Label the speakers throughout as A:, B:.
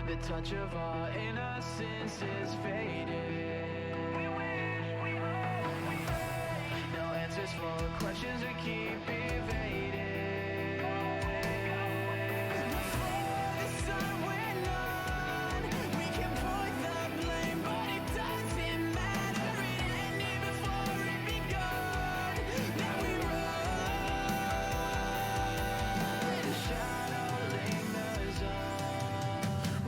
A: The touch of our innocence is faded. No answers for questions we keep evading. Before the sun went on, we can point the blame, but it doesn't matter. It ended before it begun. Now we run. The shadow lingers on.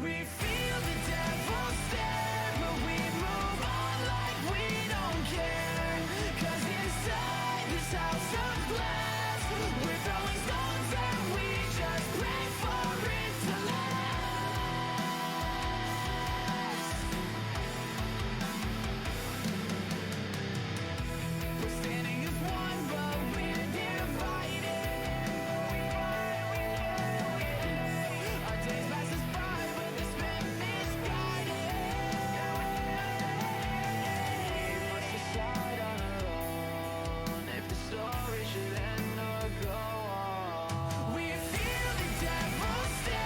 A: We feel the devil stare, but we move on like we don't care. 'Cause inside this house of glass, we're throwing stones and we just pray for it to last. We're standing as one, but we're divided. Our days pass us by, but they're spent misguided. We must decide on our own if the story should end or go on. We feel the devil stare.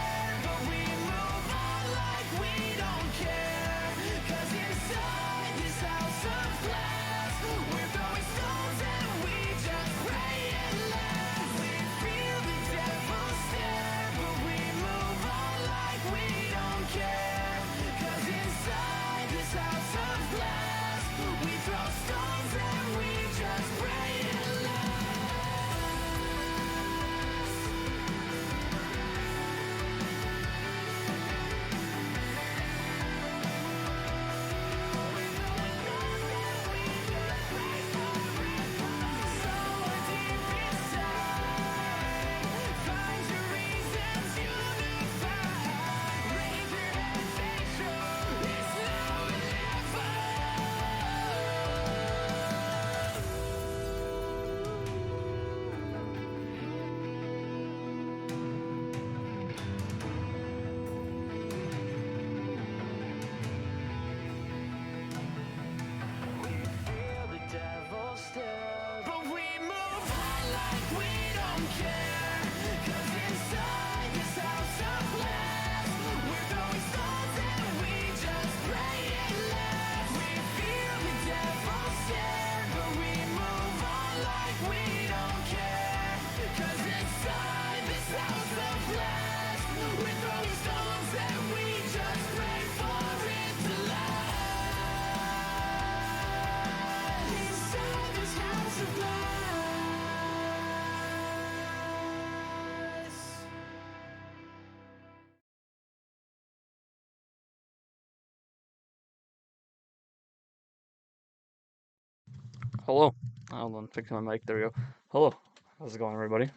B: Hello. Hold on, fixing my mic. There we go. Hello. How's it going, everybody?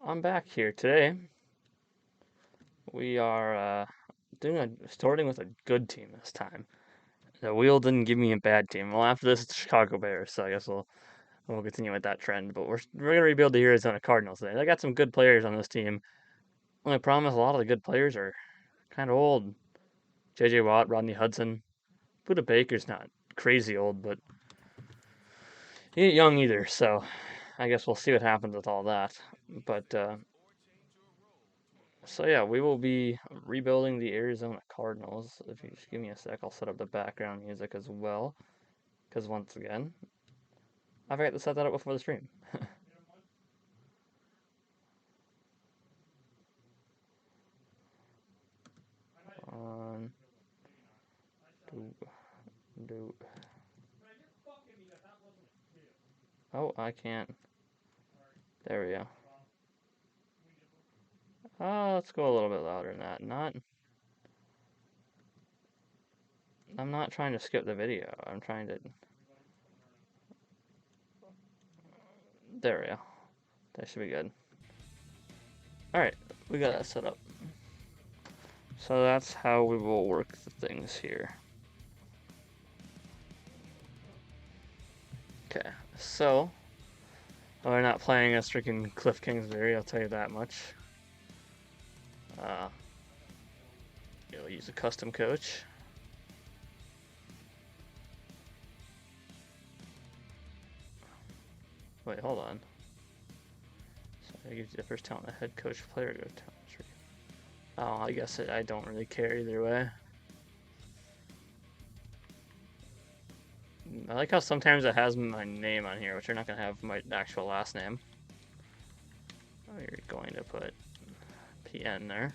B: I'm back here today. We are starting with a good team this time. The wheel didn't give me a bad team. Well, after this, it's the Chicago Bears, so I guess we'll continue with that trend. But we're gonna rebuild the Arizona Cardinals today. They got some good players on this team. Only problem is a lot of the good players are kind of old. J.J. Watt, Rodney Hudson, Buda Baker's not crazy old, but he ain't young either. So I guess we'll see what happens with all that. But So yeah, we will be rebuilding the Arizona Cardinals. If you just give me a sec, I'll set up the background music as well. Because once again, I forgot to set that up before the stream. On, do. Oh, I can't. There we go. Let's go a little bit louder than that. I'm not trying to skip the video. I'm trying to. There we go. That should be good. All right, we got that set up. So that's how we will work the things here. Okay, so we're not playing as freaking Cliff Kingsbury, I'll tell you that much. You'll use a custom coach. Wait, hold on. So I give you the first talent, the head coach, player, go talent tree. Oh, I guess I don't really care either way. I like how sometimes it has my name on here, which you're not going to have my actual last name. Oh, you're going to put PN there.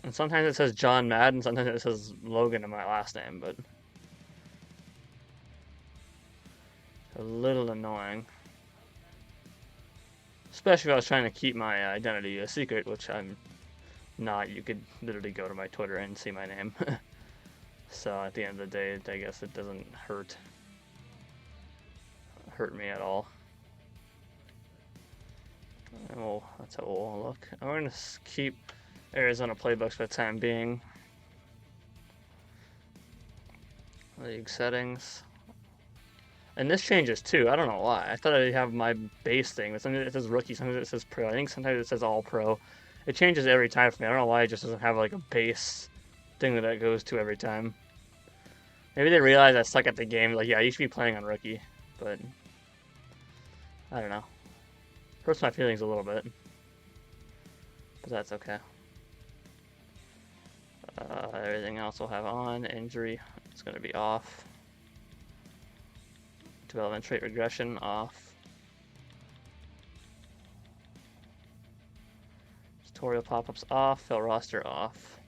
B: And sometimes it says John Madden, sometimes it says Logan in my last name, but a little annoying. Especially if I was trying to keep my identity a secret, which I'm not. You could literally go to my Twitter and see my name. So at the end of the day, I guess it doesn't hurt me at all. Oh, that's how we'll look. I'm going to keep Arizona playbooks for the time being. League settings. And this changes too. I don't know why. I thought I'd have my base thing, but sometimes it says rookie, sometimes it says pro. I think sometimes it says all pro. It changes every time for me. I don't know why it just doesn't have like a base thing that it goes to every time. Maybe they realize I suck at the game. Like, yeah, you should be playing on rookie, but I don't know. Hurts my feelings a little bit, but that's okay. Everything else will have on. Injury, it's going to be off. Development trait regression, off. Tutorial pop-ups off. Fill roster off.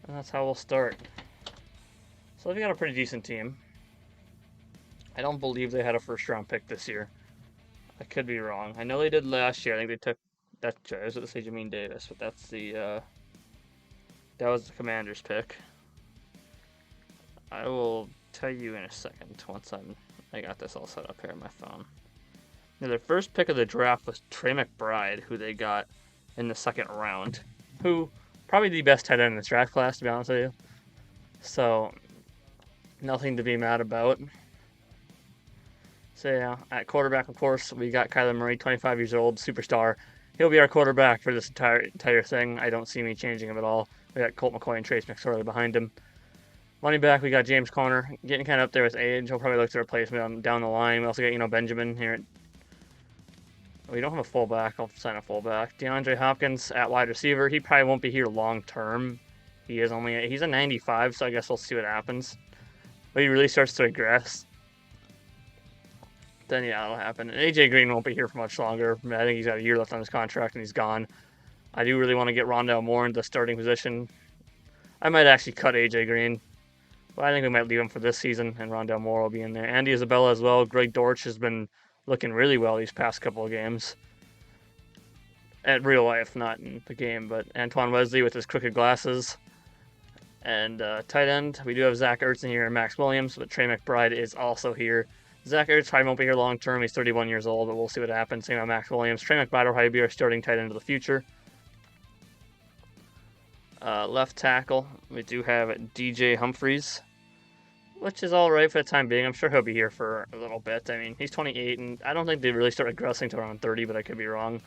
B: And that's how we'll start. So they've got a pretty decent team. I don't believe they had a first-round pick this year. I could be wrong. I know they did last year. I think they took that. I was going to say Jamin Davis, but that's the that was the Commanders pick. I will tell you in a second once I got this all set up here on my phone. Now, their first pick of the draft was Trey McBride, who they got in the second round. Who probably the best tight end in this draft class, to be honest with you. So nothing to be mad about. So yeah, at quarterback, of course, we got Kyler Murray, 25 years old, superstar. He'll be our quarterback for this entire thing. I don't see me changing him at all. We got Colt McCoy and Trace McSorley behind him. Running back, we got James Conner, getting kind of up there with age. He'll probably look to replace me down the line. We also got, Benjamin here. We don't have a fullback. I'll sign a fullback. DeAndre Hopkins at wide receiver. He probably won't be here long term. He's a 95, so I guess we'll see what happens. But he really starts to regress, then yeah, it'll happen. And AJ Green won't be here for much longer. I think he's got a year left on his contract and he's gone. I do really want to get Rondale Moore into the starting position. I might actually cut AJ Green, but I think we might leave him for this season and Rondale Moore will be in there. Andy Isabella as well. Greg Dortch has been looking really well these past couple of games. At real life, not in the game, but Antoine Wesley with his crooked glasses. And tight end, we do have Zach Ertz in here and Max Williams, but Trey McBride is also here. Zach Ertz probably won't be here long term. He's 31 years old, but we'll see what happens. Same about Max Williams. Trey McBride will probably be our starting tight end of the future. Left tackle, we do have DJ Humphries, which is all right for the time being. I'm sure he'll be here for a little bit. I mean, he's 28, and I don't think they really start regressing to around 30, but I could be wrong.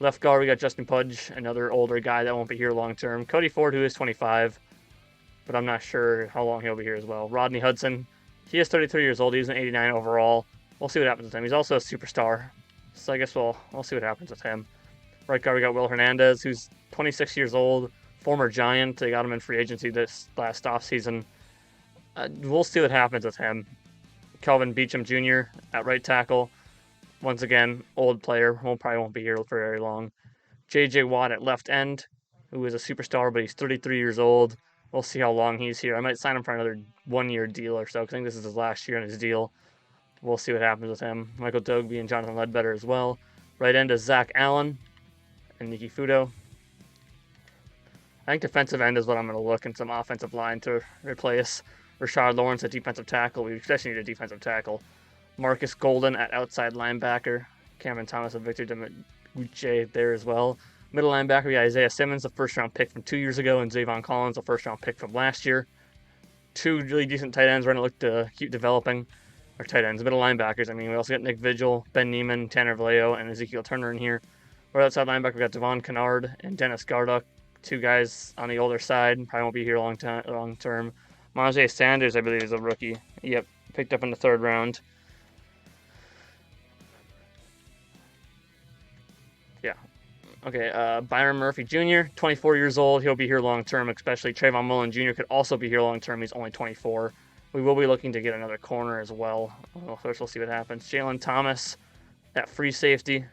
B: Left guard, we got Justin Pudge, another older guy that won't be here long term. Cody Ford, who is 25, but I'm not sure how long he'll be here as well. Rodney Hudson, he is 33 years old. He's an 89 overall. We'll see what happens with him. He's also a superstar, so I guess we'll see what happens with him. Right guard, we got Will Hernandez, who's 26 years old, former Giant. They got him in free agency this last offseason. We'll see what happens with him. Kelvin Beachum Jr. at right tackle. Once again, old player. Probably won't be here for very long. J.J. Watt at left end, who is a superstar, but he's 33 years old. We'll see how long he's here. I might sign him for another 1-year deal or so, because I think this is his last year in his deal. We'll see what happens with him. Michael Dogby and Jonathan Ledbetter as well. Right end is Zach Allen and Nikki Fudo. I think defensive end is what I'm going to look in some offensive line to replace. Rashard Lawrence at defensive tackle. We especially need a defensive tackle. Marcus Golden at outside linebacker. Cameron Thomas and Victor Demuche there as well. Middle linebacker, we got Isaiah Simmons, the first-round pick from 2 years ago, and Zavon Collins, the first-round pick from last year. Two really decent tight ends. We're going to look to keep developing our tight ends. Middle linebackers, I mean, we also got Nick Vigil, Ben Neiman, Tanner Vallejo, and Ezekiel Turner in here. We're outside linebacker, we got Devon Kennard and Dennis Garduck. Two guys on the older side. Probably won't be here long term. Monte Sanders, I believe, is a rookie. Yep, picked up in the 3rd round. Yeah. Okay, Byron Murphy Jr., 24 years old. He'll be here long term, especially Trayvon Mullen Jr. could also be here long term. He's only 24. We will be looking to get another corner as well. First, we'll see what happens. Jalen Thomas at free safety,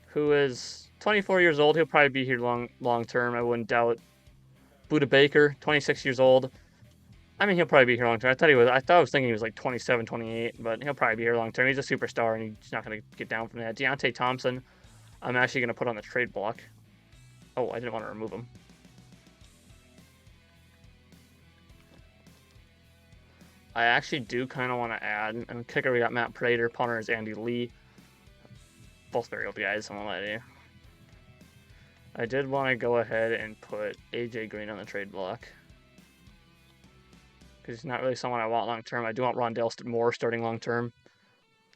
B: who is 24 years old. He'll probably be here long term. I wouldn't doubt. Buda Baker, 26 years old. I mean, he'll probably be here long term. I was thinking he was like 27, 28, but he'll probably be here long term. He's a superstar, and he's not going to get down from that. Deontay Thompson, I'm actually going to put on the trade block. Oh, I didn't want to remove him. I actually do kind of want to add, and kicker we got Matt Prater, punter is Andy Lee. Both very old guys, I'm going to lie to you. I did want to go ahead and put AJ Green on the trade block, because he's not really someone I want long term. I do want Rondell Moore starting long term.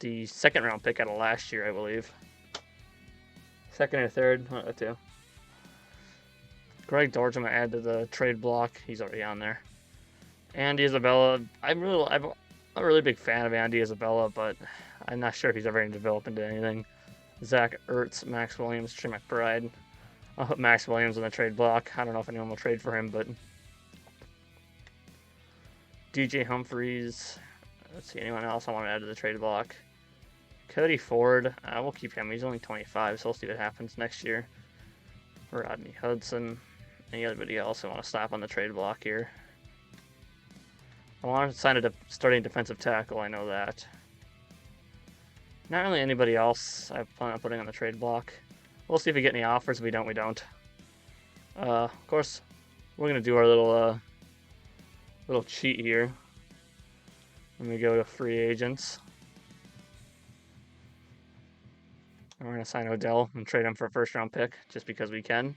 B: The 2nd round pick out of last year, I believe. 2nd or 3rd, one of the two. Greg Dortch, I'm going to add to the trade block. He's already on there. Andy Isabella, I'm a really big fan of Andy Isabella, but I'm not sure if he's ever going to develop into anything. Zach Ertz, Max Williams, Trey McBride. I'll put Max Williams on the trade block. I don't know if anyone will trade for him, but DJ Humphries. Let's see, anyone else I want to add to the trade block? Cody Ford. We'll keep him. He's only 25, so we'll see what happens next year. Rodney Hudson. Anybody else I want to slap on the trade block here? I want to sign a starting defensive tackle. I know that. Not really anybody else I plan on putting on the trade block. We'll see if we get any offers. If we don't, we don't. Of course, we're going to do our little cheat here. When we go to free agents. And we're going to sign Odell and trade him for a 1st-round pick just because we can.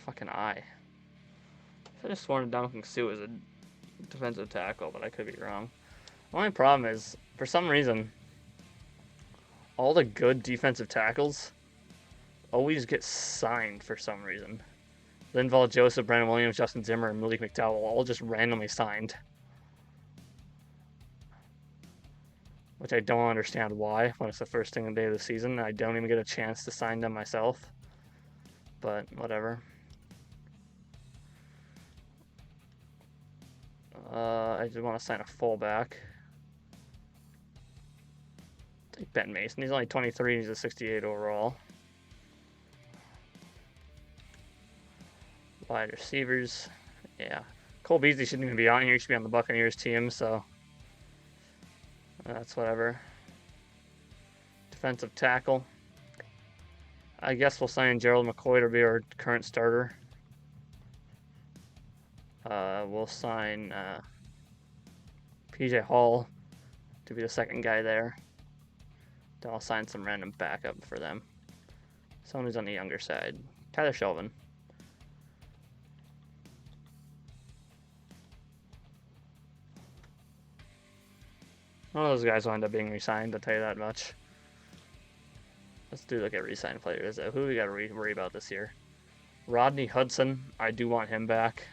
B: Fucking eye. I just sworn Dominican Sue was a defensive tackle, but I could be wrong. The only problem is, for some reason, all the good defensive tackles always get signed for some reason. Linval Joseph, Brandon Williams, Justin Zimmer, and Malik McDowell all just randomly signed. Which I don't understand why, when it's the first thing of the day of the season. I don't even get a chance to sign them myself. But, whatever. I just want to sign a fullback. Take Ben Mason. He's only 23. He's a 68 overall. Wide receivers. Yeah. Cole Beasley shouldn't even be on here. He should be on the Buccaneers team, so that's whatever. Defensive tackle. I guess we'll sign Gerald McCoy to be our current starter. We'll sign PJ Hall to be the second guy there. Then I'll sign some random backup for them. Someone who's on the younger side. Tyler Shelvin. One of those guys will end up being re-signed, I'll tell you that much. Let's do look at re-signed players. Who do we got to worry about this year? Rodney Hudson. I do want him back.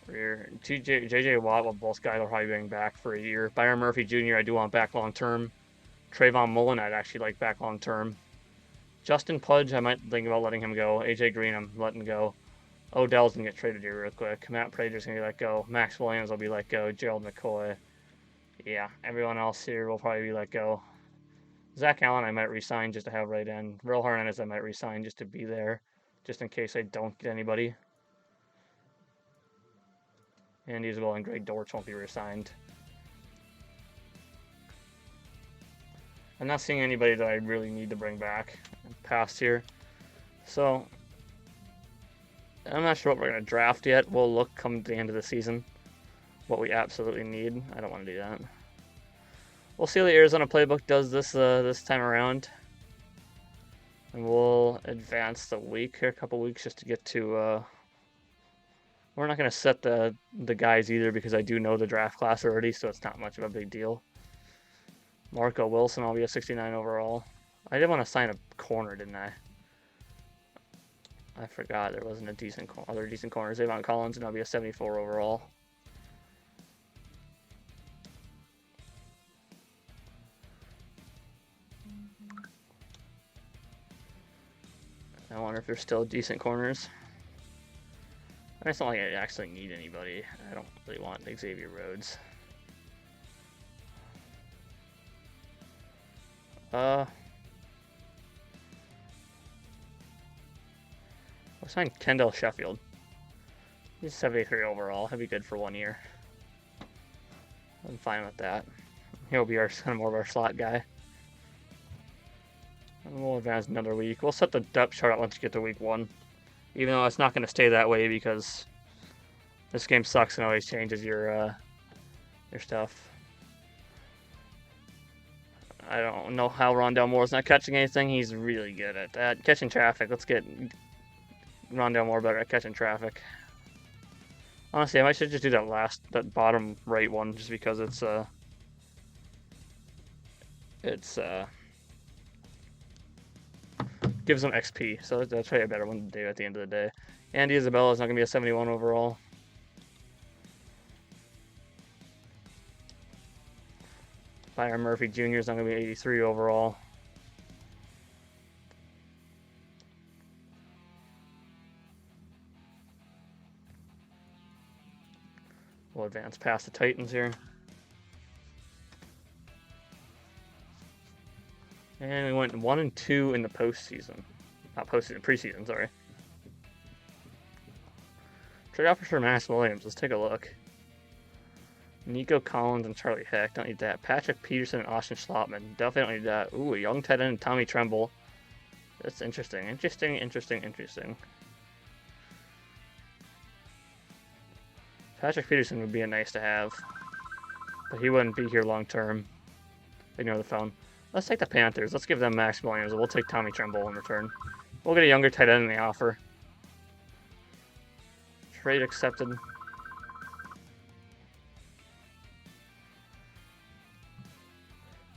B: J.J. Watt, well, both guys will probably be back for a year. Byron Murphy Jr. I do want back long term. Trayvon Mullen I'd actually like back long term. Justin Pudge, I might think about letting him go. AJ Green, I'm letting go. Odell's going to get traded here real quick. Matt Prater's going to be let go. Max Williams will be let go. Gerald McCoy. Yeah, everyone else here will probably be let go. Zach Allen I might resign just to have right in. Will Hernandez I might resign just to be there, just in case I don't get anybody. Andy Isabel and Greg Dortch won't be resigned. I'm not seeing anybody that I really need to bring back past here. So, I'm not sure what we're going to draft yet. We'll look come to the end of the season what we absolutely need. I don't want to do that. We'll see how the Arizona playbook does this this time around. And we'll advance the week here, a couple weeks just to get to... we're not going to set the guys either because I do know the draft class already, so it's not much of a big deal. Marco Wilson, I'll be a 69 overall. I did want to sign a corner, didn't I? I forgot there wasn't a other decent corner. Zavon Collins, and I'll be a 74 overall. I wonder if there's still decent corners. I just don't think I actually need anybody. I don't really want Xavier Rhodes. I'll sign Kendall Sheffield. He's 73 overall. He'll be good for 1 year. I'm fine with that. He'll be kind of more of our slot guy. And we'll advance another week. We'll set the depth chart out once you get to week 1. Even though it's not going to stay that way because this game sucks and always changes your stuff. I don't know how Rondell Moore's not catching anything. He's really good at that. Catching traffic. Let's get Rondell Moore better at catching traffic. Honestly, I might should just do that bottom right one just because it's gives them XP. So that's probably a better one to do at the end of the day. Andy Isabella is not going to be a 71 overall. Byron Murphy Jr. is not going to be 83 overall. We'll advance past the Titans here. And we went 1-2 in the postseason. Not postseason, preseason, sorry. Trade offers for Max Williams. Let's take a look. Nico Collins and Charlie Heck. Don't need that. Patrick Peterson and Austin Schlottman. Definitely don't need that. Ooh, a young tight end, Tommy Tremble. That's interesting. Interesting. Patrick Peterson would be a nice to have. But he wouldn't be here long term. Ignore the phone. Let's take the Panthers. Let's give them Max Williams. We'll take Tommy Tremble in return. We'll get a younger tight end in the offer. Trade accepted.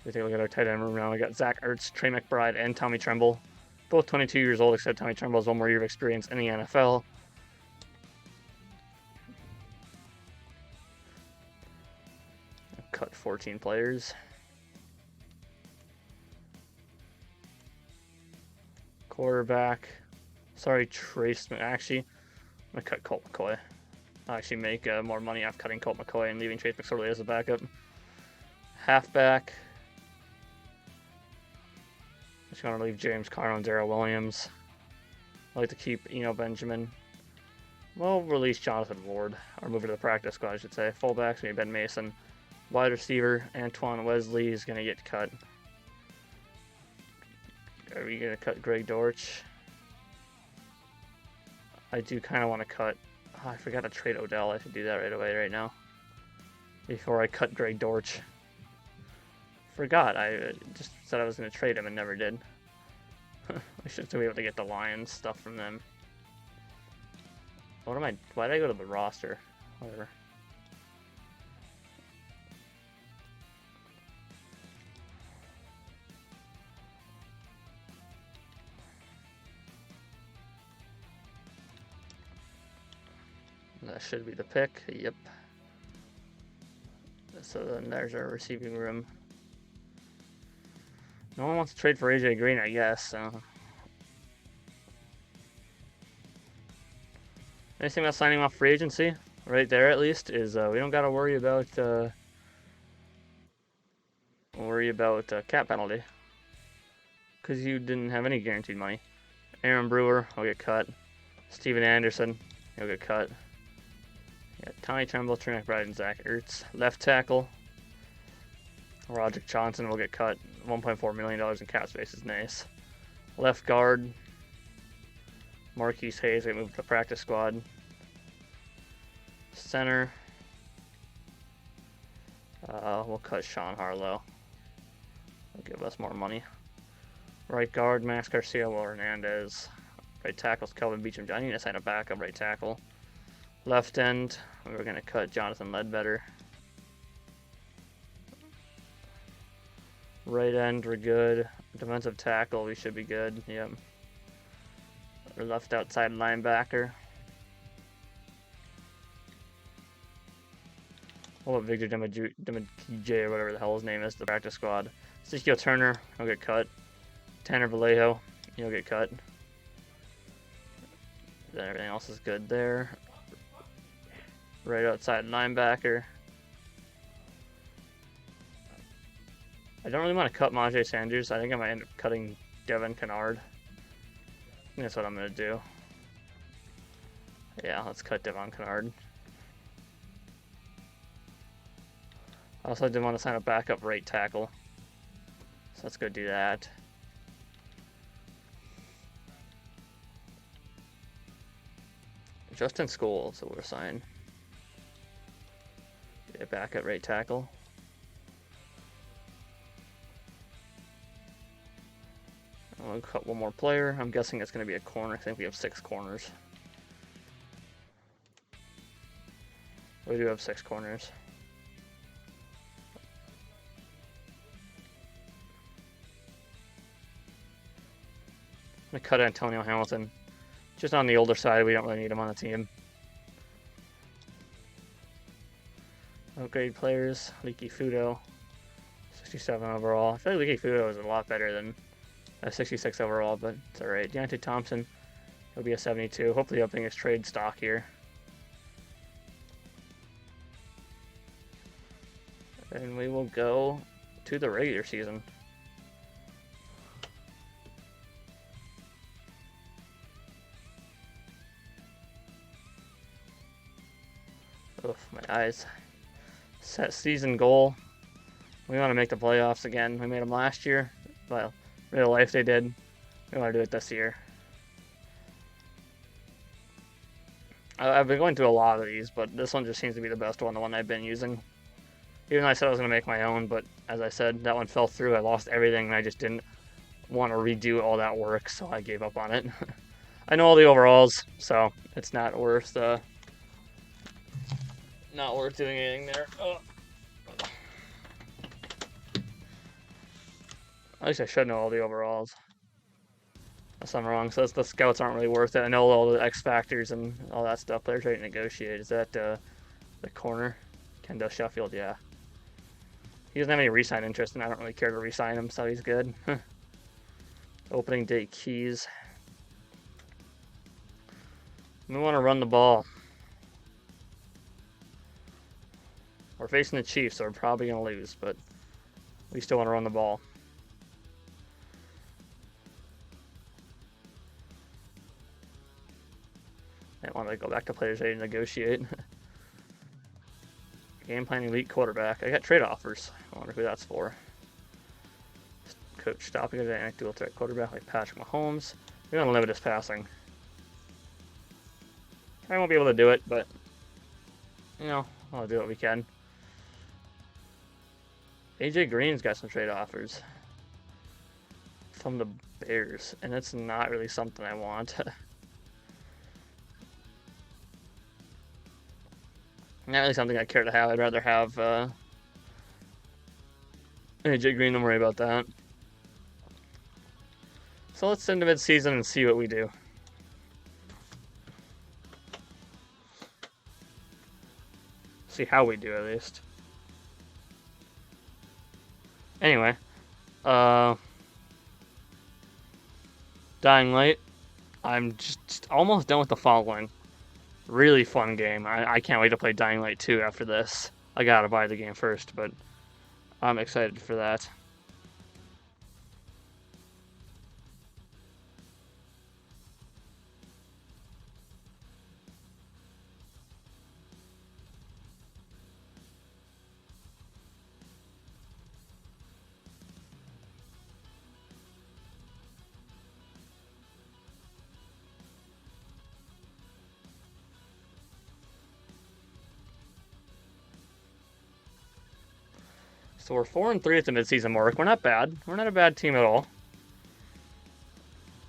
B: We take a look at our tight end room now. We got Zach Ertz, Trey McBride, and Tommy Tremble. Both 22 years old, except Tommy Tremble has 1 more year of experience in the NFL. Cut 14 players. Quarterback. Sorry, Trace. Actually, I'm going to cut Colt McCoy. I'll actually make more money off cutting Colt McCoy and leaving Trace McSorley as a backup. Halfback. Just going to leave James Carno and Darrell Williams. I like to keep Eno Benjamin. We'll release Jonathan Ward, or move to the practice squad, I should say. Fullbacks, maybe Ben Mason. Wide receiver, Antoine Wesley is going to get cut. Are we gonna cut Greg Dortch? I do kind of want to cut. Oh, I forgot to trade Odell. I should do that right away, right now, before I cut Greg Dortch. Forgot. I just said I was gonna trade him and never did. I should be able to get the Lions stuff from them. What am I? Why did I go to the roster? Whatever. That should be the pick. Yep. So then there's our receiving room. No one wants to trade for AJ Green, I guess. So. Anything about signing off free agency? Right there, at least, is we don't got to worry about cap penalty because you didn't have any guaranteed money. Aaron Brewer will get cut. Steven Anderson, he'll get cut. Yeah, Tommy Tremble, Trey McBride, and Zach Ertz. Left tackle, Roderick Johnson will get cut. $1.4 million in cap space is nice. Left guard, Marquise Hayes will get moved to the practice squad. Center, we'll cut Sean Harlow. He'll give us more money. Right guard, Max Garcia, Will Hernandez. Right tackle's Kelvin Beachum. I need to sign a backup right tackle. Left end, we're going to cut Jonathan Ledbetter. Right end, we're good. Defensive tackle, we should be good. Yep. Our left outside linebacker. What about Victor Demagije or whatever the hell his name is, the practice squad. Ezekiel Turner, he'll get cut. Tanner Vallejo, he'll get cut. Then everything else is good there. Right outside linebacker. I don't really want to cut Monjay Sanders. I think I might end up cutting Devin Kennard. I think that's what I'm going to do. Yeah, let's cut Devon Kennard. I also did want to sign a backup right tackle. So let's go do that. Justin Scholes, so we're signed. Yeah, back at right tackle. I'm going to cut one more player. I'm guessing it's going to be a corner. I think we have 6 corners. We do have 6 corners. I'm going to cut Antonio Hamilton. Just on the older side, we don't really need him on the team. Upgrade players, Leaky Fudo, 67 overall. I feel like Leaky Fudo is a lot better than a 66 overall, but it's alright. Deontay Thompson, he'll be a 72. Hopefully upping his trade stock here. And we will go to the regular season. Oof, my eyes. Set season goal. We want to make the playoffs again. We made them last year. Well, real life they did. We want to do it this year. I've been going through a lot of these, but this one just seems to be the best one, the one I've been using. Even though I said I was going to make my own, but as I said, that one fell through. I lost everything, and I just didn't want to redo all that work, so I gave up on it. I know all the overalls, so it's not worth doing anything there. Oh. At least I should know all the overalls. Unless I'm wrong. So the scouts aren't really worth it. I know all the X factors and all that stuff. Players ready to negotiate. Is that the corner? Kendall Sheffield, yeah. He doesn't have any re-sign interest, and I don't really care to re-sign him, so he's good. Opening day keys. We want to run the ball. We're facing the Chiefs, so we're probably going to lose, but we still want to run the ball. I want to go back to players ready to negotiate. Game plan elite quarterback. I got trade offers. I wonder who that's for. coach stopping an dual threat quarterback like Patrick Mahomes. We're going to limit his passing. I won't be able to do it, but, you know, I'll do what we can. AJ Green's got some trade offers from the Bears, and it's not really something I want. Not really something I care to have. I'd rather have AJ Green. Don't worry about that. So let's send to mid-season and see what we do. See how we do, at least. Anyway. Dying Light. I'm just almost done with the following. Really fun game. I can't wait to play Dying Light 2 after this. I gotta buy the game first, but I'm excited for that. So we're 4-3 at the midseason mark. We're not bad. We're not a bad team at all.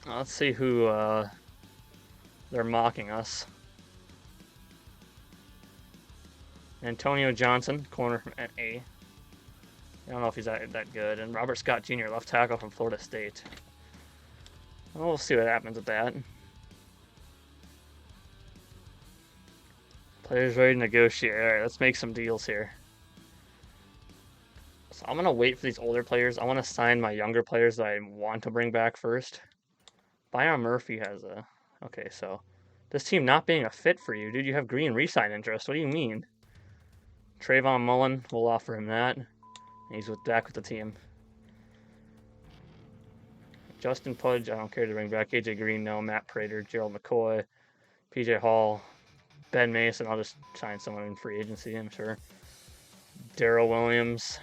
B: Let's see who they're mocking us. Antonio Johnson, corner from A. I don't know if he's that good. And Robert Scott Jr., left tackle from Florida State. Well, we'll see what happens with that. Players ready to negotiate. All right, let's make some deals here. So I'm going to wait for these older players. I want to sign my younger players that I want to bring back first. Byron Murphy has a... Okay, so this team not being a fit for you. Dude, you have Green re-sign interest. What do you mean? Trayvon Mullen, we'll offer him that. He's back with the team. Justin Pudge, I don't care to bring back. AJ Green, no. Matt Prater, Gerald McCoy, PJ Hall, Ben Mason. I'll just sign someone in free agency, I'm sure. Darrell Williams,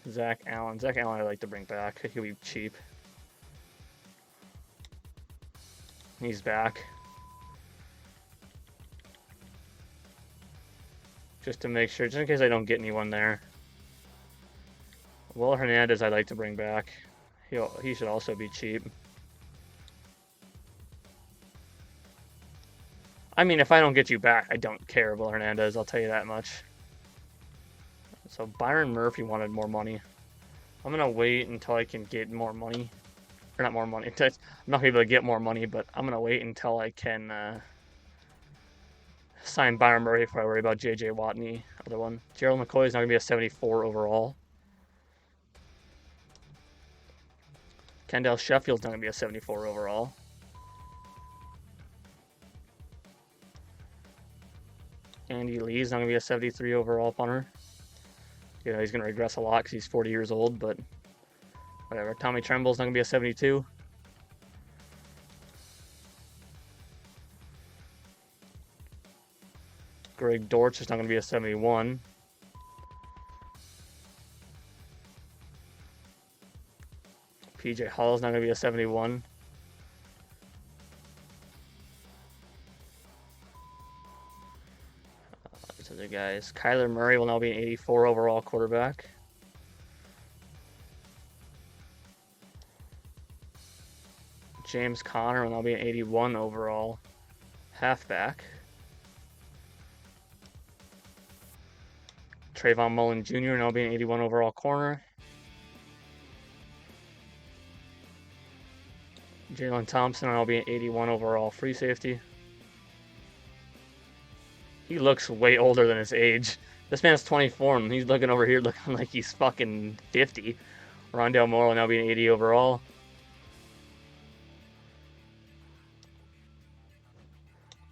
B: Zach Allen. Zach Allen I'd like to bring back. He'll be cheap. He's back. Just to make sure, just in case I don't get anyone there. Will Hernandez I'd like to bring back. He should also be cheap. I mean, if I don't get you back, I don't care, Will Hernandez. I'll tell you that much. So Byron Murphy wanted more money. I'm going to wait until I can get more money. Or not more money. I'm not going to be able to get more money, but I'm going to wait until I can sign Byron Murphy before I worry about J.J. Watt and the other one. Gerald McCoy is not going to be a 74 overall. Kendall Sheffield's not going to be a 74 overall. Andy Lee's not going to be a 73 overall punter. You know, he's going to regress a lot because he's 40 years old, but whatever. Tommy Tremble's not going to be a 72. Greg Dortch is not going to be a 71. PJ Hall is not going to be a 71. These other guys. Kyler Murray will now be an 84 overall quarterback. James Conner will now be an 81 overall halfback. Trayvon Mullen Jr. will now be an 81 overall corner. Jalen Thompson will now be an 81 overall free safety. He looks way older than his age. This man's 24 and he's looking over here looking like he's fucking 50. Rondale Moore will now be an 80 overall.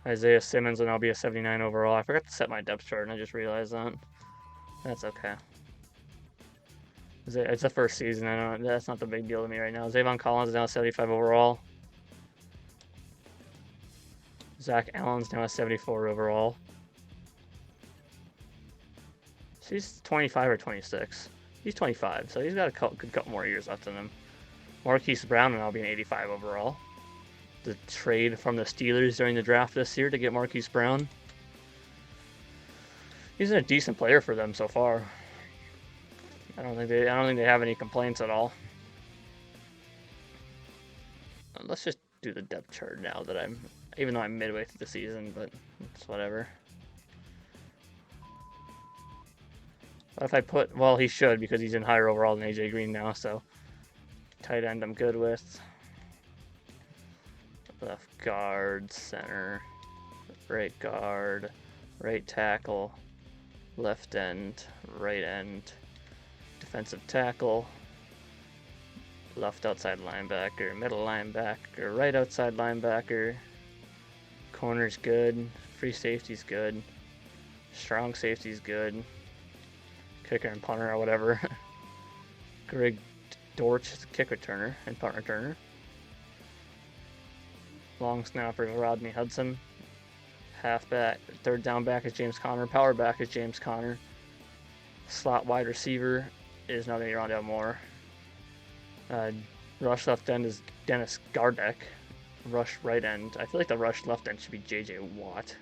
B: Isaiah Simmons will now be a 79 overall. I forgot to set my depth chart and I just realized that. That's okay. It's the first season. I know that's not the big deal to me right now. Zavon Collins is now 75 overall. Zach Allen's now a 74 overall. So he's 25 or 26. He's 25, so he's got a good couple more years left in him. Marquise Brown will now be an 85 overall. The trade from the Steelers during the draft this year to get Marquise Brown. He's a decent player for them so far. I don't think they have any complaints at all. Let's just do the depth chart now that even though I'm midway through the season, but it's whatever. But if I put, well, he should because he's in higher overall than AJ Green now, so tight end I'm good with. Left guard, center, right guard, right tackle, left end, right end, defensive tackle, left outside linebacker, middle linebacker, right outside linebacker, corner's good, free safety's good, strong safety's good, kicker and punter or whatever. Greg Dortch is a kick returner and punt returner. Long snapper Rodney Hudson. Halfback, third down back is James Conner. Power back is James Conner. Slot wide receiver is not going to be Rondell Moore. Rush left end is Dennis Gardeck. Rush right end. I feel like the rush left end should be J.J. Watt.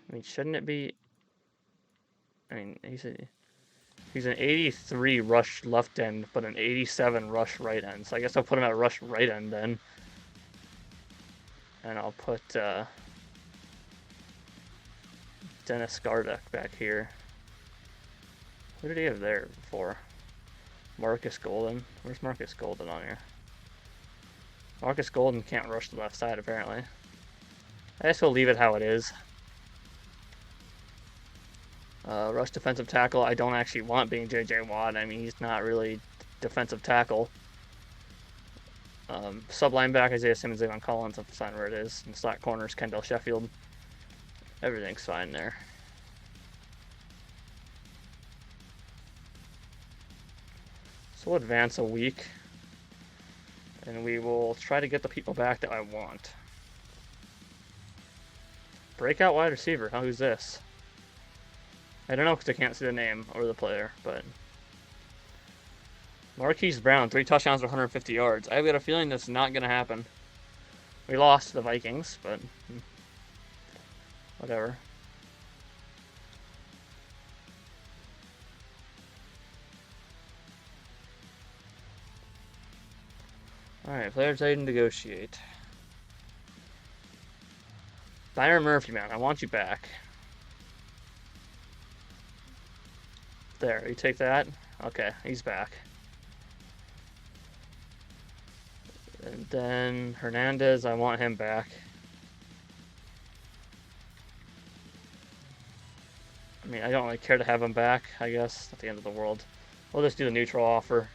B: I mean, shouldn't it be? I mean, he's an 83 rush left end, but an 87 rush right end. So I guess I'll put him at rush right end then. And I'll put Dennis Gardeck back here. Who did he have there before? Marcus Golden. Where's Marcus Golden on here? Marcus Golden can't rush the left side, apparently. I guess we'll leave it how it is. Rush defensive tackle, I don't actually want being J.J. Watt. I mean, he's not really defensive tackle. Sub linebacker, Isaiah Simmons, Avon Collins, that's fine where it is. And slot corners, Kendall Sheffield. Everything's fine there. So we'll advance a week. And we will try to get the people back that I want. Breakout wide receiver. Oh, who's this? I don't know because I can't see the name or the player, but Marquise Brown, 3 touchdowns for 150 yards. I've got a feeling that's not going to happen. We lost to the Vikings, but whatever. Alright, players I didn't negotiate. Byron Murphy, man, I want you back. There, you take that? Okay, he's back. And then Hernandez, I want him back. I mean, I don't really care to have him back, I guess. At the end of the world. We'll just do the neutral offer.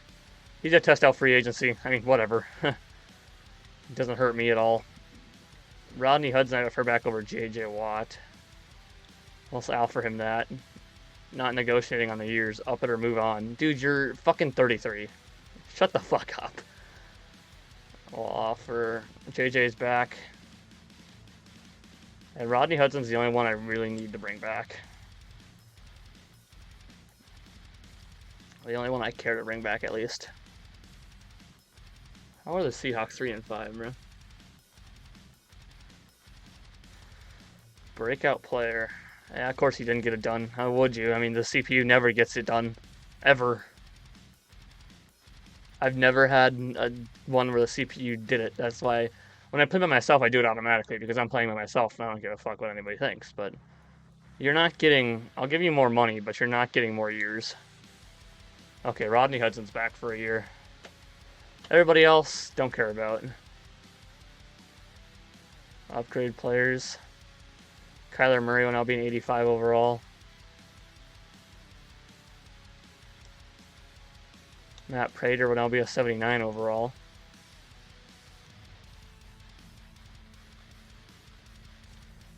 B: He's a test out free agency. I mean, whatever. It doesn't hurt me at all. Rodney Hudson, I prefer back over J.J. Watt. I'll offer him that. Not negotiating on the years. Up it or move on. Dude, you're fucking 33. Shut the fuck up. I'll offer JJ's back. And Rodney Hudson's the only one I really need to bring back. The only one I care to bring back, at least. How are the Seahawks 3-5, bro? Breakout player. Yeah, of course he didn't get it done. How would you? I mean, the CPU never gets it done. Ever. I've never had one where the CPU did it. That's why when I play by myself, I do it automatically because I'm playing by myself and I don't give a fuck what anybody thinks. But you're not getting... I'll give you more money, but you're not getting more years. Okay, Rodney Hudson's back for a year. Everybody else, don't care about. Upgrade players. Kyler Murray will now be an 85 overall. Matt Prater will now be a 79 overall.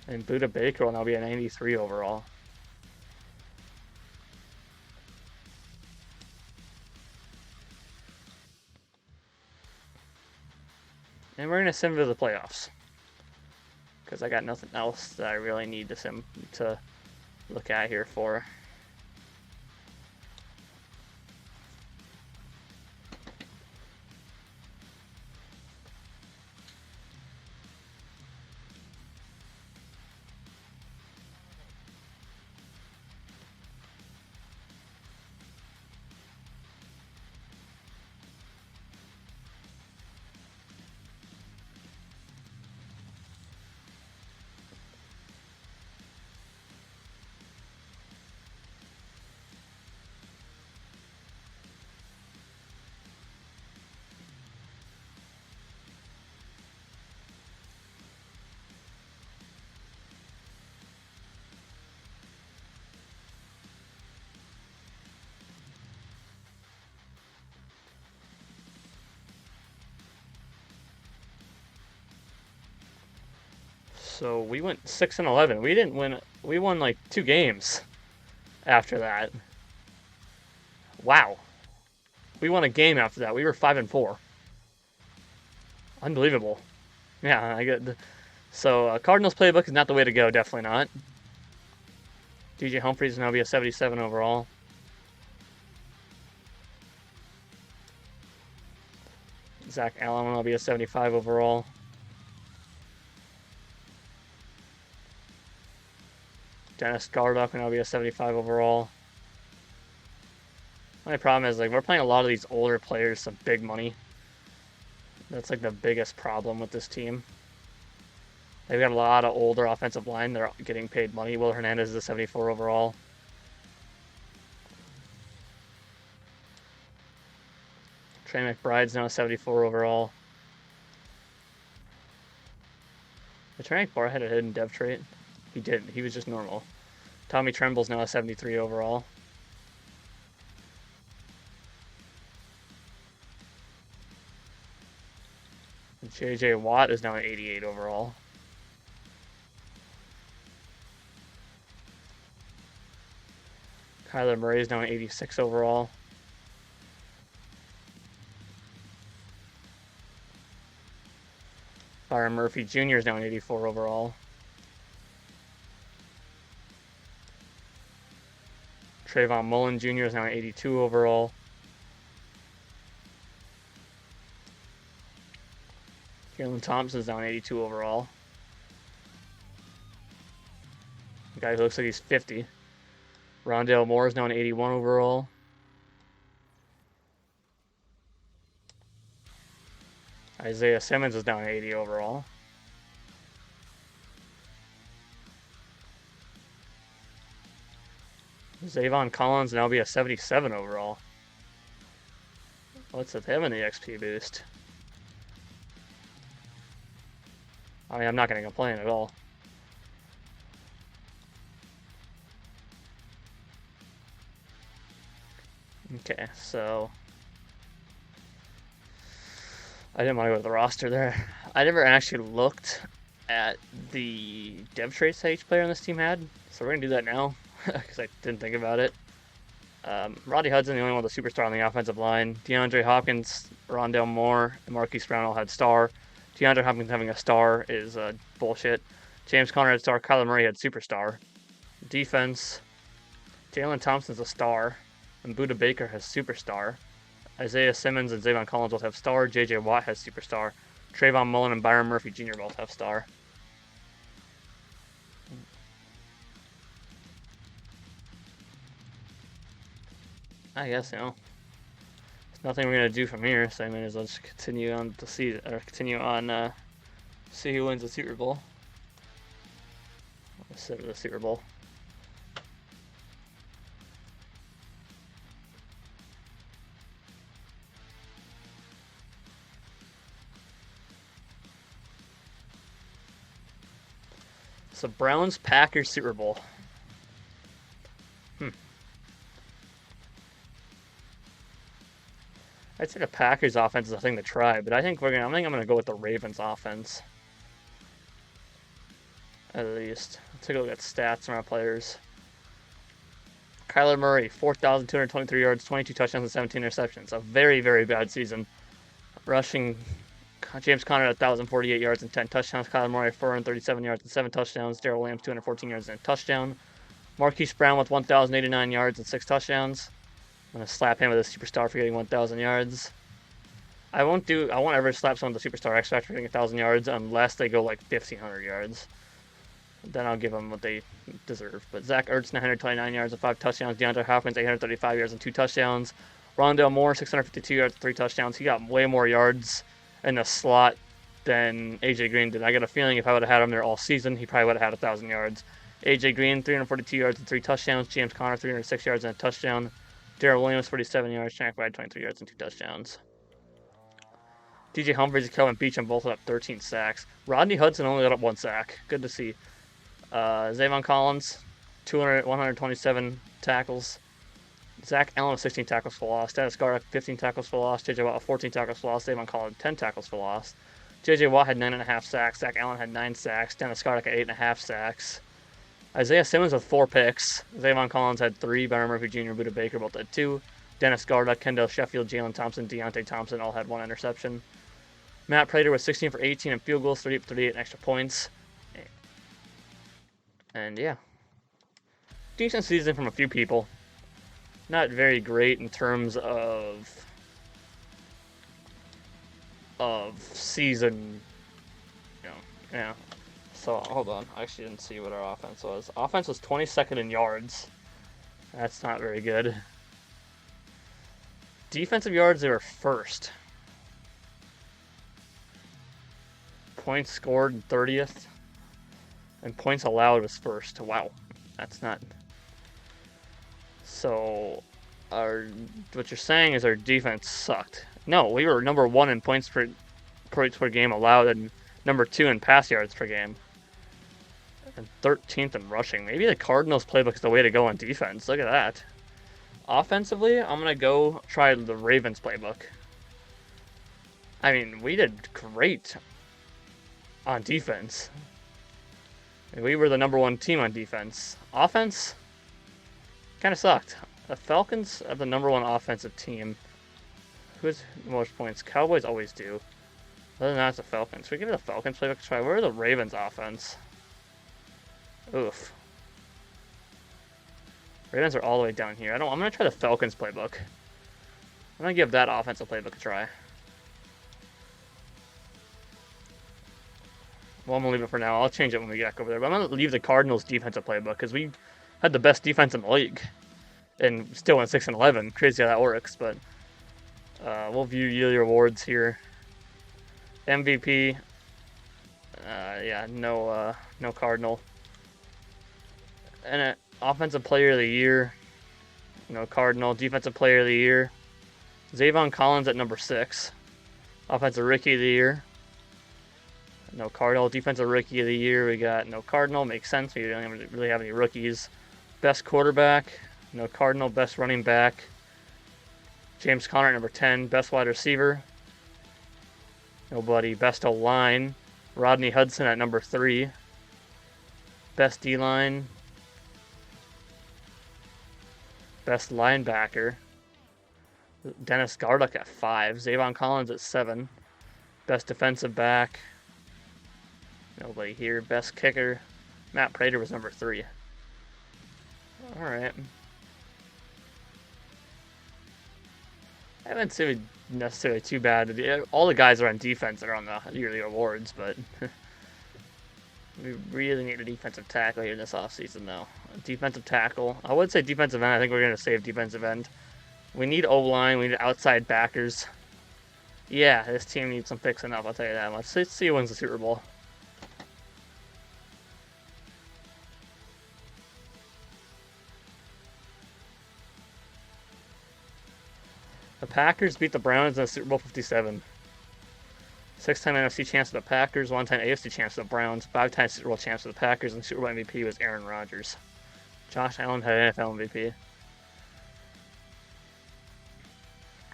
B: And Buda Baker will now be a 93 overall. And we're going to sim to the playoffs. Because I got nothing else that I really need to look at here for. So we went 6-11. We didn't win. We won like 2 games after that. Wow. We won a game after that. We were 5-4. Unbelievable. Yeah, I get. So Cardinals playbook is not the way to go. Definitely not. DJ Humphries is now be a 77 overall. Zach Allen will be a 75 overall. Dennis Gardock will now be a 75 overall. My problem is, like, we're playing a lot of these older players, some big money. That's like the biggest problem with this team. They've got a lot of older offensive line. They're getting paid money. Will Hernandez is a 74 overall. Trey McBride's now a 74 overall. Did Trey McBride had a hidden dev trait? He didn't. He was just normal. Tommy Tremble's now a 73 overall. And JJ Watt is now an 88 overall. Kyler Murray is now an 86 overall. Byron Murphy Jr. is now an 84 overall. Trayvon Mullen Jr. is now an 82 overall. Jalen Thompson is now an 82 overall. The guy who looks like he's 50. Rondale Moore is now an 81 overall. Isaiah Simmons is now an 80 overall. Zavon Collins will now be a 77 overall. What's with him in the XP boost? I mean, I'm not going to complain at all. Okay, so I didn't want to go to the roster there. I never actually looked at the dev traits that each player on this team had, so we're going to do that now because I didn't think about it. Roddy Hudson, the only one with a superstar on the offensive line. DeAndre Hopkins, Rondale Moore, and Marquise Brown all had star. DeAndre Hopkins having a star is bullshit. James Conner had star. Kyler Murray had superstar. Defense, Jalen Thompson's a star. And Budda Baker has superstar. Isaiah Simmons and Zavon Collins both have star. JJ Watt has superstar. Trayvon Mullen and Byron Murphy Jr. both have star. I guess, there's nothing we're gonna do from here, so I mean, let's continue on to see who wins the Super Bowl. Instead of the Super Bowl. So Browns Packers Super Bowl. I'd say the Packers offense is a thing to try, but I think I'm gonna go with the Ravens offense. At least. Let's take a look at stats from our players. Kyler Murray, 4,223 yards, 22 touchdowns, and 17 interceptions. A very, very bad season. Rushing, James Conner, 1,048 yards and 10 touchdowns. Kyler Murray, 437 yards and 7 touchdowns. Darrell Williams, 214 yards and a touchdown. Marquise Brown with 1,089 yards and 6 touchdowns. I'm going to slap him with a superstar for getting 1,000 yards. I won't ever slap someone with a superstar X Factor for getting 1,000 yards unless they go like 1,500 yards. Then I'll give them what they deserve. But Zach Ertz, 929 yards and 5 touchdowns. DeAndre Hopkins, 835 yards and 2 touchdowns. Rondale Moore, 652 yards and 3 touchdowns. He got way more yards in the slot than AJ Green did. I got a feeling if I would have had him there all season, he probably would have had 1,000 yards. AJ Green, 342 yards and 3 touchdowns. James Conner, 306 yards and a touchdown. Darrell Williams, 47 yards. Shaq White, 23 yards and 2 touchdowns. DJ Humphries and Kelvin Beachum both got up 13 sacks. Rodney Hudson only got up 1 sack. Good to see. Zavon Collins, 127 tackles. Zach Allen, 16 tackles for loss. Dennis Gardock, 15 tackles for loss. JJ Watt, 14 tackles for loss. Zavon Collins, 10 tackles for loss. J.J. Watt had 9.5 sacks. Zach Allen had 9 sacks. Dennis Gardeck had 8.5 sacks. Isaiah Simmons with 4 picks. Zavon Collins had 3. Byron Murphy Jr. and Buda Baker both had 2. Dennis Gardeck, Kendall Sheffield, Jalen Thompson, Deontay Thompson all had 1 interception. Matt Prater was 16 for 18 in field goals, 38 for 38 in extra points. And yeah, decent season from a few people. Not very great in terms of season, yeah. So hold on, I actually didn't see what our offense was. Offense was 22nd in yards. That's not very good. Defensive yards, they were first. Points scored 30th. And points allowed was first. Wow. That's not... So, what you're saying is our defense sucked. No, we were number 1 in points per game allowed and number 2 in pass yards per game. And 13th in rushing. Maybe the Cardinals playbook is the way to go on defense. Look at that. Offensively, I'm going to go try the Ravens playbook. I mean, we did great on defense. We were the number 1 team on defense. Offense kind of sucked. The Falcons are the number 1 offensive team. Who has the most points? Cowboys always do. Other than that, it's the Falcons. We give the Falcons playbook a try. Where are the Ravens offense? Oof. Ravens are all the way down here. I'm going to try the Falcons playbook. I'm going to give that offensive playbook a try. Well, I'm going to leave it for now. I'll change it when we get back over there. But I'm going to leave the Cardinals defensive playbook because we had the best defense in the league. And still went 6-11. Crazy how that works. But we'll view yearly awards here. MVP. Yeah, no Cardinal. And offensive player of the year. No Cardinal. Defensive player of the year. Zavon Collins at number 6. Offensive rookie of the year. No Cardinal. Defensive rookie of the year. We got no Cardinal. Makes sense. We don't really have any rookies. Best quarterback. No Cardinal. Best running back. James Conner at number 10. Best wide receiver. Nobody. Best O-line. Rodney Hudson at number 3. Best D-line. Best linebacker. Dennis Gardeck at 5. Zavon Collins at 7. Best defensive back. Nobody here. Best kicker. Matt Prater was number 3. Alright. I haven't said necessarily too bad. All the guys are on defense that are on the yearly awards, but we really need a defensive tackle here this offseason, though. A defensive tackle. I would say defensive end. I think we're going to save defensive end. We need O-line. We need outside backers. Yeah, this team needs some fixing up, I'll tell you that much. Let's see who wins the Super Bowl. The Packers beat the Browns in the Super Bowl 57. 6-time NFC champs of the Packers, 1-time AFC champs of the Browns, 5-time Super Bowl champs of the Packers, and Super Bowl MVP was Aaron Rodgers. Josh Allen had NFL MVP.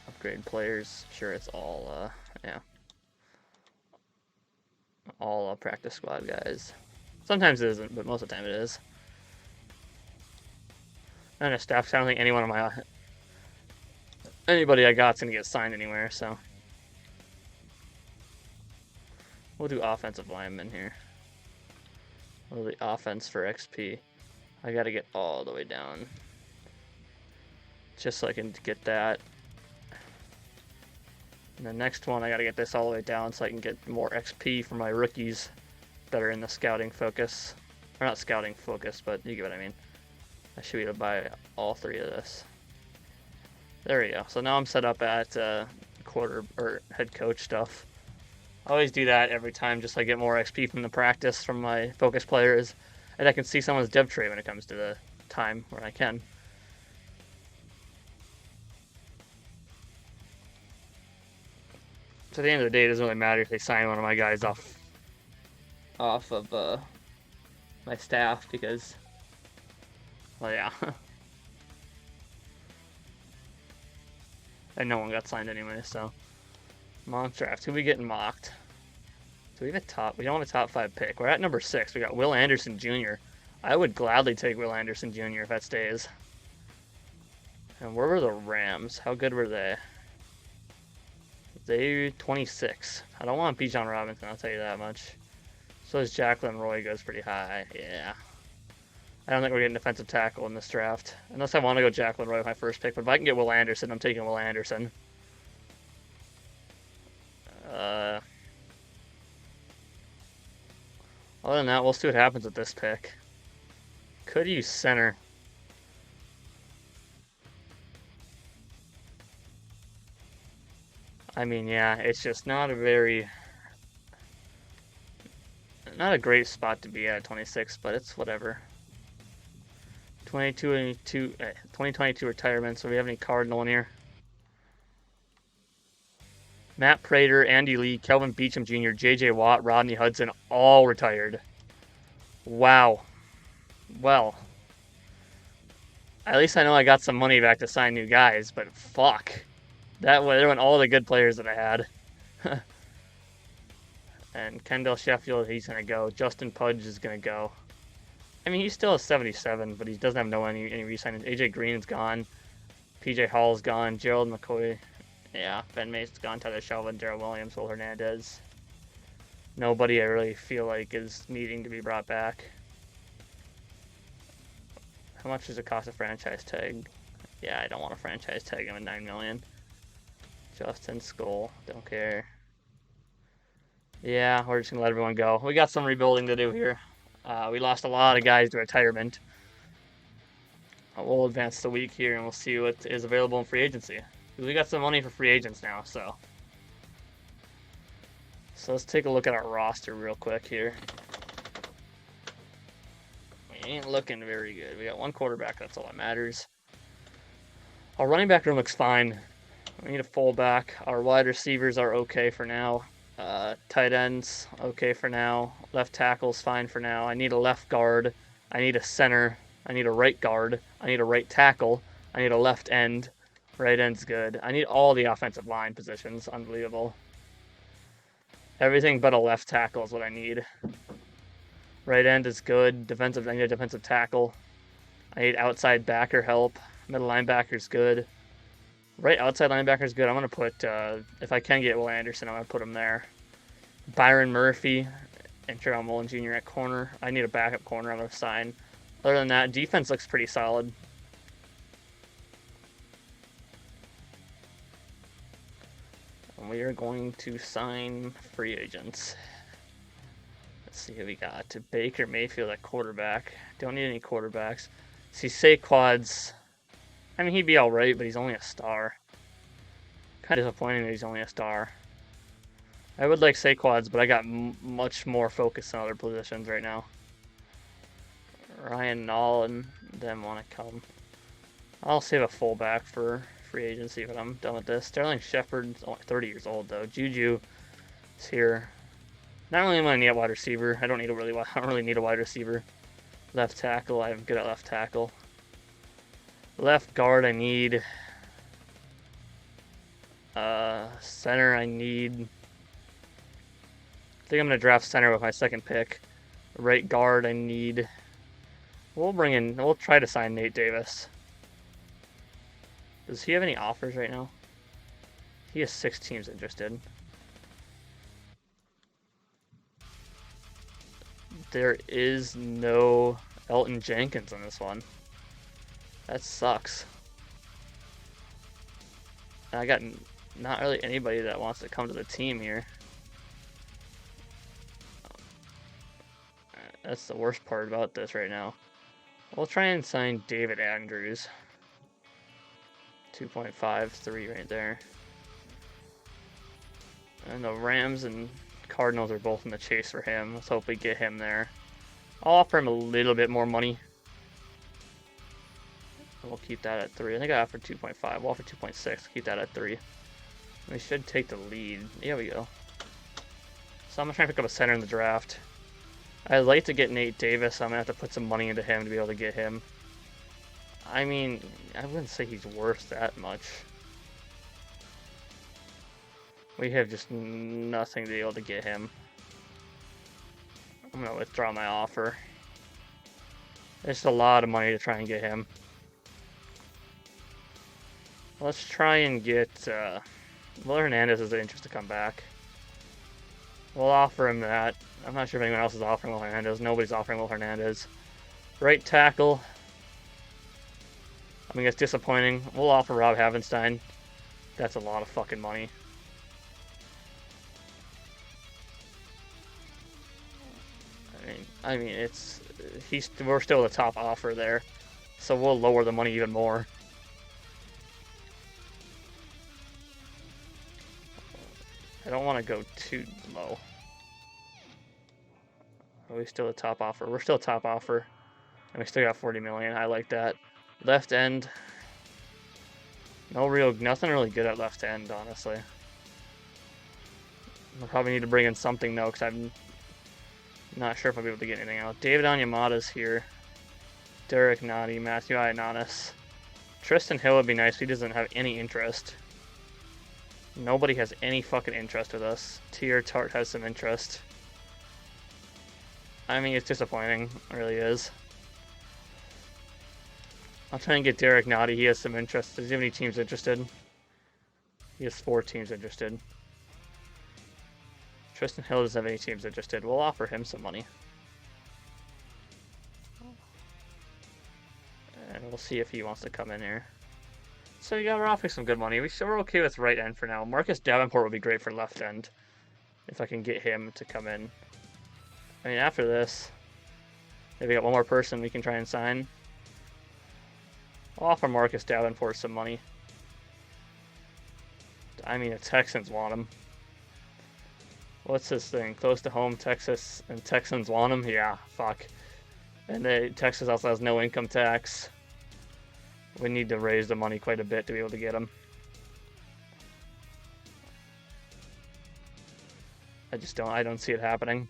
B: Upgrade players. Sure, it's all, all practice squad guys. Sometimes it isn't, but most of the time it is. And a staff, I don't think anybody I got's gonna get signed anywhere, so we'll do offensive linemen here. We'll do the offense for XP. I gotta get all the way down just so I can get that. And the next one, I gotta get this all the way down so I can get more XP for my rookies that are in the scouting focus. Or not scouting focus, but you get what I mean. I should be able to buy all 3 of this. There we go. So now I'm set up at head coach stuff. I always do that every time just so I get more XP from the practice from my focus players. And I can see someone's dev tray when it comes to the time where I can. So at the end of the day, it doesn't really matter if they sign one of my guys off of my staff because, well, yeah. And no one got signed anyway, so. Mock draft. Who we getting mocked? Do we have a top? We don't have a top 5 pick. We're at number 6. We got Will Anderson Jr. I would gladly take Will Anderson Jr. if that stays. And where were the Rams? How good were they? They 26. I don't want Bijan Robinson, I'll tell you that much. So is Jacqueline Roy, goes pretty high. Yeah. I don't think we're getting defensive tackle in this draft. Unless I want to go Jacqueline Roy with my first pick. But if I can get Will Anderson, I'm taking Will Anderson. Other than that, we'll see what happens with this pick. Could use center. I mean, yeah, it's just not a great spot to be at 26, but it's whatever. 2022 retirement, so we have any Cardinal in here? Matt Prater, Andy Lee, Kelvin Beachum Jr., J.J. Watt, Rodney Hudson, all retired. Wow. Well, at least I know I got some money back to sign new guys, but fuck. That way, there went all the good players that I had. And Kendall Sheffield, he's going to go. Justin Pudge is going to go. I mean, he's still a 77, but he doesn't have any re-signings. AJ Green's gone. PJ Hall's gone. Gerald McCoy. Yeah, Ben Mason's gone. Tyler Shelvin, Darrell Williams, Will Hernandez. Nobody I really feel like is needing to be brought back. How much does it cost a franchise tag? Yeah, I don't want a franchise tag him at $9 million. Justin Skull, don't care. Yeah, we're just gonna let everyone go. We got some rebuilding to do here. We lost a lot of guys to retirement. We'll advance the week here and we'll see what is available in free agency. We got some money for free agents now, so let's take a look at our roster real quick here. We ain't looking very good. We got one quarterback, that's all that matters. Our running back room looks fine. We need a fullback. Our wide receivers are okay for now. Tight ends, okay for now. Left tackle's fine for now. I need a left guard. I need a center. I need a right guard. I need a right tackle. I need a left end. Right end's good. I need all the offensive line positions. Unbelievable. Everything but a left tackle is what I need. Right end is good. Defensive, I need a defensive tackle. I need outside backer help. Middle linebacker's good. Right outside linebacker's good. I'm going to put, if I can get Will Anderson, I'm going to put him there. Byron Murphy and Terrell Mullen Jr. at corner. I need a backup corner I'm going to sign. Other than that, defense looks pretty solid. And we are going to sign free agents. Let's see who we got. Baker Mayfield at quarterback. Don't need any quarterbacks. See, Saquad's... I mean, he'd be alright, but he's only a star. Kind of disappointing that he's only a star. I would like Saquad's, but I got much more focus on other positions right now. Ryan Nall and them want to come. I'll save a fullback for free agency when I'm done with this. Sterling Shepard's only 30 years old, though. Juju is here. Not really want to need a wide receiver. I don't really need a wide receiver. Left tackle, I'm good at left tackle. Left guard, I need. Center, I need. I think I'm going to draft center with my second pick. Right guard, I need. We'll try to sign Nate Davis. Does he have any offers right now? He has 6 teams interested. There is no Elton Jenkins on this one. That sucks. I got not really anybody that wants to come to the team here. That's the worst part about this right now. We'll try and sign David Andrews. 2.53 right there. And the Rams and Cardinals are both in the chase for him. Let's hope we get him there. I'll offer him a little bit more money. We'll keep that at 3. I think I offered 2.5. We'll offer 2.6. Keep that at 3. We should take the lead. There we go. So I'm going to try and pick up a center in the draft. I'd like to get Nate Davis. So I'm going to have to put some money into him to be able to get him. I mean, I wouldn't say he's worth that much. We have just nothing to be able to get him. I'm gonna withdraw my offer. It's a lot of money to try and get him. Let's try and get Will Hernandez has the interest to come back. We'll offer him that. I'm not sure if anyone else is offering Will Hernandez. Nobody's offering Will Hernandez. Right tackle. I mean, it's disappointing. We'll offer Rob Havenstein. That's a lot of fucking money. I mean, we're still the top offer there, so we'll lower the money even more. I don't want to go too low. Are we still the top offer? We're still top offer, and we still got 40 million. I like that. Left end. Nothing really good at left end, honestly. We'll probably need to bring in something though, because I'm not sure if I'll be able to get anything out. David Onyemata's here. Derek Nottie, Matthew Ioannidis. Tristan Hill would be nice. He doesn't have any interest. Nobody has any fucking interest with us. Tier Tart has some interest. I mean, it's disappointing. It really is. I'll try and get Derek Nottie. He has some interest. Does he have any teams interested? He has 4 teams interested. Tristan Hill doesn't have any teams interested. We'll offer him some money. And we'll see if he wants to come in here. So yeah, we're offering some good money. We're okay with right end for now. Marcus Davenport would be great for left end. If I can get him to come in. I mean, after this, if we got one more person we can try and sign. I'll offer Marcus Davenport some money. I mean, the Texans want him. What's this thing? Close to home, Texas, and Texans want him? Yeah, fuck. And Texas also has no income tax. We need to raise the money quite a bit to be able to get him. I don't see it happening.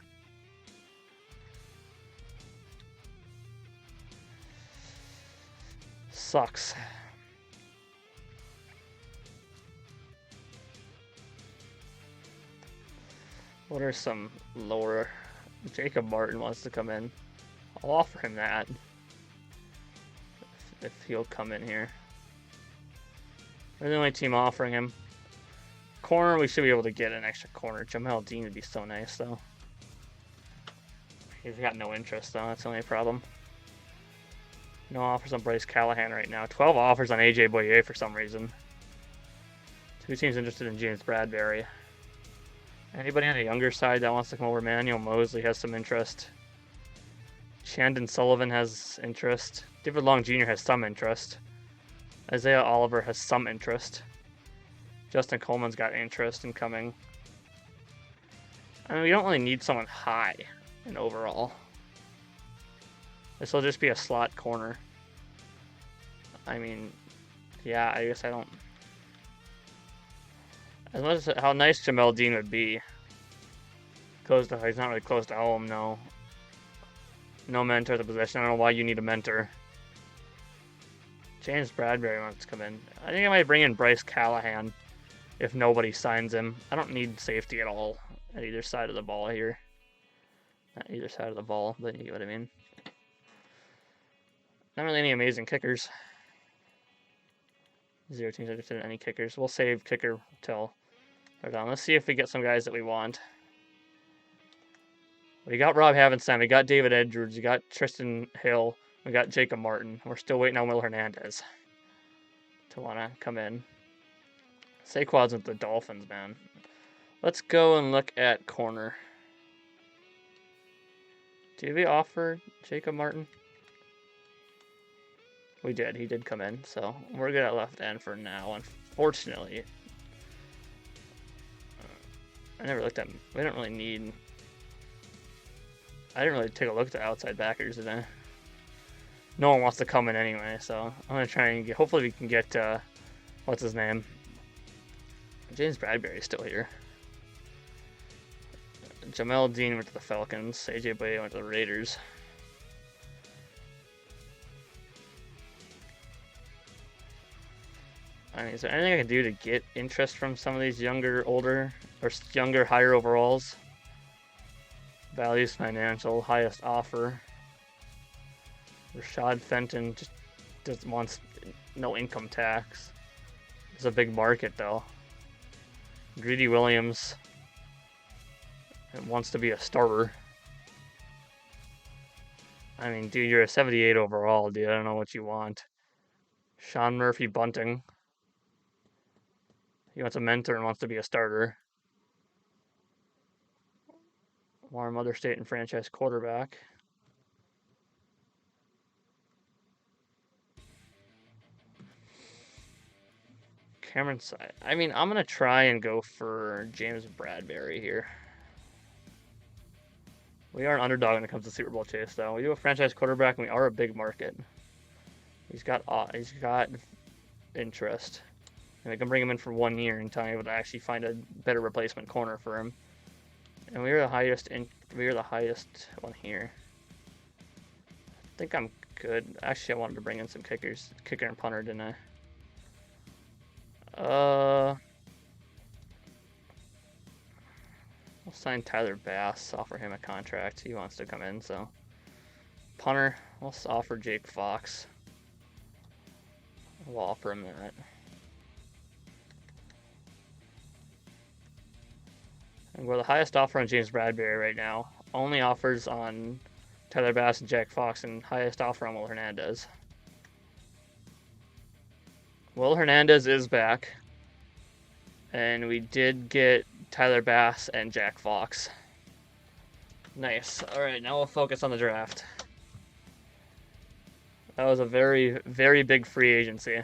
B: Sucks. What are some lower? Jacob Martin wants to come in. I'll offer him that. If he'll come in here. We're the only team offering him. Corner, we should be able to get an extra corner. Jamel Dean would be so nice, though. He's got no interest, though. That's the only problem. No offers on Bryce Callahan right now. 12 offers on AJ Boyer for some reason. 2 teams interested in James Bradbury. Anybody on the younger side that wants to come over? Manuel Mosley has some interest. Chandon Sullivan has interest. David Long Jr. has some interest. Isaiah Oliver has some interest. Justin Coleman's got interest in coming. I mean, we don't really need someone high in overall. This will just be a slot corner. I mean, yeah, I guess I don't... As much as how nice Jamel Dean would be. He's not really close to home, no. No mentor at the position. I don't know why you need a mentor. James Bradbury wants to come in. I think I might bring in Bryce Callahan if nobody signs him. I don't need safety at all at either side of the ball here. Not either side of the ball, but you get what I mean. Not really any amazing kickers. 0 teams interested in any kickers. We'll save kicker till they're done. Let's see if we get some guys that we want. We got Rob Havenstein. We got David Edwards. We got Tristan Hill. We got Jacob Martin. We're still waiting on Will Hernandez to want to come in. Saquon's with the Dolphins, man. Let's go and look at corner. Did we offer Jacob Martin? We did. He did come in, so we're good at left end for now. Unfortunately, I never looked at. We don't really need. I didn't really take a look at the outside backers, did I? No one wants to come in anyway, so I'm gonna try and get. Hopefully, we can get. What's his name? James Bradbury's still here. Jamel Dean went to the Falcons. AJ Boye went to the Raiders. I mean, is there anything I can do to get interest from some of these younger, higher overalls? Values Financial, highest offer. Rashad Fenton just wants no income tax. It's a big market though. Greedy Williams wants to be a starter. I mean, dude, you're a 78 overall, dude. I don't know what you want. Sean Murphy Bunting. He wants a mentor and wants to be a starter. Warren Mother State and franchise quarterback. Cameron Side. I mean, I'm going to try and go for James Bradbury here. We are an underdog when it comes to Super Bowl chase, though. We do a franchise quarterback, and we are a big market. He's got interest. And I can bring him in for 1 year and tell me to actually find a better replacement corner for him. And we are the highest one here. I think I'm good. Actually, I wanted to bring in some kickers, kicker and punter, didn't I? We'll sign Tyler Bass, offer him a contract. He wants to come in, so. Punter, we'll offer Jake Fox. We'll offer him that. And we're the highest offer on James Bradbury right now. Only offers on Tyler Bass and Jack Fox, and highest offer on Will Hernandez. Will Hernandez is back. And we did get Tyler Bass and Jack Fox. Nice. All right, now we'll focus on the draft. That was a very, very big free agency.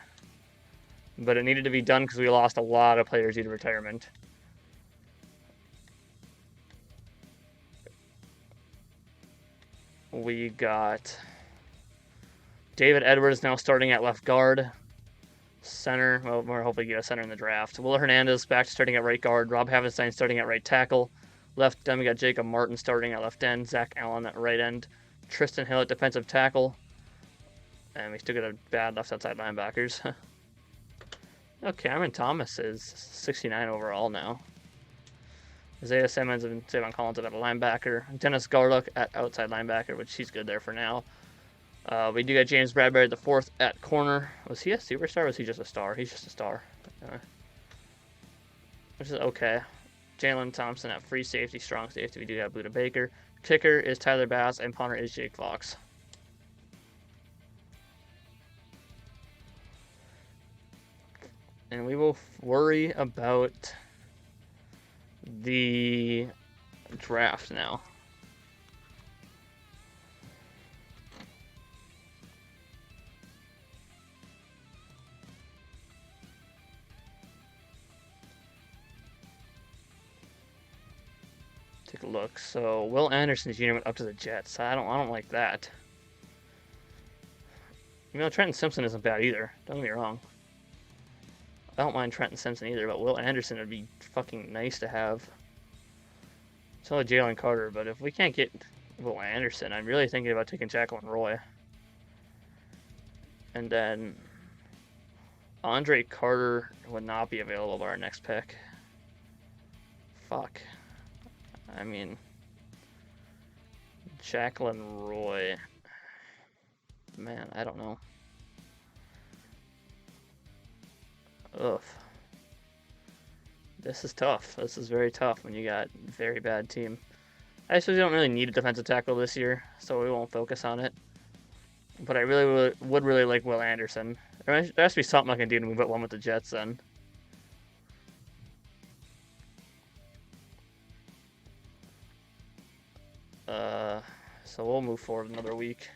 B: But it needed to be done because we lost a lot of players due to retirement. We got David Edwards now starting at left guard. Center, well, we're hoping to get a center in the draft. Will Hernandez back to starting at right guard. Rob Havenstein starting at right tackle. Left end, we got Jacob Martin starting at left end. Zach Allen at right end. Tristan Hill at defensive tackle. And we still got a bad left outside linebackers. Oh, Cameron Thomas is 69 overall now. Isaiah Simmons and Savon Collins at a linebacker. Dennis Garlock at outside linebacker, which he's good there for now. We do got James Bradbury the 4th at corner. Was he a superstar or was he just a star? He's just a star. Which is okay. Jalen Thompson at free safety, strong safety. We do have Buda Baker. Kicker is Tyler Bass, and punter is Jake Fox. And we will worry about the draft now. Take a look. So Will Anderson Jr. went up to the Jets. I don't like that. You know, Trenton Simpson isn't bad either. Don't get me wrong. I don't mind Trenton Simpson either, but Will Anderson would be fucking nice to have. It's only Jalen Carter, but if we can't get Will Anderson, I'm really thinking about taking Jacqueline Roy. And then Andre Carter would not be available by our next pick. Fuck. I mean, Jacqueline Roy. Man, I don't know. Ugh. This is tough. This is very tough when you got a very bad team. I suppose we don't really need a defensive tackle this year, so we won't focus on it. But I really would really like Will Anderson. There has to be something I can do to move at one with the Jets then. So we'll move forward another week.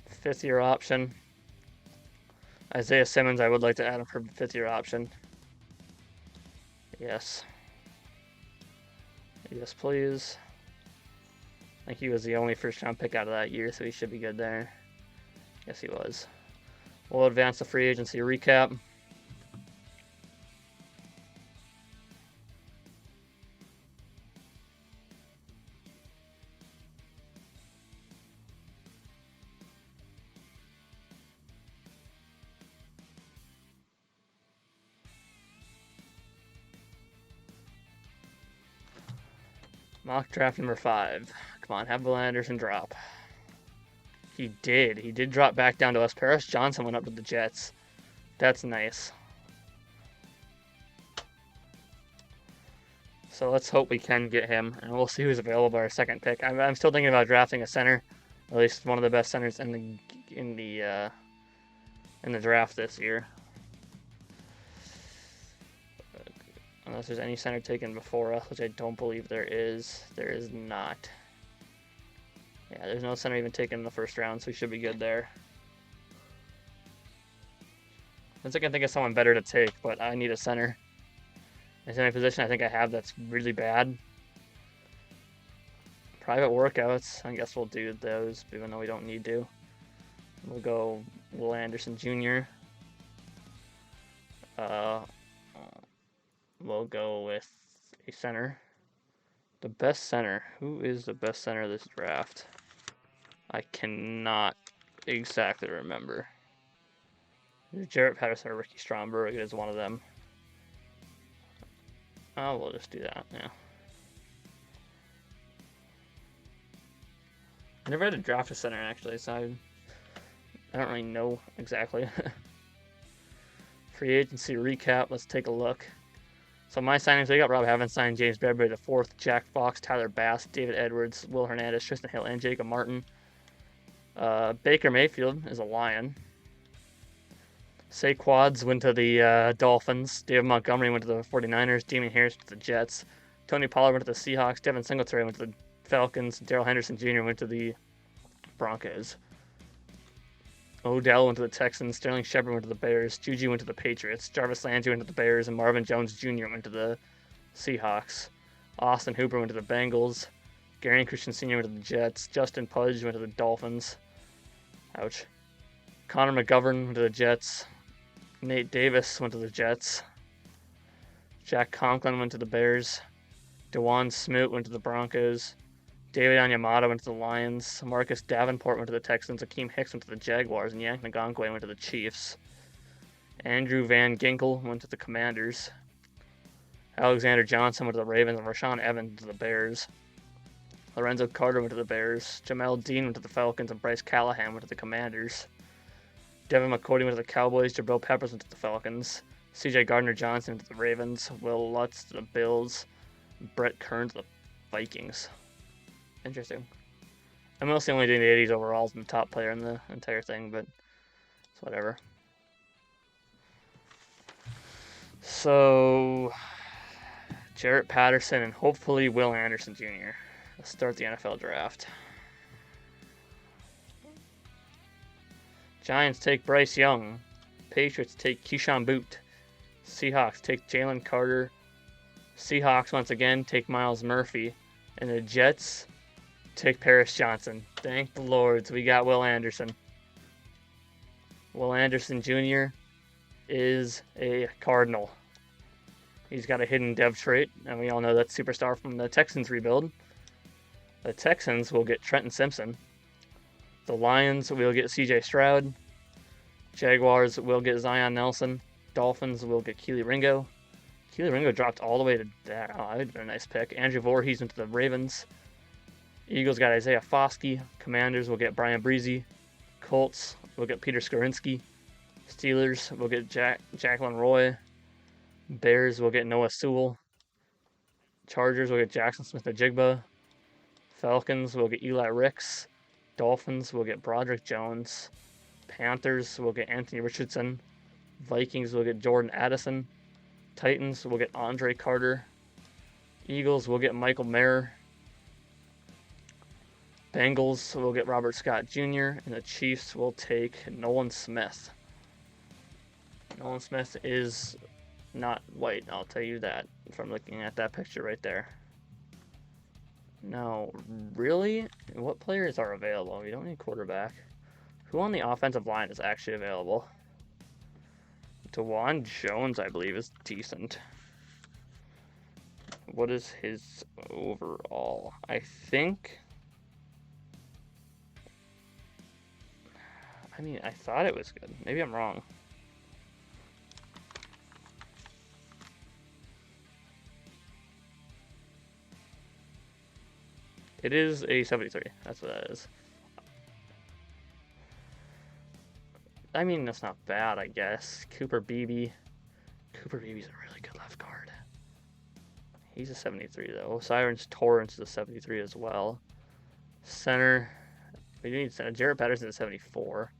B: Fifth-year option. Isaiah Simmons, I would like to add him for fifth-year option. Yes. Yes, please. I think he was the only first-round pick out of that year, so he should be good there. Yes, he was. We'll advance the free agency recap. Mock draft number 5. Come on, have Will Anderson drop. He did. He did drop back down to us. Paris Johnson went up to the Jets. That's nice. So let's hope we can get him, and we'll see who's available our second pick. I'm still thinking about drafting a center, at least one of the best centers in the draft this year. Unless there's any center taken before us, which I don't believe there is. There is not. Yeah, there's no center even taken in the first round, so we should be good there. Once I can think of someone better to take, but I need a center. Is there any position I think I have that's really bad? Private workouts, I guess we'll do those, even though we don't need to. We'll go Will Anderson Jr. We'll go with a center. The best center. Who is the best center of this draft? I cannot exactly remember. Jarrett Patterson or Ricky Stromberg is one of them. Oh, we'll just do that, yeah. I never had to draft a center, actually, so I don't really know exactly. Free agency recap, let's take a look. So my signings, we got Rob Havenstein, James Bradbury the fourth, Jack Fox, Tyler Bass, David Edwards, Will Hernandez, Tristan Hill, and Jacob Martin. Baker Mayfield is a Lion. Saquads went to the Dolphins. David Montgomery went to the 49ers. Damian Harris went to the Jets. Tony Pollard went to the Seahawks. Devin Singletary went to the Falcons. Darrell Henderson Jr. went to the Broncos. Odell went to the Texans. Sterling Shepard went to the Bears. Juju went to the Patriots. Jarvis Landry went to the Bears. And Marvin Jones Jr. went to the Seahawks. Austin Hooper went to the Bengals. Gary Christian Sr. went to the Jets. Justin Pudge went to the Dolphins. Ouch. Connor McGovern went to the Jets. Nate Davis went to the Jets. Jack Conklin went to the Bears. DeJuan Smoot went to the Broncos. David Onyemata went to the Lions. Marcus Davenport went to the Texans. Akeem Hicks went to the Jaguars. And Yank Ngakwe went to the Chiefs. Andrew Van Ginkel went to the Commanders. Alexander Johnson went to the Ravens. And Rashawn Evans to the Bears. Lorenzo Carter went to the Bears. Jamel Dean went to the Falcons. And Bryce Callahan went to the Commanders. Devin McCourty went to the Cowboys. Jabril Peppers went to the Falcons. C.J. Gardner-Johnson went to the Ravens. Will Lutz to the Bills. Brett Kern to the Vikings. Interesting. I'm mostly only doing the 80s overalls and the top player in the entire thing, but it's whatever. So, Jarrett Patterson and hopefully Will Anderson Jr. Let's start the NFL draft. Giants take Bryce Young. Patriots take Keyshawn Boot. Seahawks take Jalen Carter. Seahawks once again take Miles Murphy. And the Jets take Paris Johnson. Thank the Lords, we got Will Anderson. Will Anderson Jr. is a Cardinal. He's got a hidden dev trait, and we all know that superstar from the Texans rebuild. The Texans will get Trenton Simpson. The Lions will get C.J. Stroud. Jaguars will get Zion Nelson. Dolphins will get Keely Ringo. Keely Ringo dropped all the way to that. Oh, that would have been a nice pick. Andrew Voorhees went to the Ravens. Eagles got Isaiah Foskey. Commanders will get Brian Breezy. Colts will get Peter Skorinski. Steelers will get Jacqueline Roy. Bears will get Noah Sewell. Chargers will get Jackson Smith-Njigba. Falcons will get Eli Ricks. Dolphins will get Broderick Jones. Panthers will get Anthony Richardson. Vikings will get Jordan Addison. Titans will get Andre Carter. Eagles will get Michael Mayer. Bengals will get Robert Scott Jr. And the Chiefs will take Nolan Smith. Nolan Smith is not white, I'll tell you that from looking at that picture right there. No, really? What players are available? We don't need quarterback. Who on the offensive line is actually available? DeJuan Jones, I believe, is decent. What is his overall? I think... I thought it was good. Maybe I'm wrong. It is a 73. That's what that is. I mean, that's not bad, I guess. Cooper Beebe. Cooper Beebe's a really good left guard. He's a 73, though. Sirens Torrance is a 73 as well. Center. We do need center. Jarrett Patterson is a 74.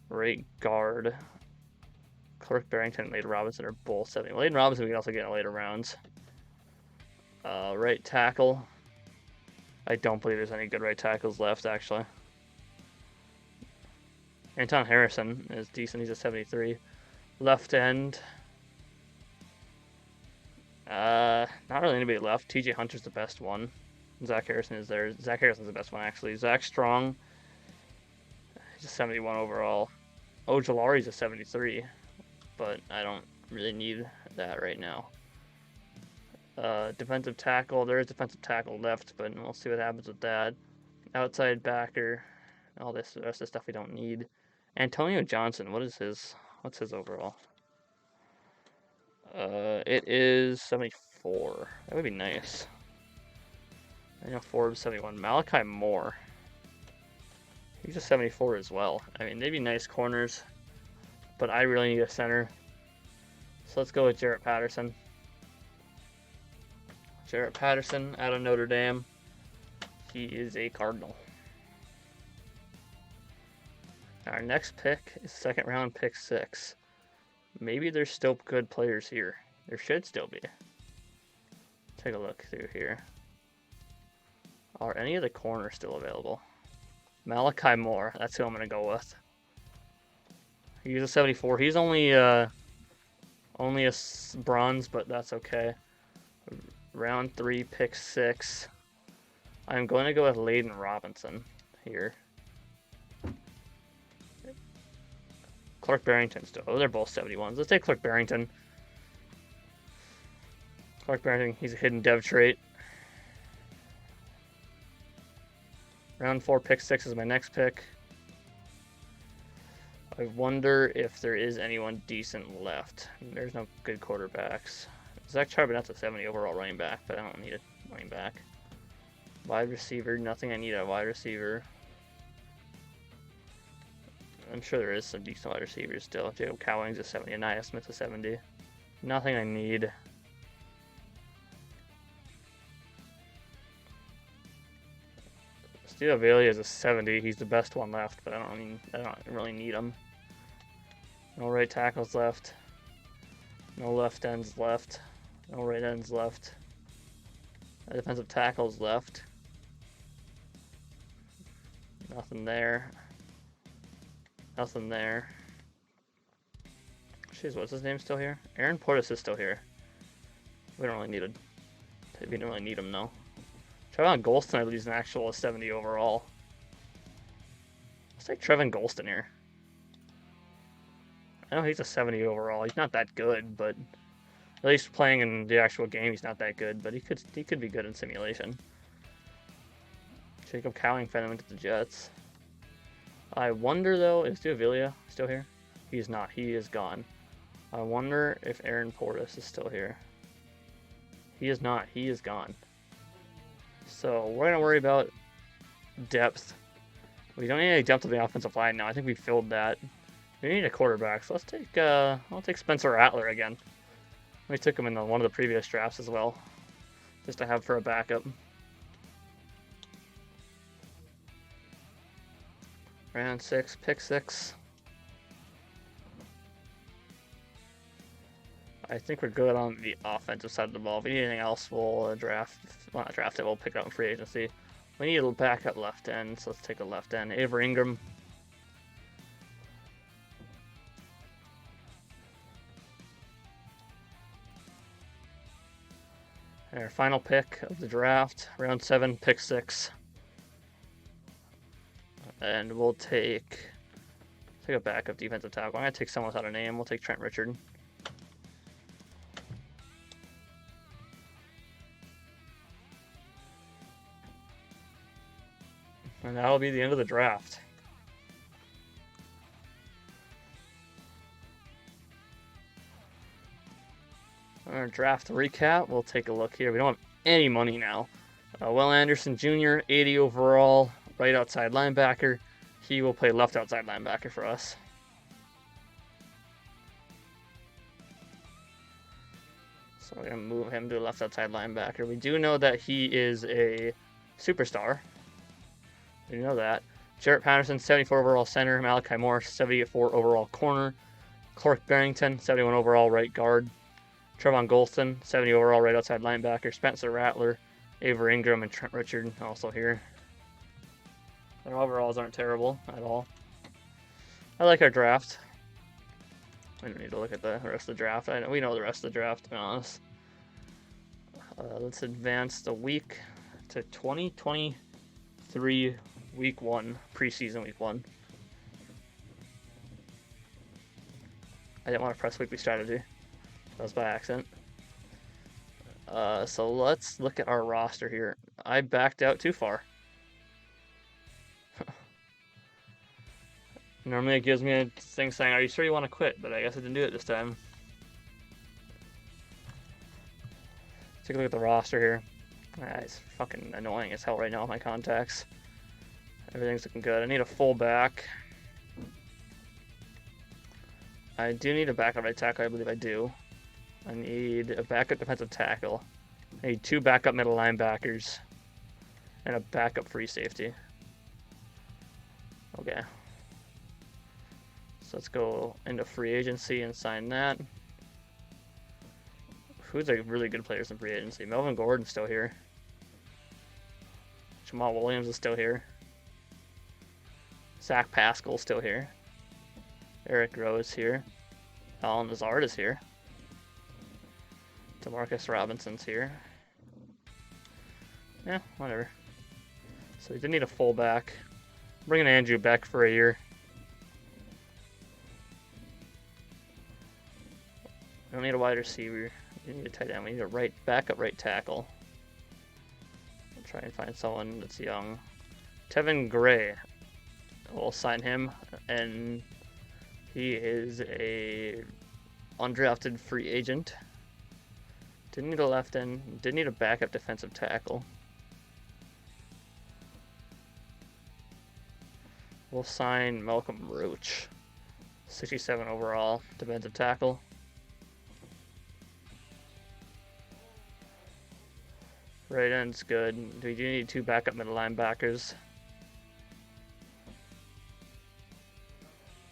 B: Right guard. Clark Barrington and Layden Robinson are both 70. Layden Robinson we can also get in later rounds. Right tackle. I don't believe there's any good right tackles left, actually. Anton Harrison is decent. He's a 73. Left end. Not really anybody left. TJ Hunter's the best one. Zach Harrison is there. Zach Harrison's the best one, actually. Zach Strong. He's a 71 overall. Ojolari's a 73. But I don't really need that right now. Defensive tackle. There is defensive tackle left, but we'll see what happens with that. Outside backer. All this, the rest of the stuff we don't need. Antonio Johnson. What's his overall? It is 74. That would be nice. I know Forbes 71. Malachi Moore. He's a 74 as well. I mean, they'd be nice corners, but I really need a center. So let's go with Jarrett Patterson. Jarrett Patterson out of Notre Dame. He is a Cardinal. Our next pick is second round pick 6. Maybe there's still good players here. There should still be. Take a look through here. Are any of the corners still available? Malachi Moore. That's who I'm going to go with. He's a 74. He's only a bronze, but that's okay. Round 3, pick 6. I'm going to go with Layden Robinson here. Clark Barrington still. Oh, they're both 71s. Let's take Clark Barrington. Clark Barrington, he's a hidden dev trait. Round 4, pick 6 is my next pick. I wonder if there is anyone decent left. There's no good quarterbacks. Zach Charbonnet's a 70 overall running back, but I don't need a running back. Wide receiver, nothing I need a wide receiver. I'm sure there is some decent wide receivers still. Jacob Cowling's a 70, and Nia Smith's a 70. Nothing I need. Steve Avila is a 70. He's the best one left, but I don't really need him. No right tackles left. No left ends left. No right ends left. No defensive tackles left. Nothing there. Nothing there. Jeez, what's his name still here? Aaron Portis is still here. We don't really need him. We don't really need him, though. Trevon Golston, I believe, is an actual 70 overall. Let's take Trevon Golston here. I know he's a 70 overall. He's not that good, but at least playing in the actual game, he's not that good. But he could be good in simulation. Jacob Cowling fed him into the Jets. I wonder, though, is Duavilia still here? He is not. He is gone. I wonder if Aaron Portis is still here. He is not. He is gone. So we're going to worry about depth. We don't need any depth of the offensive line now. I think we filled that. We need a quarterback. So let's take, I'll take Spencer Rattler again. We took him in one of the previous drafts as well, just to have for a backup. Round 6, pick 6. I think we're good on the offensive side of the ball. If we need anything else, we'll draft. Well, not draft it, we'll pick it up in free agency. We need a backup left end, so let's take a left end. Avery Ingram. And our final pick of the draft, round 7, pick 6. And we'll take a backup defensive tackle. I'm going to take someone without a name. We'll take Trent Richard. And that'll be the end of the draft. Our draft recap, we'll take a look here. We don't have any money now. Will Anderson Jr., 80 overall, right outside linebacker. He will play left outside linebacker for us. So we're going to move him to left outside linebacker. We do know that he is a superstar. We know that. Jarrett Patterson, 74 overall center. Malachi Moore, 74 overall corner. Clark Barrington, 71 overall right guard. Trevon Golston, 70 overall right outside linebacker. Spencer Rattler, Avery Ingram, and Trent Richard also here. Their overalls aren't terrible at all. I like our draft. We don't need to look at the rest of the draft. We know the rest of the draft, to be honest. Let's advance the week to 2023 week 1, preseason week 1. I didn't want to press weekly strategy. That was by accident. So let's look at our roster here. I backed out too far. Normally it gives me a thing saying, are you sure you want to quit? But I guess I didn't do it this time. Take a look at the roster here. It's fucking annoying as hell right now with my contacts. Everything's looking good. I need a fullback. I do need a backup right tackle. I believe I do. I need a backup defensive tackle. I need 2 backup middle linebackers. And a backup free safety. Okay. So let's go into free agency and sign that. Who's a really good players in free agency? Melvin Gordon's still here. Jamal Williams is still here. Zach Pascal's still here. Eric Rowe here. Alan Lazard is here. Demarcus Robinson's here. Yeah, whatever. So we did need a fullback. Bringing Andrew Beck for a year. We don't need a wide receiver. We need a tight end. We need a backup right tackle. I'll try and find someone that's young. Tevin Gray. We'll sign him, and he is a undrafted free agent. Didn't need a left end. Didn't need a backup defensive tackle. We'll sign Malcolm Roach. 67 overall defensive tackle. Right end's good. We do need 2 backup middle linebackers.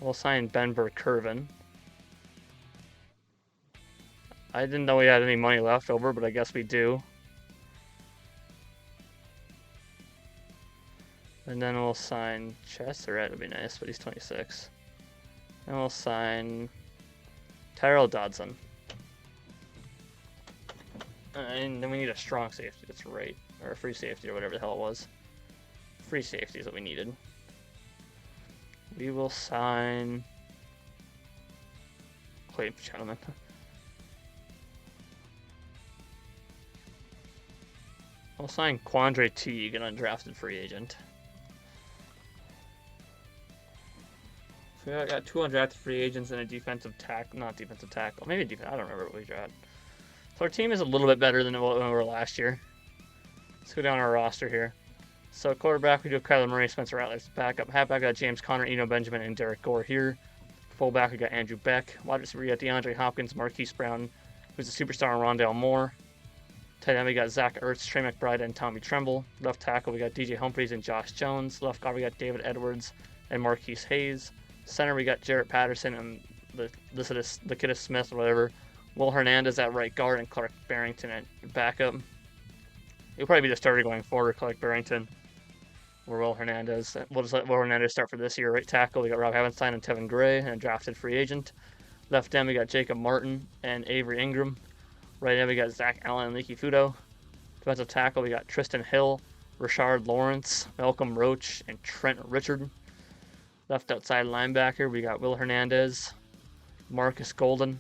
B: We'll sign Ben Burkervin. I didn't know we had any money left over, but I guess we do. And then we'll sign Chesserette, would be nice, but he's 26. And we'll sign Tyrell Dodson. And then we need a strong safety, that's right. Or a free safety, or whatever the hell it was. Free safety is what we needed. We will sign... Wait, gentlemen. We'll sign Quandre Teague, an undrafted free agent. So we got 2 undrafted free agents and a defensive tackle. Not defensive tackle. Maybe defense. I don't remember what we drafted. So our team is a little bit better than what we were last year. Let's go down our roster here. So quarterback, we do have Kyler Murray, Spencer Rattler's backup. Halfback, we got James Conner, Eno Benjamin, and Derek Gore here. Fullback, we got Andrew Beck. Wide receiver, we got DeAndre Hopkins, Marquise Brown, who's a superstar, and Rondale Moore. Tight end, we got Zach Ertz, Trey McBride, and Tommy Tremble. Left tackle, we got DJ Humphries and Josh Jones. Left guard, we got David Edwards and Marquise Hayes. Center, we got Jarrett Patterson and the kid of Smith or whatever. Will Hernandez at right guard and Clark Barrington at backup. He'll probably be the starter going forward, Clark Barrington or Will Hernandez. We'll just let Will Hernandez start for this year. Right tackle, we got Rob Havenstein and Tevin Gray, and a drafted free agent. Left end, we got Jacob Martin and Avery Ingram. Right end, we got Zach Allen and Leaky Fudo. Defensive tackle, we got Tristan Hill, Rashard Lawrence, Malcolm Roach, and Trent Richard. Left outside linebacker, we got Will Hernandez, Marcus Golden.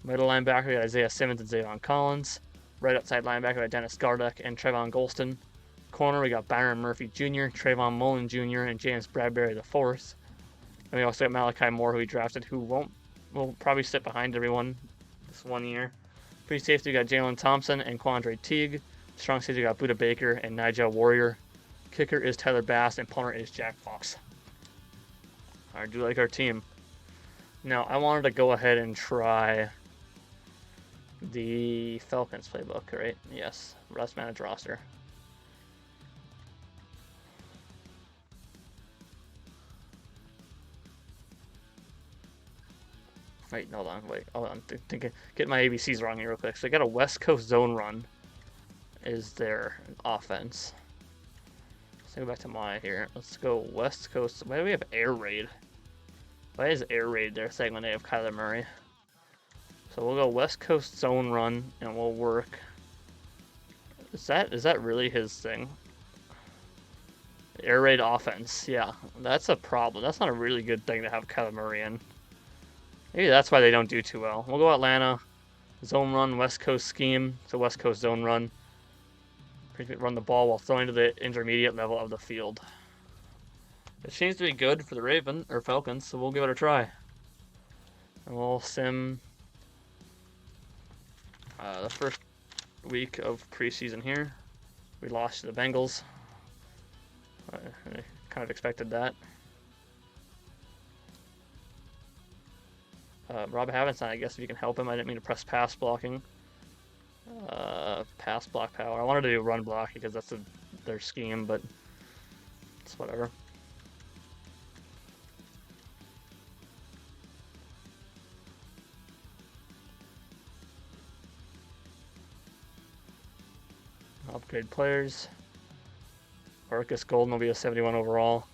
B: Middle linebacker, we got Isaiah Simmons and Zavon Collins. Right outside linebacker, we got Dennis Gardeck and Trevon Golston. Corner, we got Byron Murphy Jr., Trayvon Mullen Jr., and James Bradbury IV. And we also got Malachi Moore, who we drafted, who will probably sit behind everyone this 1 year. Free safety, we got Jalen Thompson and Quandre Teague. Strong safety got Buda Baker and Nigel Warrior. Kicker is Tyler Bass, and punter is Jack Fox. I do like our team. Now, I wanted to go ahead and try the Falcons playbook, right? Yes, Rust Manage roster. Wait, hold on. Get my ABCs wrong here real quick. So I got a West Coast zone run is their offense. Let's go back to my here. Let's go West Coast. Why do we have Air Raid? Why is Air Raid their segment A of Kyler Murray? So we'll go West Coast zone run and we'll work. Is that really his thing? Air Raid offense. Yeah, that's a problem. That's not a really good thing to have Kyler Murray in. Maybe that's why they don't do too well. We'll go Atlanta. Zone run, West Coast scheme. So West Coast zone run. Run the ball while throwing to the intermediate level of the field. It seems to be good for the Falcons, so we'll give it a try. And we'll sim the first week of preseason here. We lost to the Bengals. I kind of expected that. Rob Havenstein, I guess if you can help him. I didn't mean to press pass blocking. Pass block power. I wanted to do run block because that's their scheme, but it's whatever. Upgrade players. Marcus Golden will be a 71 overall.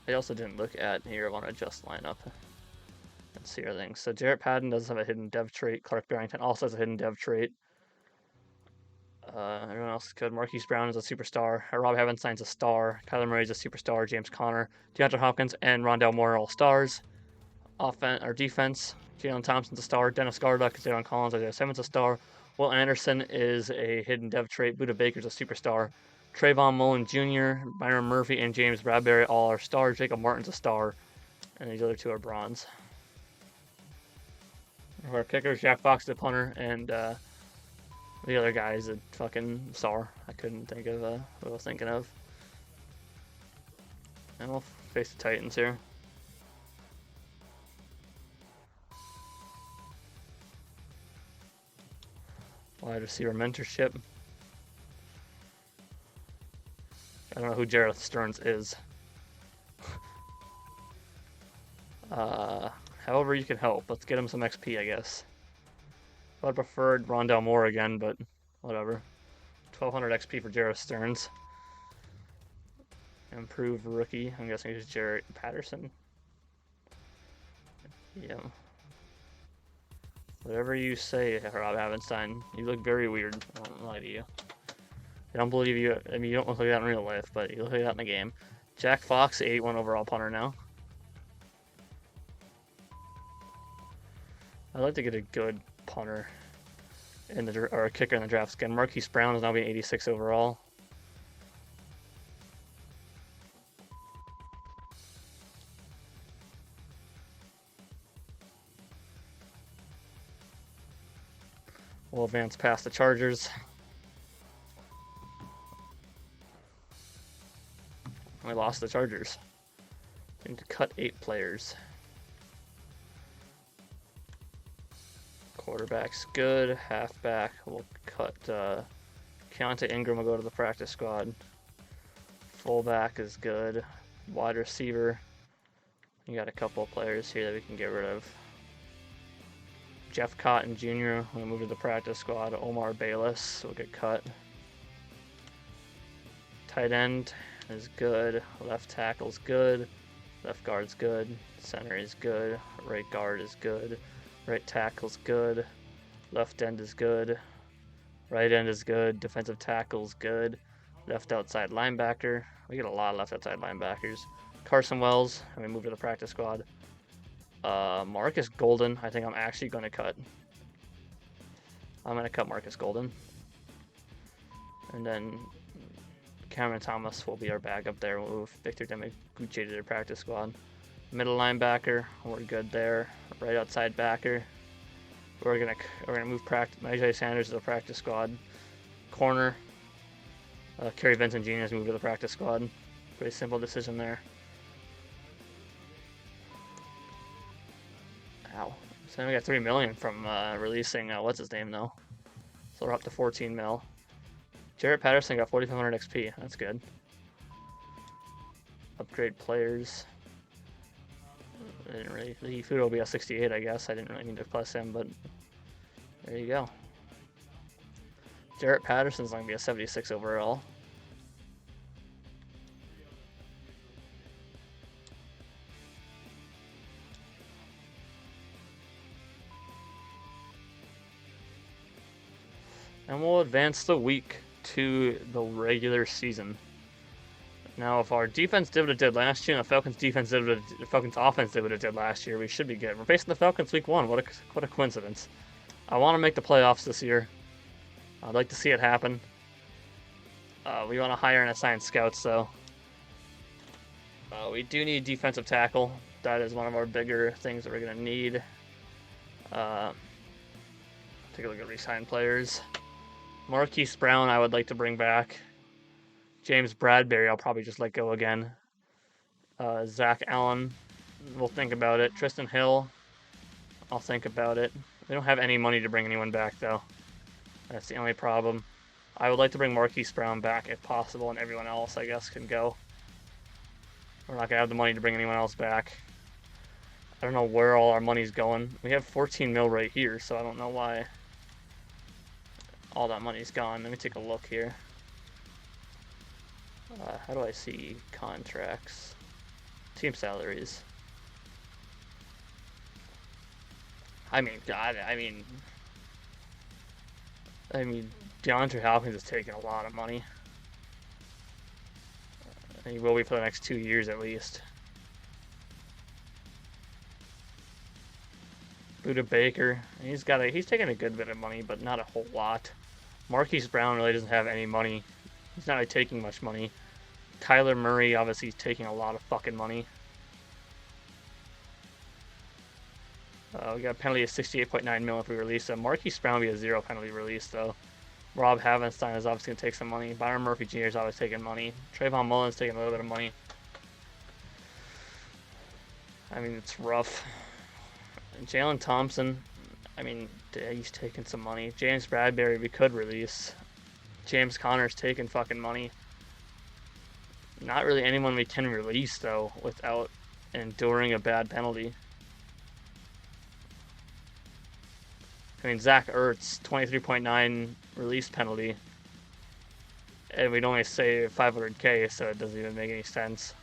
B: I also didn't look at here. I want to adjust lineup and see everything. So Jarrett Patton does have a hidden dev trait. Clark Barrington also has a hidden dev trait. Everyone else is good. Marquise Brown is a superstar. Rob Havenstein's a star. Kyler Murray's a superstar. James Conner, DeAndre Hopkins, and Rondell Moore are all stars. Defense. Jalen Thompson's a star. Dennis Garduck, Zayron Collins, Isaiah Simmons a star. Will Anderson is a hidden dev trait. Buda Baker's a superstar. Trayvon Mullen Jr., Byron Murphy, and James Bradbury all are stars. Jacob Martin's a star. And these other two are bronze. Our kickers, Jack Fox, the punter, and the other guy is a fucking star. I couldn't think of what I was thinking of. And we'll face the Titans here. Wide receiver mentorship. I don't know who Jarrett Stearns is. However you can help. Let's get him some XP, I guess. I'd preferred Rondell Moore again, but whatever. 1200 XP for Jarrett Stearns. Improved rookie. I'm guessing it's Jarrett Patterson. Yeah. Whatever you say, Rob Havenstein. You look very weird. I won't lie to you. I don't believe you. I mean, you don't look like that in real life, but you look like that in the game. Jack Fox, 81 overall punter now. I'd like to get a good punter or a kicker in the draft. Again, Marquise Brown is now being 86 overall. We'll advance past the Chargers. We lost the Chargers. We need to cut 8 players. Quarterback's good. Halfback, we'll cut Keontae Ingram will go to the practice squad. Fullback is good. Wide receiver, you got a couple of players here that we can get rid of. Jeff Cotton Jr. will move to the practice squad. Omar Bayless will get cut. Tight end is good. Left tackle's good. Left guard's good. Center is good. Right guard is good. Right tackle's good. Left end is good. Right end is good. Defensive tackle's good. Left outside linebacker. We get a lot of left outside linebackers. Carson Wells, and we move to the practice squad. Marcus Golden, I think I'm actually going to cut. I'm going to cut Marcus Golden. And then Cameron Thomas will be our backup there. We'll move Victor Demigucci to the practice squad. Middle linebacker, we're good there. Right outside backer, we're gonna move AJ Sanders to the practice squad. Corner, Kerry Vincent Jr. has moved to the practice squad. Pretty simple decision there. Ow. So then we got $3 million from releasing what's his name though. So we're up to 14 mil. Jarrett Patterson got 4,500 XP. That's good. Upgrade players. I didn't really. The Fudo will be a 68, I guess. I didn't really need to plus him, but there you go. Jarrett Patterson's going to be a 76 overall. And we'll advance the week to the regular season. Now, if our defense did what it did last year, and the Falcons' defense did what the Falcons' offense did what it did last year, we should be good. We're facing the Falcons week 1. What a coincidence! I want to make the playoffs this year. I'd like to see it happen. We want to hire and assign scouts, though. We do need defensive tackle. That is one of our bigger things that we're gonna need. Take a look at re-sign players. Marquise Brown, I would like to bring back. James Bradbury, I'll probably just let go again. Zach Allen, we'll think about it. Tristan Hill, I'll think about it. We don't have any money to bring anyone back, though. That's the only problem. I would like to bring Marquise Brown back if possible, and everyone else, I guess, can go. We're not going to have the money to bring anyone else back. I don't know where all our money's going. We have 14 mil right here, so I don't know why all that money's gone. Let me take a look here. How do I see contracts? Team salaries. I mean, God, I mean, DeAndre Hopkins is taking a lot of money. And he will be for the next 2 years at least. Buda Baker, he's taking a good bit of money, but not a whole lot. Marquise Brown really doesn't have any money. He's not really taking much money. Kyler Murray, obviously, is taking a lot of fucking money. We got a penalty of 68.9 mil if we release him. Marquise Brown will be a 0 penalty release, though. Rob Havenstein is obviously going to take some money. Byron Murphy Jr. is always taking money. Trayvon Mullen's taking a little bit of money. I mean, it's rough. Jalen Thompson, I mean, he's taking some money. James Bradbury, we could release. James Conner's taking fucking money. Not really anyone we can release, though, without enduring a bad penalty. I mean, Zach Ertz, 23.9 release penalty. And we'd only save 500K, so it doesn't even make any sense.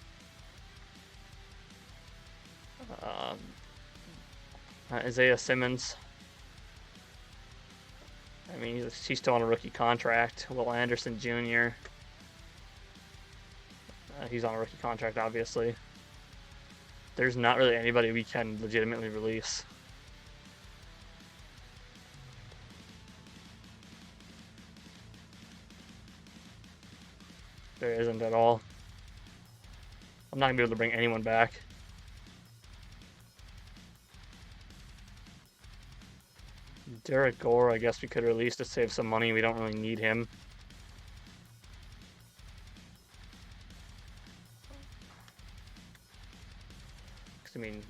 B: Isaiah Simmons. I mean, he's still on a rookie contract. Will Anderson Jr. He's on a rookie contract, obviously. There's not really anybody we can legitimately release. There isn't at all. I'm not going to be able to bring anyone back. Derek Gore, I guess we could release to save some money. We don't really need him. I mean,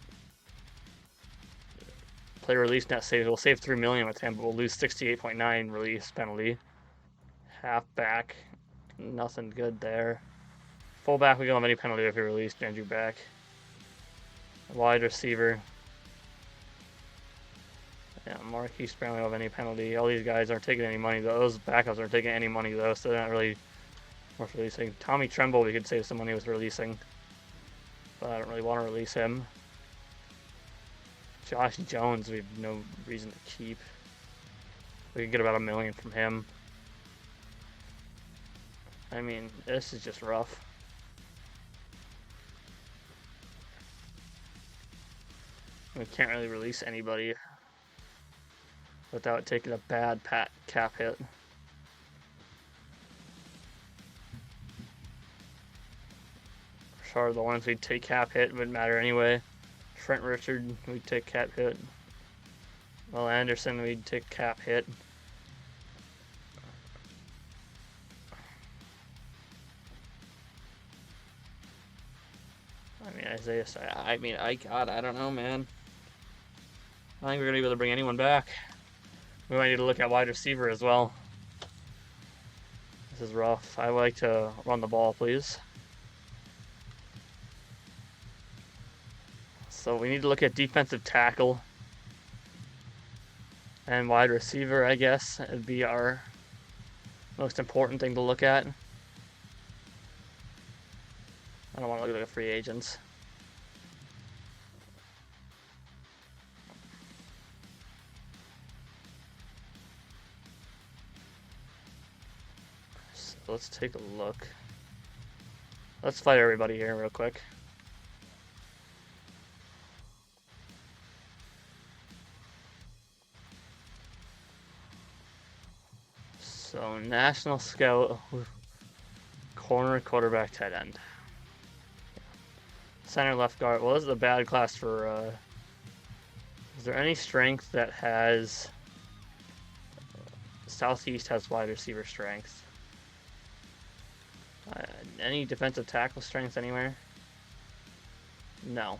B: player release net saves. We'll save 3 million with him, but we'll lose 68.9 release penalty. Halfback, nothing good there. Fullback, we don't have any penalty if we release Andrew back. Wide receiver. Yeah, Marquise Brown, we don't have any penalty. All these guys aren't taking any money. Those backups aren't taking any money, though, so they're not really worth releasing. Tommy Tremble, we could save some money with releasing, but I don't really want to release him. Josh Jones, we have no reason to keep. We can get about $1 million from him. I mean, this is just rough. We can't really release anybody without taking a bad cap hit. which are the ones we'd take cap hit, wouldn't matter anyway. Trent Richard, we'd take cap hit. Well, Anderson, we'd take cap hit. I mean, Isaiah, I don't know, man. I think we're going to be able to bring anyone back. We might need to look at wide receiver as well. This is rough. I would like to run the ball, please. So we need to look at defensive tackle and wide receiver, I guess. It'd be our most important thing to look at. I don't want to look at the free agents. So let's take a look. Let's fight everybody here real quick. So national scout, corner, quarterback, tight end. Center, left guard. Well, this is a bad class for, is there any strength that has, Southeast has wide receiver strength. Any defensive tackle strength anywhere? No.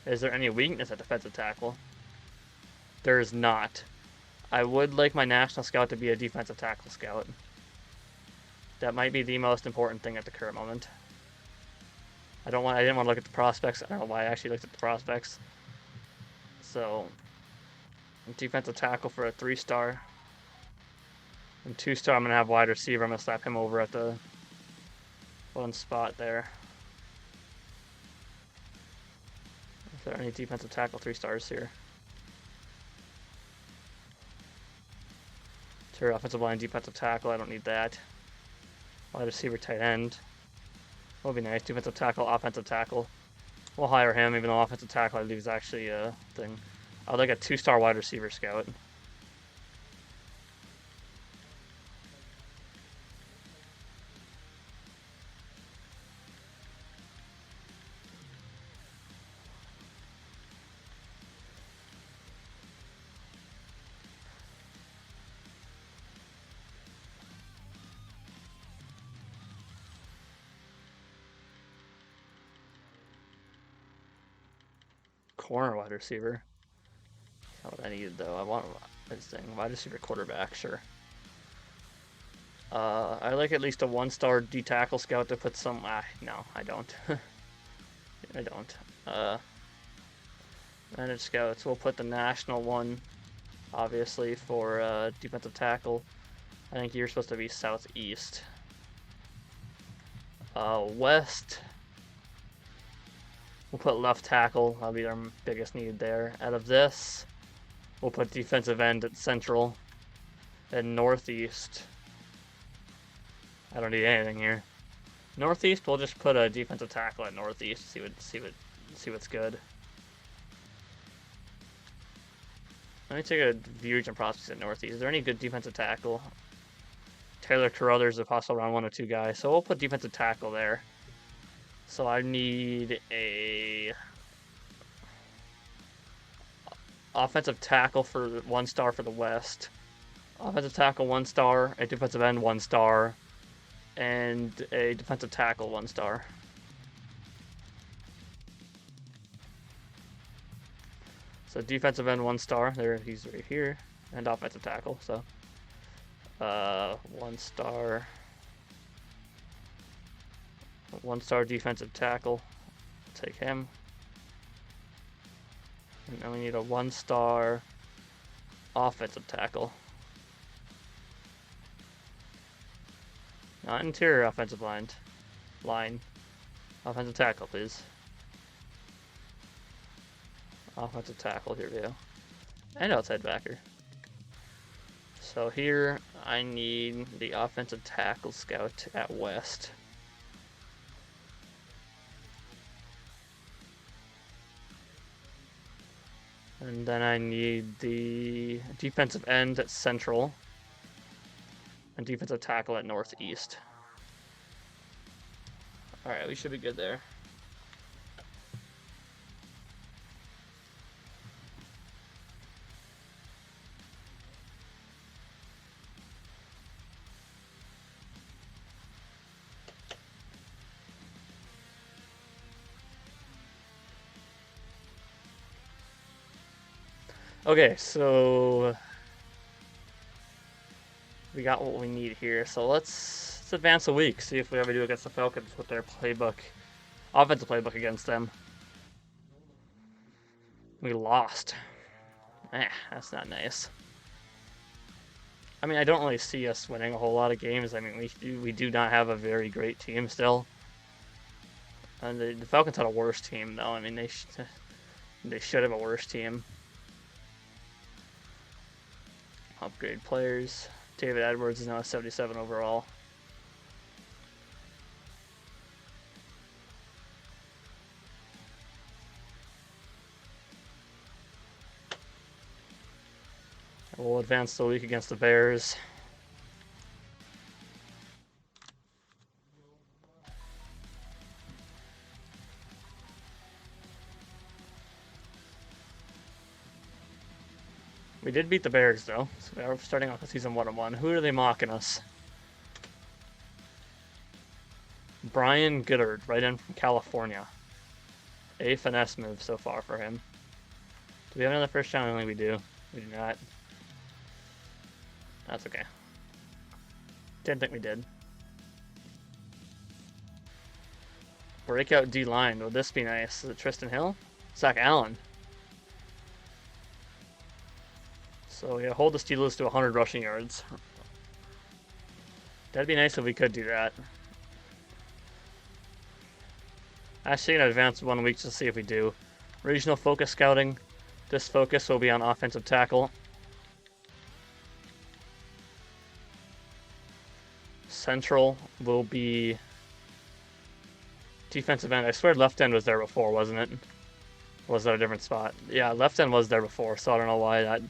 B: Is there any weakness at defensive tackle? There is not. I would like my national scout to be a defensive tackle scout. That might be the most important thing at the current moment. I didn't want to look at the prospects. I don't know why I actually looked at the prospects. So, defensive tackle for a 3-star. And 2-star, I'm going to have wide receiver. I'm going to slap him over at the one spot there. Is there any defensive tackle 3-stars here? Sure, offensive line, defensive tackle. I don't need that. Wide receiver, tight end. That would be nice. Defensive tackle, offensive tackle. We'll hire him, even though offensive tackle I believe is actually a thing. I would like a 2-star wide receiver scout. Corner wide receiver. That's not what I needed though. I want this thing. Wide receiver quarterback, sure. I like at least a 1-star D-tackle scout to put some. No, I don't. I don't. Managed scouts. We'll put the national one, obviously, for defensive tackle. I think you're supposed to be southeast. West. We'll put left tackle. That'll be our biggest need there. Out of this, we'll put defensive end at central. And northeast. I don't need anything here. Northeast, we'll just put a defensive tackle at northeast. See what's good. Let me take a view and prospects at northeast. Is there any good defensive tackle? Taylor Carruthers, a possible round 1 or 2 guy. So we'll put defensive tackle there. So I need a offensive tackle for 1-star for the West. Offensive tackle 1-star, a defensive end 1-star, and a defensive tackle 1-star. So defensive end 1-star, there he's right here, and offensive tackle. So 1-star. 1-star defensive tackle. Take him. And then we need a 1-star offensive tackle. Not interior offensive line. Offensive tackle, please. Offensive tackle, here we go. And outside backer. So here I need the offensive tackle scout at West. And then I need the defensive end at Central. And defensive tackle at Northeast. Alright, we should be good there. Okay, so we got what we need here. So let's advance a week, see if we ever do against the Falcons with their playbook, offensive playbook against them. We lost. That's not nice. I mean, I don't really see us winning a whole lot of games. I mean, we do not have a very great team still. And the Falcons had a worse team, though. I mean, they should have a worse team. Upgrade players. David Edwards is now a 77 overall. We'll advance the week against the Bears. We did beat the Bears, though. So we are starting off the season 1-1. Who are they mocking us? Brian Goodard, right in from California. A finesse move so far for him. Do we have another first round? I think we do. We do not. That's okay. Didn't think we did. Breakout D-line. Would this be nice? Is it Tristan Hill? Zach Allen. So yeah, hold the Steelers to 100 rushing yards. That'd be nice if we could do that. Actually, gonna advance 1 week to see if we do. Regional focus scouting. This focus will be on offensive tackle. Central will be defensive end. I swear left end was there before, wasn't it? Or was that a different spot? Yeah, left end was there before, so I don't know why that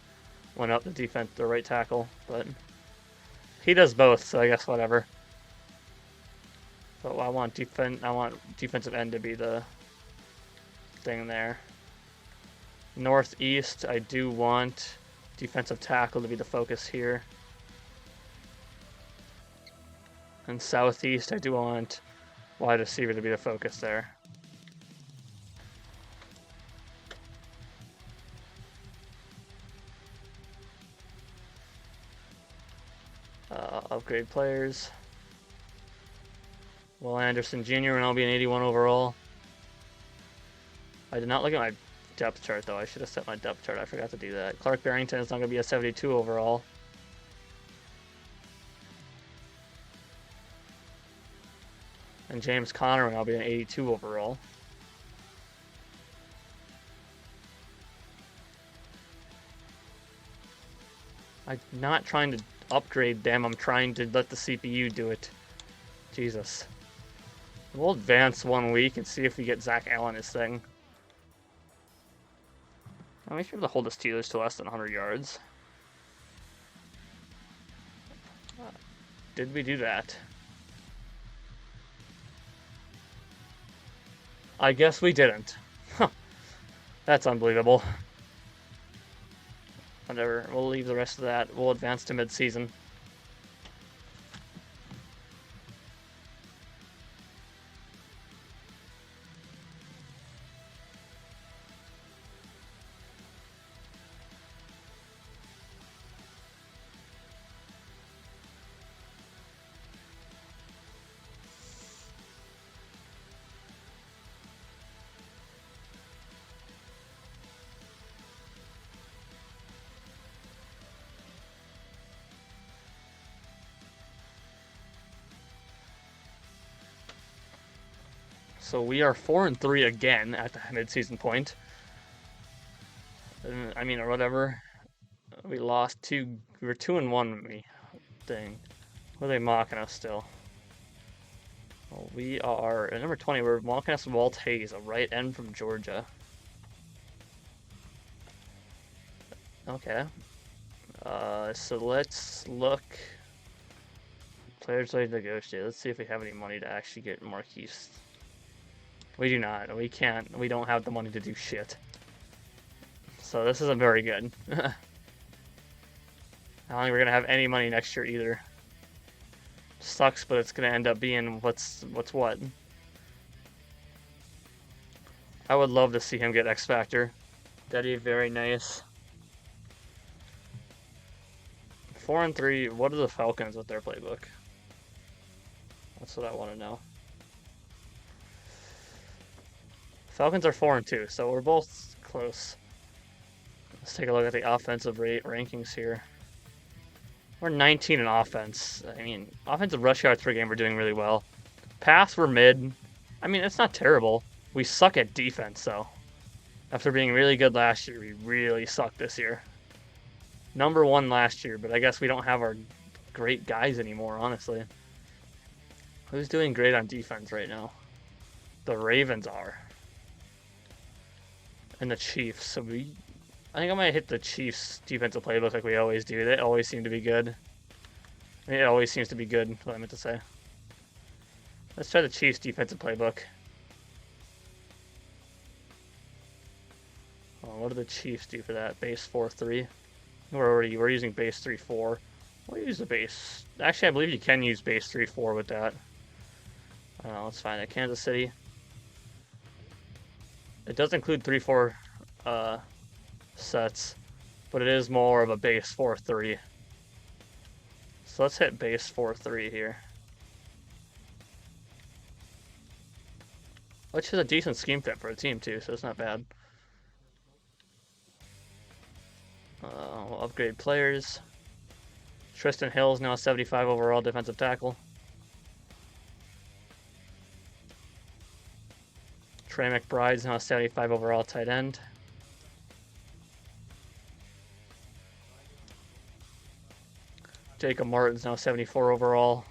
B: went up the right tackle, but he does both, so I guess whatever. But I want defensive end to be the thing there. Northeast, I do want defensive tackle to be the focus here. And southeast, I do want wide receiver to be the focus there. Upgrade players. Will Anderson Jr. and I'll be an 81 overall. I did not look at my depth chart, though. I should have set my depth chart. I forgot to do that. Clark Barrington is not going to be a 72 overall. And James Conner and I'll be an 82 overall. I'm not trying to upgrade them. I'm trying to let the CPU do it. Jesus. We'll advance 1 week and see if we get Zach Allen his thing. We should be able to hold the Steelers to less than 100 yards. Did we do that? I guess we didn't. Huh. That's unbelievable. Whatever, we'll leave the rest of that. We'll advance to mid-season. So we are 4-3 again at the mid-season point. I mean, or whatever. We lost two. We were 2-1 when we thing. What are they mocking us still? Well, we are at number 20. We're mocking us Walt Hayes, a right end from Georgia. Okay. So let's look. Players ready to negotiate. Let's see if we have any money to actually get Marquise We do not. We can't. We don't have the money to do shit. So this isn't very good. I don't think we're gonna have any money next year either. Sucks, but it's gonna end up being what's what. I would love to see him get X Factor. That'd be very nice. 4-3. What are the Falcons with their playbook? That's what I want to know. Falcons are 4-2, so we're both close. Let's take a look at the offensive rate rankings here. We're 19 in offense. I mean, offensive rush yards per game, we're doing really well. Pass, we're mid. I mean, it's not terrible. We suck at defense, though. After being really good last year, we really suck this year. Number 1 last year, but I guess we don't have our great guys anymore, honestly. Who's doing great on defense right now? The Ravens are. And the Chiefs. So I think I might hit the Chiefs defensive playbook like we always do. They always seem to be good. I mean, it always seems to be good, what I meant to say. Let's try the Chiefs defensive playbook. Oh, what do the Chiefs do for that? Base 4-3. We're using base 3-4. We'll use the base. Actually, I believe you can use base 3-4 with that. I don't know, let's find it. Kansas City. It does include 3-4 sets, but it is more of a base 4-3. So let's hit base 4-3 here. Which is a decent scheme fit for a team too, so it's not bad. We'll upgrade players. Tristan Hill's now 75 overall defensive tackle. Trey McBride's now 75 overall tight end. Jacob Martin's now 74 overall.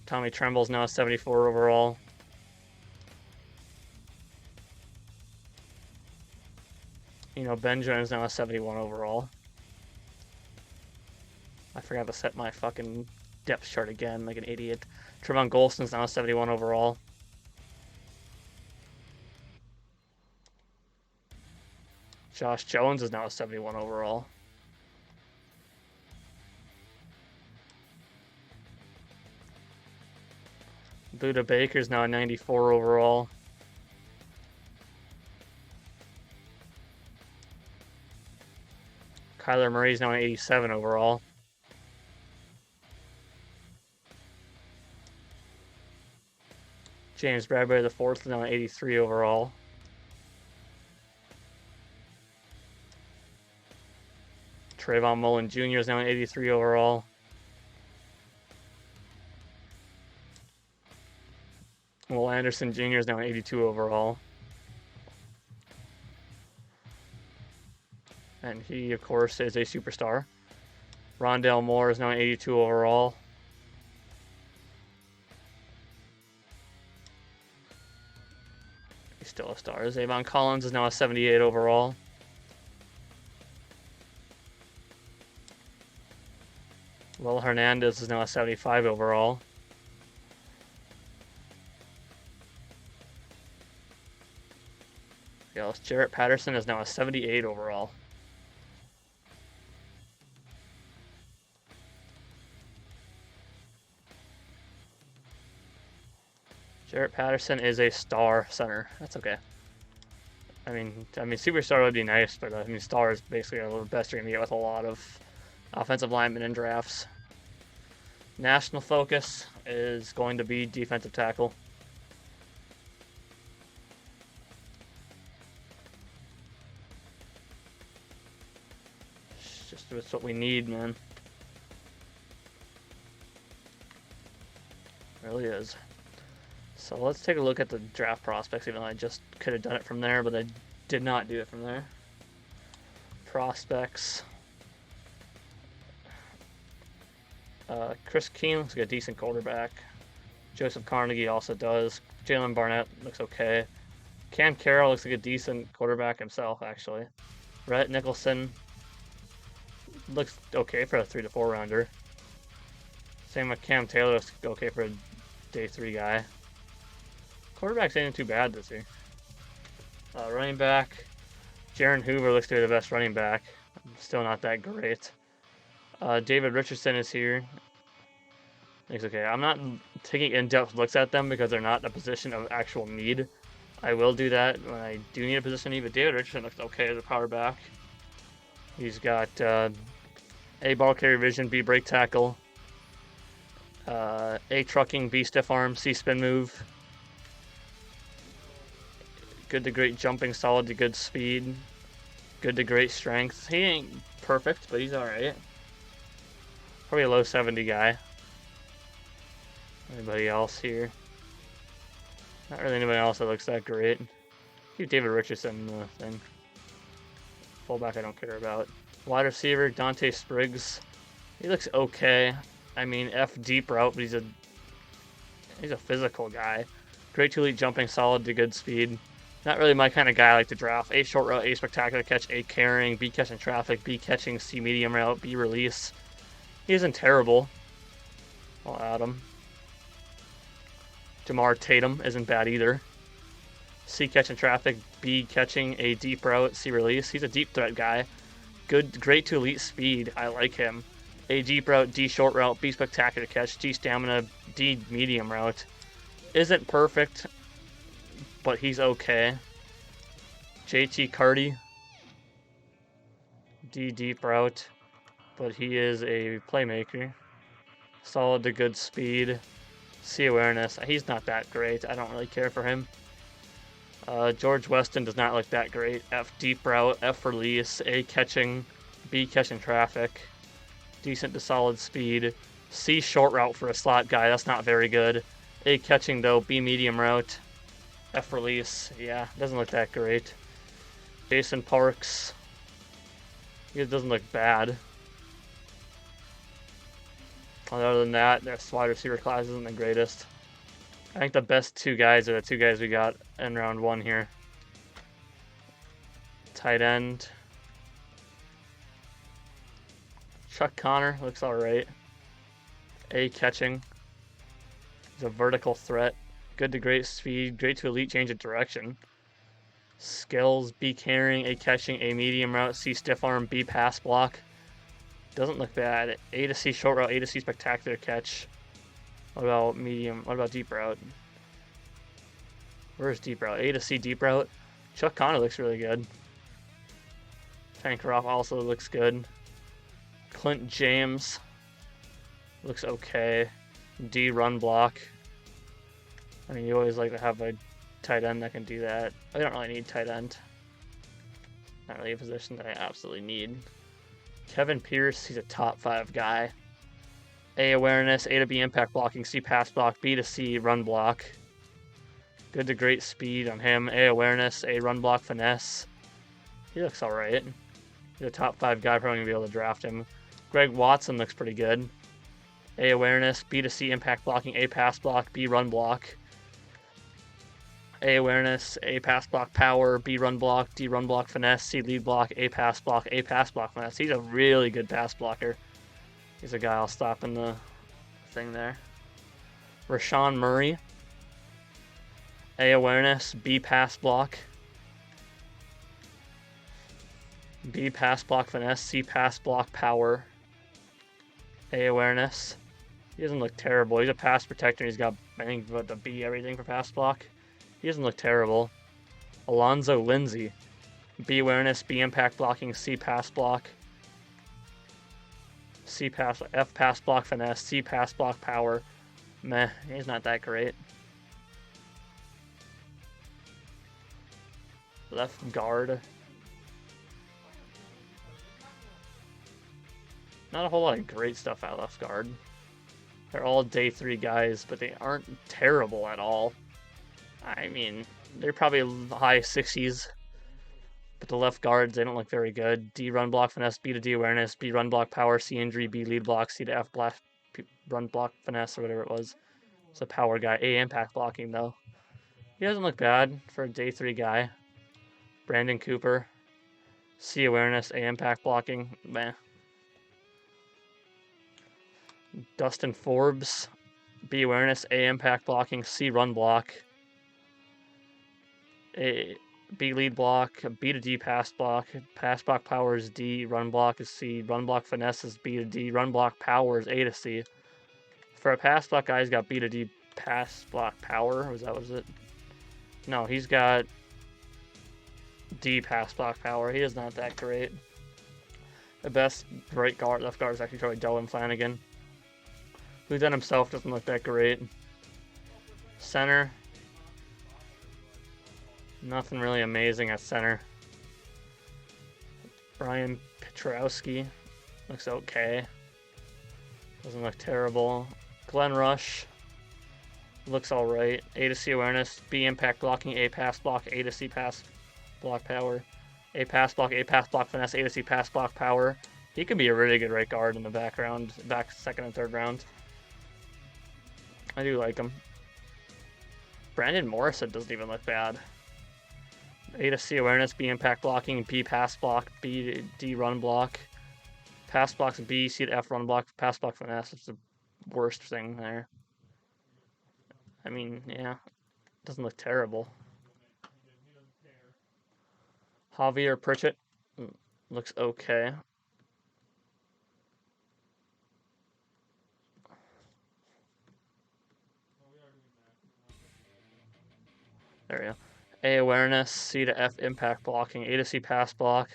B: Tommy Tremble's now 74 overall. Benjamin's now a 71 overall. I forgot to set my fucking depth chart again like an idiot. Trevon Golston's now a 71 overall. Josh Jones is now a 71 overall. Buda Baker's now a 94 overall. Kyler Murray's now an 87 overall. James Bradbury the fourth is now an 83 overall. Trayvon Mullen Jr. is now an 83 overall. Will Anderson Jr. is now an 82 overall. And he, of course, is a superstar. Rondale Moore is now an 82 overall. He's still a star. Zavon Collins is now a 78 overall. Will Hernandez is now a 75 overall. Yes, Jarrett Patterson is now a 78 overall. Jarrett Patterson is a star center. That's okay. I mean, superstar would be nice, but star is basically the best you're gonna get with a lot of offensive linemen in drafts. National focus is going to be defensive tackle. It's what we need, man. It really is. So let's take a look at the draft prospects, even though I just could have done it from there, but I did not do it from there. Prospects. Chris Keene looks like a decent quarterback. Joseph Carnegie also does. Jalen Barnett looks okay. Cam Carroll looks like a decent quarterback himself, actually. Rhett Nicholson looks okay for a 3 to 4 rounder. Same with Cam Taylor. Looks okay for a day 3 guy. Quarterbacks ain't too bad this year. Running back, Jaron Hoover looks to be the best running back. Still not that great. David Richardson is here. It's okay. I'm not taking in-depth looks at them because they're not a position of actual need. I will do that when I do need a position of need, but David Richardson looks okay as a power back. He's got A ball carrier vision, B break tackle, A trucking, B stiff arm, C spin move. Good to great jumping, solid to good speed. Good to great strength. He ain't perfect, but he's alright. Probably a low 70 guy. Anybody else here? Not really anybody else that looks that great. Keep David Richardson in the thing. Fullback I don't care about. Wide receiver, Dante Spriggs. He looks okay. I mean, F deep route, but he's a physical guy. Great to elite jumping, solid to good speed. Not really my kind of guy I like to draft. A short route, A spectacular catch, A carrying, B catching traffic, B catching, C medium route, B release. He isn't terrible. I'll add him. Jamar Tatum isn't bad either. C catching traffic, B catching, A deep route, C release. He's a deep threat guy. Great to elite speed. I like him. A deep route, D short route, B spectacular catch, D stamina, D medium route. Isn't perfect, but he's okay. JT Carty, D deep route, but he is a playmaker. Solid to good speed. C awareness. He's not that great. I don't really care for him. George Weston does not look that great. F deep route, F release, A catching, B catching traffic. Decent to solid speed. C short route for a slot guy. That's not very good. A catching though, B medium route. F release. Yeah, doesn't look that great. Jason Parks. He doesn't look bad. Other than that, their wide receiver class isn't the greatest. I think the best two guys are the two guys we got in round 1 here. Tight end. Chuck Connor looks alright. A catching. He's a vertical threat. Good to great speed. Great to elite change of direction. Skills, B carrying, A catching, A medium route, C stiff arm, B pass block. Doesn't look bad. A to C short route, A to C spectacular catch. What about medium? What about deep route? Where's deep route? A to C deep route. Chuck Connor looks really good. Tankerov also looks good. Clint James looks okay. D run block. I mean, you always like to have a tight end that can do that. I don't really need tight end. Not really a position that I absolutely need. Kevin Pierce, he's a top 5 guy. A awareness, A to B impact blocking, C pass block, B to C run block. Good to great speed on him. A awareness, A run block finesse. He looks alright. He's a top 5 guy, probably gonna be able to draft him. Greg Watson looks pretty good. A awareness, B to C impact blocking, A pass block, B run block. A awareness, A pass block power, B run block, D run block finesse, C lead block, A pass block finesse. He's a really good pass blocker. He's a guy I'll stop in the thing there. Rashawn Murray. A awareness, B pass block. B pass block finesse, C pass block power. A awareness. He doesn't look terrible. He's a pass protector. He's got, I think, the B everything for pass block. He doesn't look terrible. Alonzo Lindsay. B awareness, B impact blocking, C pass block. F pass block finesse, C pass block power. Meh, he's not that great. Left guard. Not a whole lot of great stuff at left guard. They're all day 3 guys, but they aren't terrible at all. I mean, they're probably high 60s. But the left guards, they don't look very good. D run block finesse, B to D awareness, B run block power, C injury, B lead block, C to F block, run block finesse, or whatever it was. It's a power guy. A impact blocking, though. He doesn't look bad for a day 3 guy. Brandon Cooper. C awareness, A impact blocking. Meh. Dustin Forbes, B awareness, A impact blocking, C run block, A B lead block, B to D pass block power is D, run block is C, run block finesse is B to D, run block power is A to C. For a pass block guy, he's got B to D pass block power. Was it? No, he's got D pass block power. He is not that great. The best left guard is actually probably Dylan Flanagan, who then himself doesn't look that great. Center, nothing really amazing at center. Brian Petrowski looks okay. Doesn't look terrible. Glenn Rush looks alright. A to C awareness, B impact blocking, A pass block, A to C pass block power, A pass block finesse, A to C pass block power. He could be a really good right guard in the back second and third round. I do like him. Brandon Morrison doesn't even look bad. A to C awareness, B impact blocking, B pass block, B to D run block. Pass blocks B, C to F run block, pass block finesse. It's the worst thing there. I mean, yeah, doesn't look terrible. Javier Pritchett looks okay. There we go. A awareness, C to F impact blocking, A to C pass block.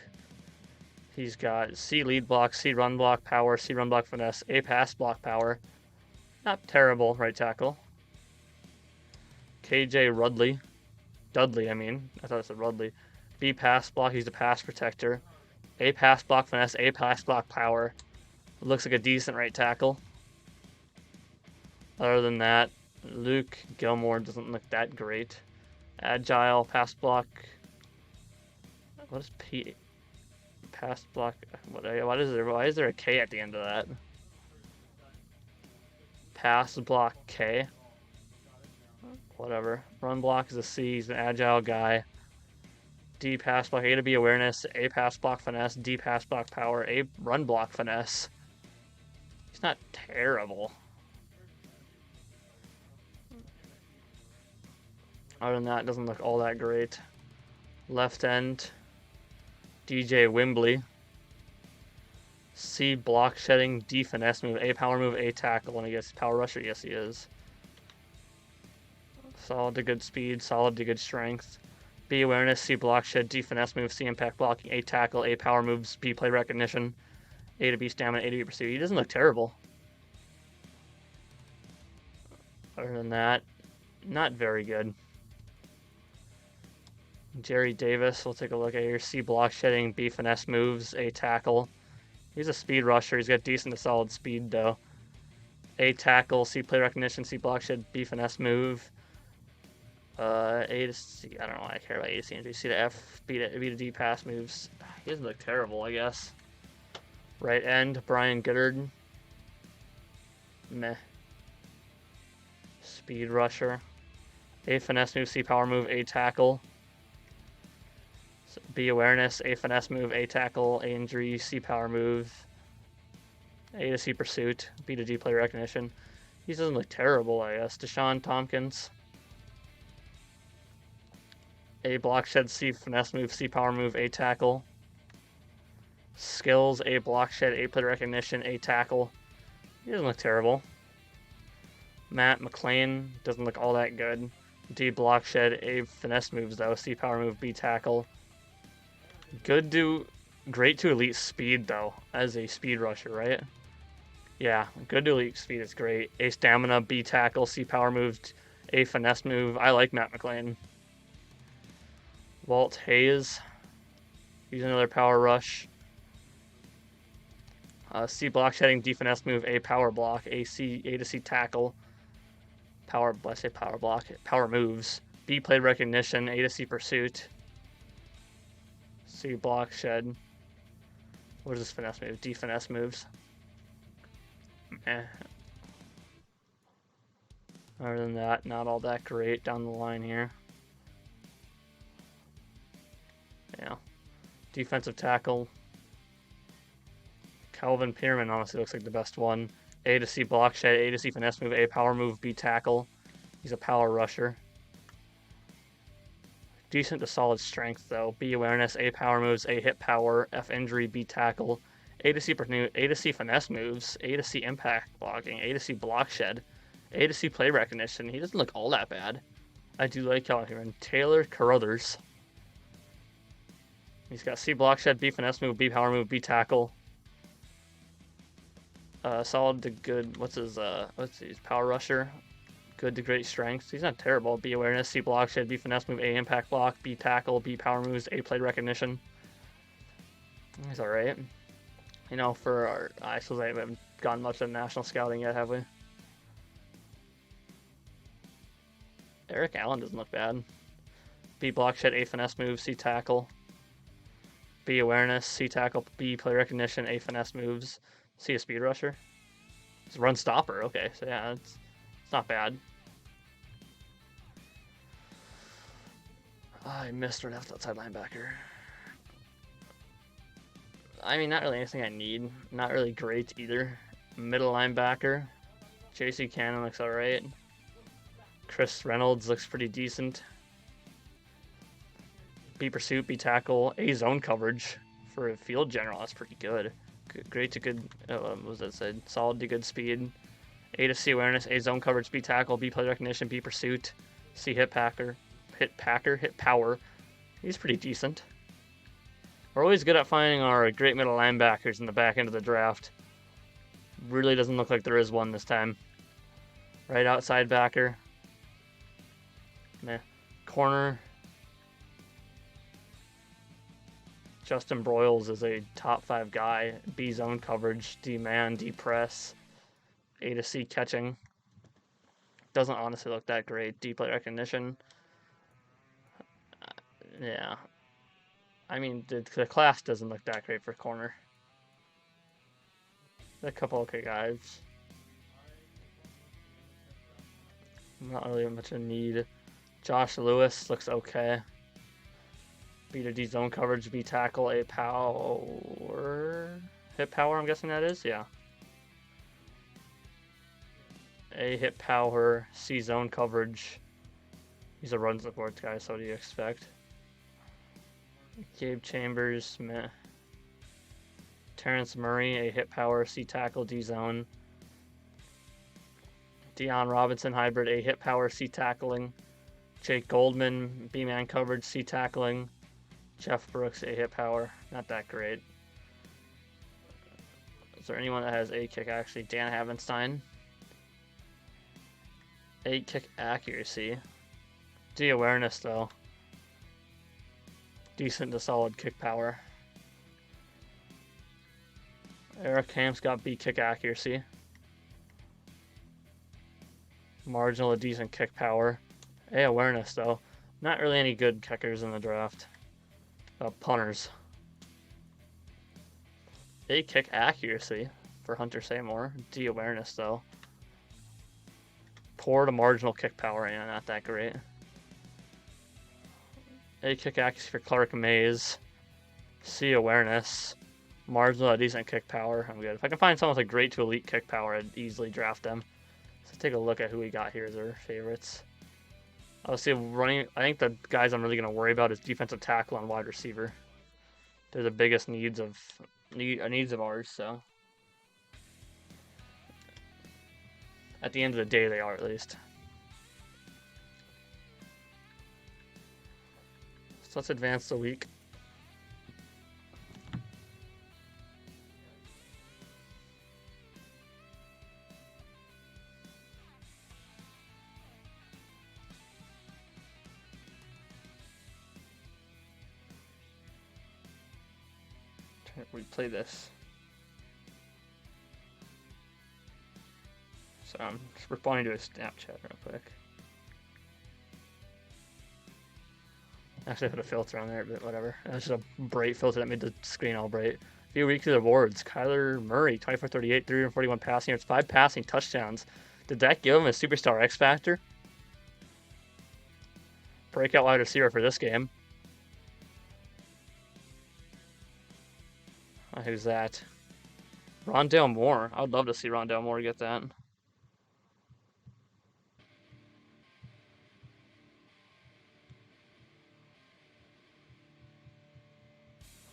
B: He's got C lead block, C run block power, C run block finesse, A pass block power. Not terrible right tackle. KJ Dudley, I mean. I thought it said Rudley. B pass block, he's a pass protector. A pass block finesse, A pass block power. Looks like a decent right tackle. Other than that, Luke Gilmore doesn't look that great. Agile, pass block. What is P? Pass block. What is there? Why is there a K at the end of that? Pass block K. Whatever. Run block is a C. He's an agile guy. D pass block, A to B awareness, A pass block finesse, D pass block power, A run block finesse. He's not terrible. Other than that, doesn't look all that great. Left end, DJ Wimbley. C block shedding, D finesse move, A power move, A tackle. When he gets power rusher, yes he is. Solid to good speed, solid to good strength. B awareness, C block shed, D finesse move, C impact blocking, A tackle, A power moves, B play recognition, A to B stamina, A to B pursuit. He doesn't look terrible. Other than that, not very good. Jerry Davis, we'll take a look at here. C block shedding, B finesse moves, A tackle. He's a speed rusher. He's got decent to solid speed though. A tackle, C play recognition, C block shed, B finesse move. A to C, I don't know why I care about A to C and C to F, B to D pass moves. He doesn't look terrible, I guess. Right end, Brian Goodard. Meh. Speed rusher. A finesse move, C power move, A tackle. B awareness, A finesse move, A tackle, A injury, C power move. A to C pursuit, B to D play recognition. He doesn't look terrible, I guess. Deshaun Tompkins. A block shed, C finesse move, C power move, A tackle. Skills, A block shed, A play recognition, A tackle. He doesn't look terrible. Matt McLean doesn't look all that good. D block shed, A finesse moves though, C power move, B tackle. Great to elite speed though, as a speed rusher, right? Yeah, good to elite speed is great. A stamina, B tackle, C power move, A finesse move. I like Matt McLean. Walt Hayes. He's another power rush. C block shedding, D finesse move, A power block, A to C tackle. Power block, power moves. B play recognition, A to C pursuit. C block shed. What is this finesse move? D finesse moves. Other than that, not all that great down the line here. Yeah. Defensive tackle. Calvin Pearman honestly looks like the best one. A to C block shed, A to C finesse move, A power move, B tackle. He's a power rusher. Decent to solid strength though. B awareness, A power moves, A hit power, F injury, B tackle. A to C finesse moves, A to C impact blocking, A to C block shed, A to C play recognition. He doesn't look all that bad. I do like how here. And Taylor Carruthers. He's got C block shed, B finesse move, B power move, B tackle. Solid to good. What's his power rusher? Good to great strength. He's not terrible. B awareness, C block shed, B finesse move, A impact block, B tackle, B power moves, A play recognition. He's alright. You know, for our I suppose I haven't gotten much of national scouting yet, have we? Eric Allen doesn't look bad. B block shed, A finesse move, C tackle. B awareness, C tackle, B play recognition, A finesse moves, C a speed rusher. It's a run stopper. Okay, so yeah, it's not bad. I missed our left outside linebacker. I mean, not really anything I need. Not really great either. Middle linebacker. J.C. Cannon looks alright. Chris Reynolds looks pretty decent. B pursuit, B tackle, A zone coverage for a field general. That's pretty good. Great to good. What was that said? Solid to good speed. A to C awareness, A zone coverage, B tackle, B play recognition, B pursuit, C hit power. He's pretty decent. We're always good at finding our great middle linebackers in the back end of the draft. Really doesn't look like there is one this time. Right outside backer. Meh. Corner. Justin Broyles is a top 5 guy. B zone coverage, D man, D press, A to C catching. Doesn't honestly look that great. D play recognition. Yeah. I mean, the class doesn't look that great for corner. A couple okay guys. Not really much in need. Josh Lewis looks okay. B to D zone coverage, B tackle, A power. Hit power, I'm guessing that is? Yeah. A hit power, C zone coverage. He's a run support guy, so what do you expect? Gabe Chambers, meh. Terrence Murray, A hit power, C tackle, D zone. Deion Robinson hybrid, A hit power, C tackling. Jake Goldman, B man coverage, C tackling. Jeff Brooks, A hit power. Not that great. Is there anyone that has A kick actually? Dan Havenstein. A kick accuracy. D awareness though. Decent to solid kick power. Eric Hamp's got B kick accuracy. Marginal to decent kick power. A awareness though. Not really any good kickers in the draft. Punters. A kick accuracy for Hunter Seymour. D awareness though. Poor to marginal kick power, yeah, not that great. A kick accuracy for Clark Mays. C awareness. Marginal to decent kick power. I'm good. If I can find someone with a great to elite kick power, I'd easily draft them. So take a look at who we got here as our favorites. Obviously, running. I think the guys I'm really going to worry about is defensive tackle and wide receiver. They're the biggest needs of ours. So, at the end of the day, they are at least. So let's advance the week. Replay this. So I'm just responding to a Snapchat real quick. Actually, I put a filter on there, but whatever. That's just a bright filter that made the screen all bright. A few weeks of awards. Kyler Murray, 24-38, 341 passing yards, 5 passing touchdowns. Did that give him a superstar X factor? Breakout wide receiver for this game. Who's that? Rondale Moore. I would love to see Rondale Moore get that.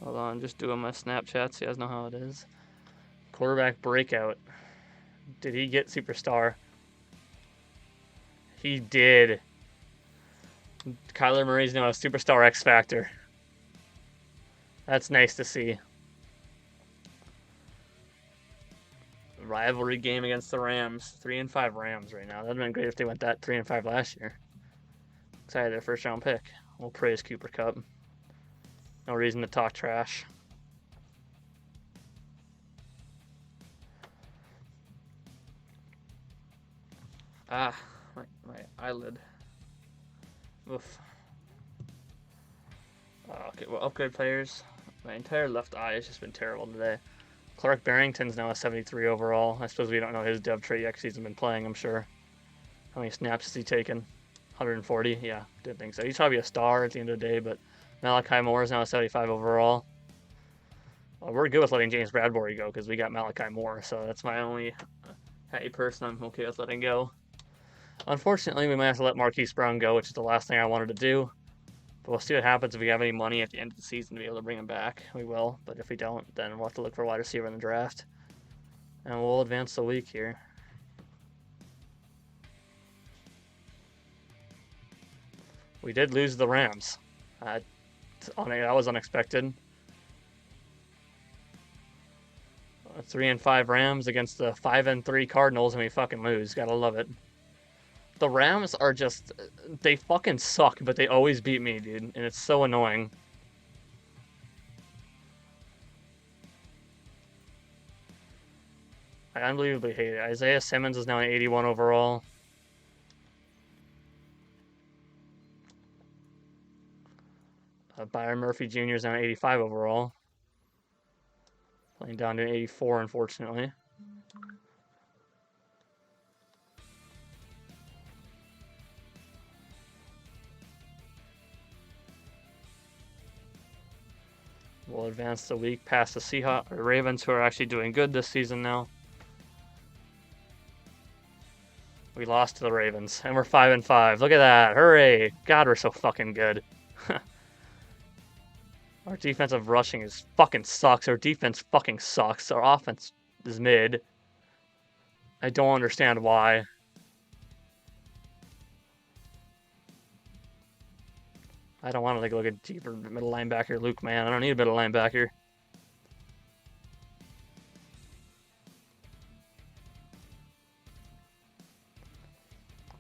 B: Hold on, just doing my Snapchat so you guys know how it is. Quarterback breakout. Did he get superstar? He did. Kyler Murray's now a superstar X Factor. That's nice to see. Rivalry game against the Rams. 3-5 Rams right now. That'd have been great if they went that 3-5 last year. Excited their first round pick. We'll praise Cooper Kupp. No reason to talk trash. Ah, my eyelid. Oof. Okay, well, upgrade players. My entire left eye has just been terrible today. Clark Barrington's now a 73 overall. I suppose we don't know his dev trait yet because he hasn't been playing, I'm sure. How many snaps has he taken? 140? Yeah, didn't think so. He's probably a star at the end of the day, but Malachi Moore is now a 75 overall. Well, we're good with letting James Bradbury go because we got Malachi Moore, so that's my only happy person I'm okay with letting go. Unfortunately, we might have to let Marquise Brown go, which is the last thing I wanted to do. But we'll see what happens if we have any money at the end of the season to be able to bring him back. We will, but if we don't, then we'll have to look for a wide receiver in the draft. And we'll advance the week here. We did lose the Rams. That was unexpected. 3-5 Rams against the 5-3 Cardinals, and we fucking lose. Gotta love it. The Rams are just, they fucking suck, but they always beat me, dude, and it's so annoying. I unbelievably hate it. Isaiah Simmons is now an 81 overall. Byron Murphy Jr. is now an 85 overall. Playing down to an 84, unfortunately. We'll advance the week past the Seahawks or Ravens, who are actually doing good this season now. We lost to the Ravens, and we're 5-5. Look at that! Hooray! God, we're so fucking good. Our defensive rushing is fucking sucks. Our defense fucking sucks. Our offense is mid. I don't understand why. I don't want to look at deeper middle linebacker Luke, man. I don't need a middle linebacker.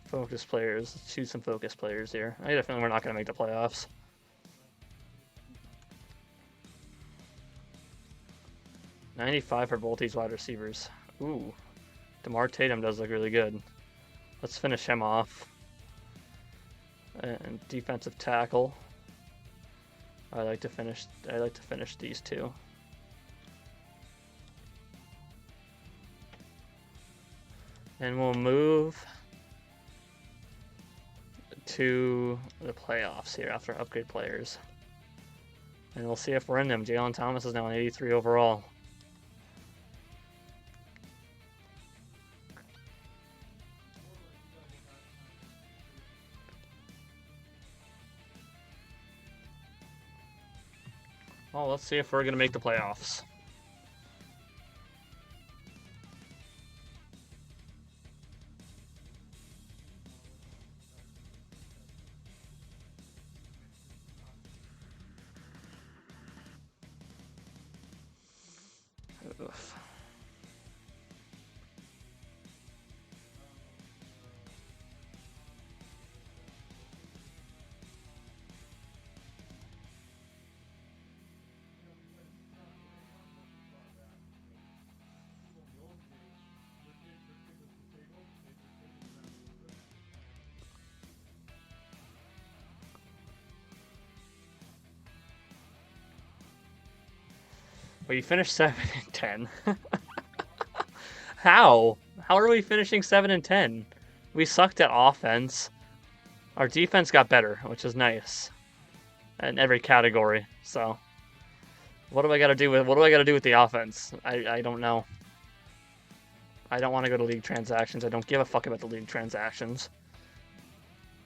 B: Focus players. Let's choose some focus players here. I definitely we're not going to make the playoffs. $95 for both these wide receivers. Ooh. DeMar Tatum does look really good. Let's finish him off. And defensive tackle. I like to finish these two. And we'll move to the playoffs here after upgrade players. And we'll see if we're in them. Jalen Thomas is now an 83 overall. Well, let's see if we're going to make the playoffs. Oof. We finished 7-10. How? How are we finishing 7-10? We sucked at offense. Our defense got better, which is nice. In every category. So, what do I got to do with the offense? I don't know. I don't want to go to league transactions. I don't give a fuck about the league transactions.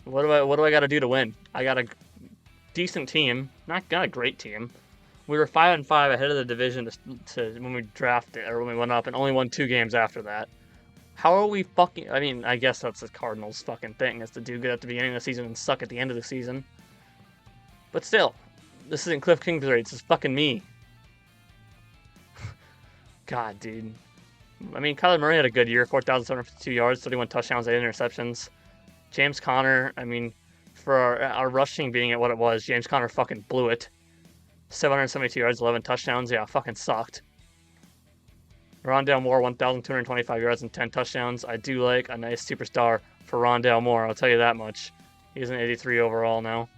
B: What do I got to do to win? I got a decent team, not a great team. We were 5-5 ahead of the division to when we drafted or when we went up, and only won 2 games after that. How are we fucking? I mean, I guess that's the Cardinals' fucking thing, is to do good at the beginning of the season and suck at the end of the season. But still, this isn't Cliff Kingsbury. It's just fucking me. God, dude. I mean, Kyler Murray had a good year, 4,752 yards, 31 touchdowns, 8 interceptions. James Conner, I mean, for our rushing being at what it was, James Conner fucking blew it. 772 yards, 11 touchdowns. Yeah, fucking sucked. Rondale Moore, 1,225 yards and 10 touchdowns. I do like a nice superstar for Rondale Moore, I'll tell you that much. He's an 83 overall now.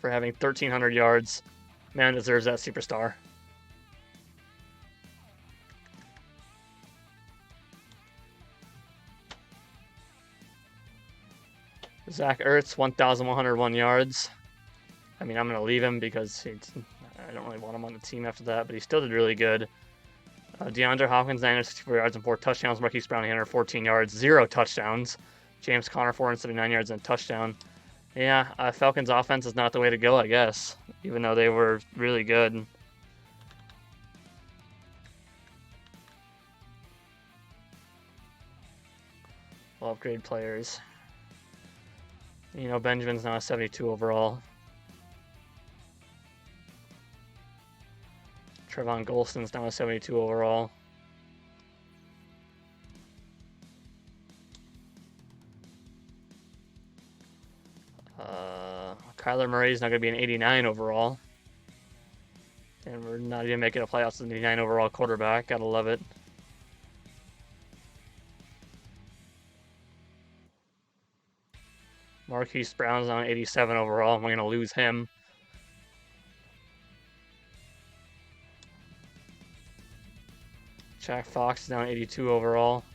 B: For having 1,300 yards, man deserves that superstar. Zach Ertz, 1,101 yards. I mean, I'm going to leave him because I don't really want him on the team after that, but he still did really good. DeAndre Hopkins, 964 yards and 4 touchdowns. Marquise Brown, 114 yards, 0 touchdowns. James Conner, 479 yards and a touchdown. Yeah, Falcons' offense is not the way to go, I guess, even though they were really good. We'll upgrade players. You know, Benjamin's now a 72 overall. Trevon Golston's now a 72 overall. Kyler Murray's not going to be an 89 overall. And we're not even making a playoffs as an 89 overall quarterback. Gotta love it. Marquise Brown's on 87 overall. I'm going to lose him. Jack Fox is down 82 overall.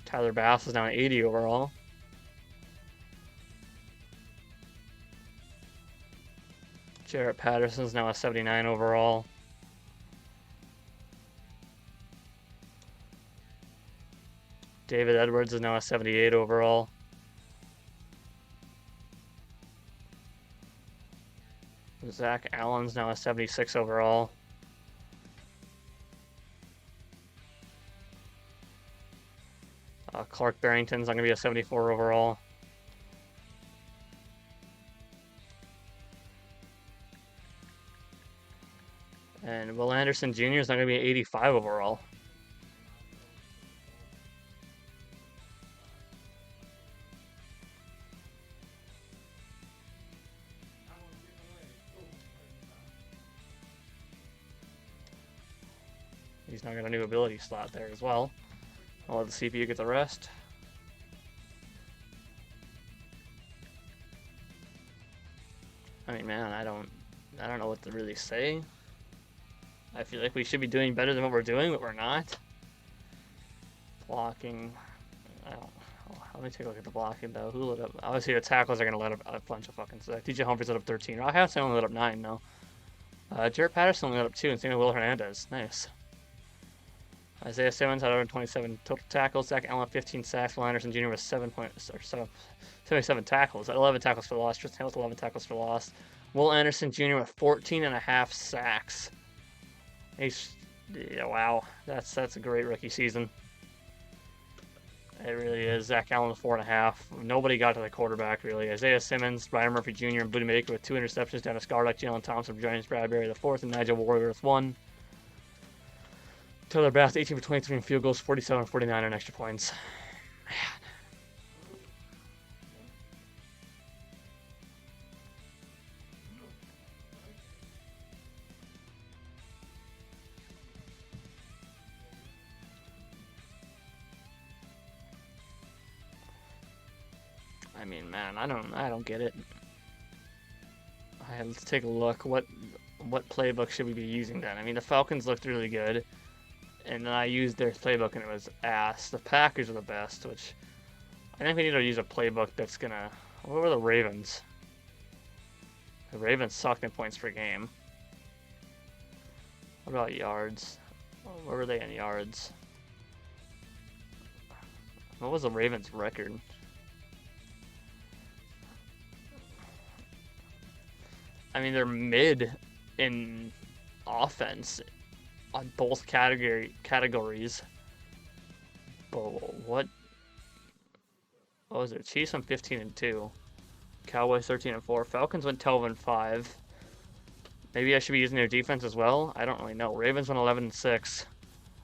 B: Tyler Bass is down 80 overall. Jarrett Patterson's now a 79 overall. David Edwards is now a 78 overall. Zach Allen's now a 76 overall. Clark Barrington's not going to be a 74 overall. And Will Anderson Jr. is not going to be an 85 overall. He's now got a new ability slot there as well. I'll let the CPU get the rest. I mean, man, I don't know what to really say. I feel like we should be doing better than what we're doing, but we're not. Blocking. Let me take a look at the blocking, though. Who lit up? Obviously, the tackles are going to let up a bunch of fucking stuff. DJ Humphries lit up 13. I have to only lit up 9, though. Jarrett Patterson only lit up 2, and same with Will Hernandez. Nice. Isaiah Simmons had 127 total tackles. Zach Allen, 15 sacks. Will Anderson Jr. was 77 tackles. 11 tackles for loss. Tristan Hill 11 tackles for loss. Will Anderson Jr. with 14.5 sacks. Yeah, wow. That's a great rookie season. It really is. Zach Allen with 4.5. Nobody got to the quarterback, really. Isaiah Simmons, Brian Murphy Jr., and Buddy Baker with 2 interceptions. Dennis Gardeck, Jalen Thompson, James Bradbury the 4th, and Nigel Warrior with 1. Taylor Bass, 18 for 23 in field goals, 47 49 on extra points. Man. I mean, man, I don't get it. Let's take a look. What playbook should we be using then? I mean, the Falcons looked really good. And then I used their playbook, and it was ass. The Packers are the best, which I think we need to use a playbook that's going to... What were the Ravens? The Ravens sucked in points per game. What about yards? Where were they in yards? What was the Ravens' record? I mean, they're mid in offense on both categories. But what was it? Chiefs went 15-2. Cowboys 13-4. Falcons went 12-5. Maybe I should be using their defense as well. I don't really know. Ravens went 11-6.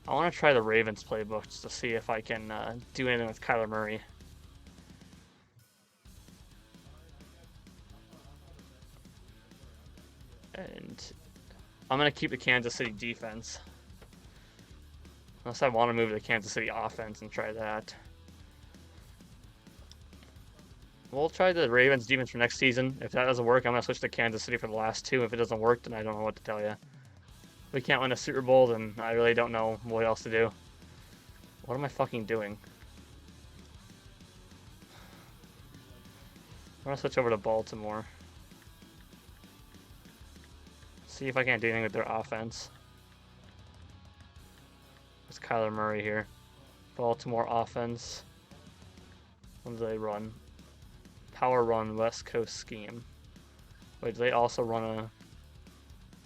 B: I want to try the Ravens playbook just to see if I can do anything with Kyler Murray. And I'm going to keep the Kansas City defense. Unless I want to move to the Kansas City offense and try that. We'll try the Ravens defense for next season. If that doesn't work, I'm going to switch to Kansas City for the last two. If it doesn't work, then I don't know what to tell you. If we can't win a Super Bowl, then I really don't know what else to do. What am I fucking doing? I'm going to switch over to Baltimore. See if I can't do anything with their offense. It's Kyler Murray here. Baltimore offense. What do they run? Power run West Coast scheme. Wait, do they also run a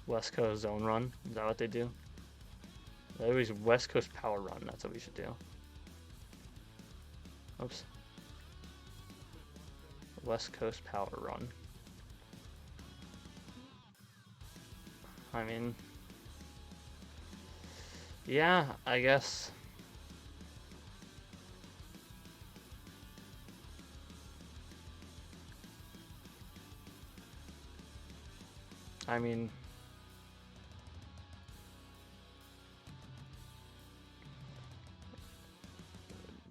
B: West Coast zone run? Is that what they do? They always West Coast power run. That's what we should do. Oops. West Coast power run. I mean, yeah, I guess. I mean,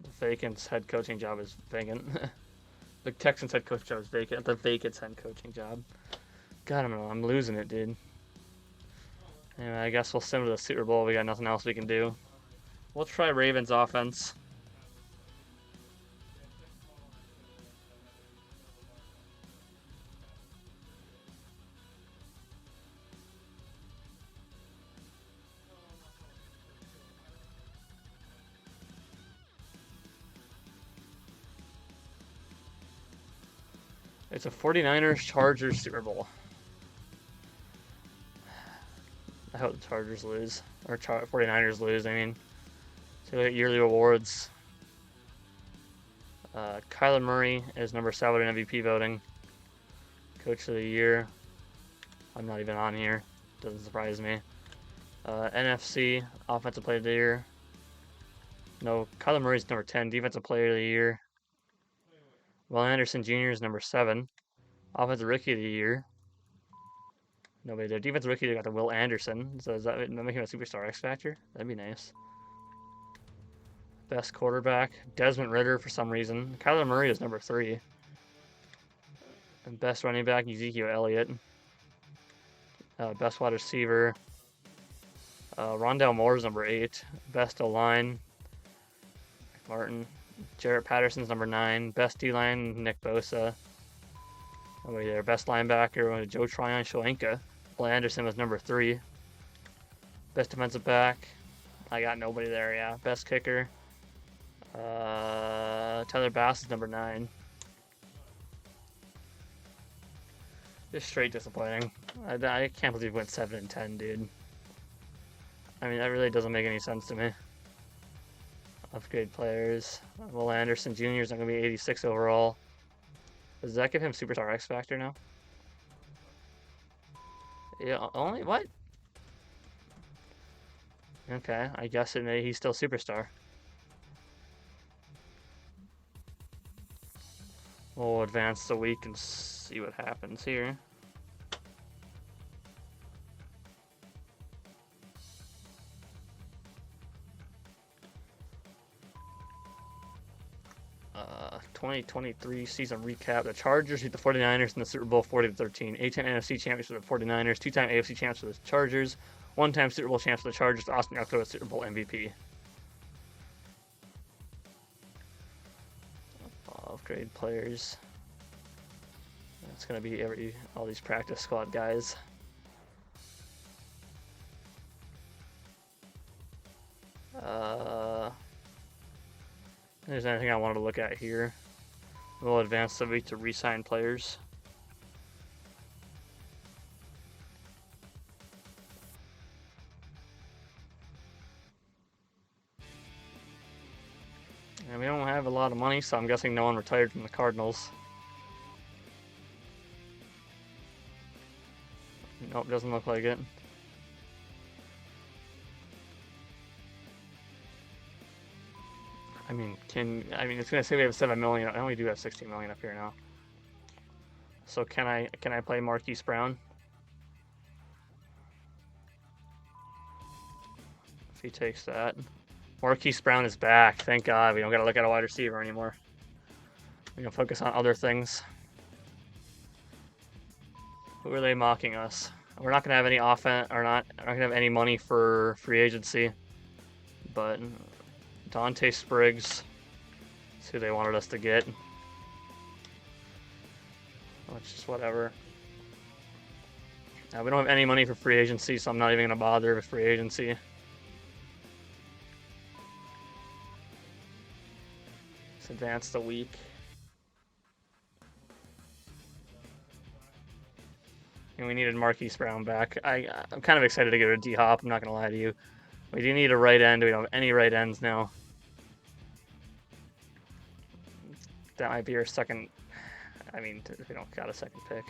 B: the Vacant's head coaching job is vacant. The Texans head coach job is vacant. The Vacant's head coaching job. God, I don't know. I'm losing it, dude. Anyway, I guess we'll send to the Super Bowl. We got nothing else we can do. We'll try Ravens offense. It's a 49ers Chargers Super Bowl. I hope the Chargers lose. Or 49ers lose, I mean. So we get yearly rewards. Kyler Murray is number 7 in MVP voting. Coach of the year. I'm not even on here. Doesn't surprise me. NFC Offensive Player of the Year. No, Kyler Murray's number 10. Defensive Player of the Year. Will Anderson Jr. is number 7. Offensive Rookie of the Year. Nobody there. Defensive Rookie, they got the Will Anderson. So does that make him a superstar X Factor? That'd be nice. Best quarterback, Desmond Ridder for some reason. Kyler Murray is number 3. And best running back, Ezekiel Elliott. Best wide receiver, Rondale Moore is number 8. Best O-line, Martin. Jarrett Patterson's number 9. Best D-line, Nick Bosa. Nobody there. Best linebacker, Joe Tryon-Shoyinka. Will Anderson was number 3. Best defensive back, I got nobody there, yeah. Best kicker, Tyler Bass is number 9. Just straight disappointing. I can't believe we went 7-10, dude. I mean, that really doesn't make any sense to me. Upgrade players. Will Anderson Jr. is not going to be 86 overall. Does that give him Superstar X Factor now? Yeah, only what? Okay, I guess he's still Superstar. We'll advance the week and see what happens here. Uh, 2023 season recap. The Chargers beat the 49ers in the Super Bowl 40-13. 8-time NFC champions for the 49ers. 2-time AFC champs for the Chargers. 1-time Super Bowl champs for the Chargers. Austin Eckler was Super Bowl MVP. Upgrade players. It's gonna be all these practice squad guys. If there's anything I wanted to look at here. We'll advance the week to re-sign players. And we don't have a lot of money, so I'm guessing no one retired from the Cardinals. Nope, doesn't look like it. I mean, it's gonna say we have 7 million. I only do have 16 million up here now. So can I play Marquise Brown? If he takes that. Marquise Brown is back. Thank God. We don't gotta look at a wide receiver anymore. We can focus on other things. Who are they mocking us? We're not gonna have any offense, or not. We're not gonna have any money for free agency. But Dante Spriggs is who they wanted us to get. Which is whatever. Now, we don't have any money for free agency, so I'm not even gonna bother with free agency. Let's advance the week. And we needed Marquise Brown back. I'm kind of excited to get rid of D-Hop, I'm not gonna lie to you. We do need a right end. We don't have any right ends now. That might be our second. I mean, we don't got a second pick.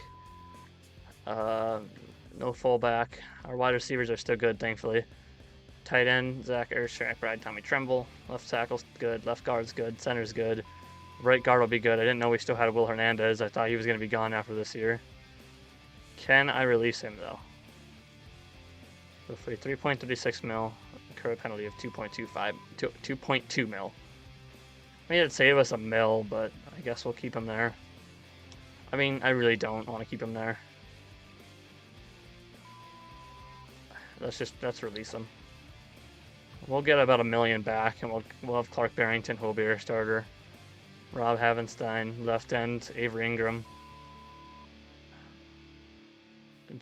B: No fullback. Our wide receivers are still good, thankfully. Tight end, Zach Ertz, McBride, Tommy Tremble. Left tackle's good. Left guard's good. Center's good. Right guard will be good. I didn't know we still had Will Hernandez. I thought he was going to be gone after this year. Can I release him, though? So for 3.36 mil, incur a penalty of 2.2 mil. I mean, it'd save us a mil, but I guess we'll keep him there. I mean, I really don't want to keep him there. Let's release him. We'll get about $1 million back, and we'll have Clark Barrington, who will be our starter. Rob Havenstein, left end, Avery Ingram.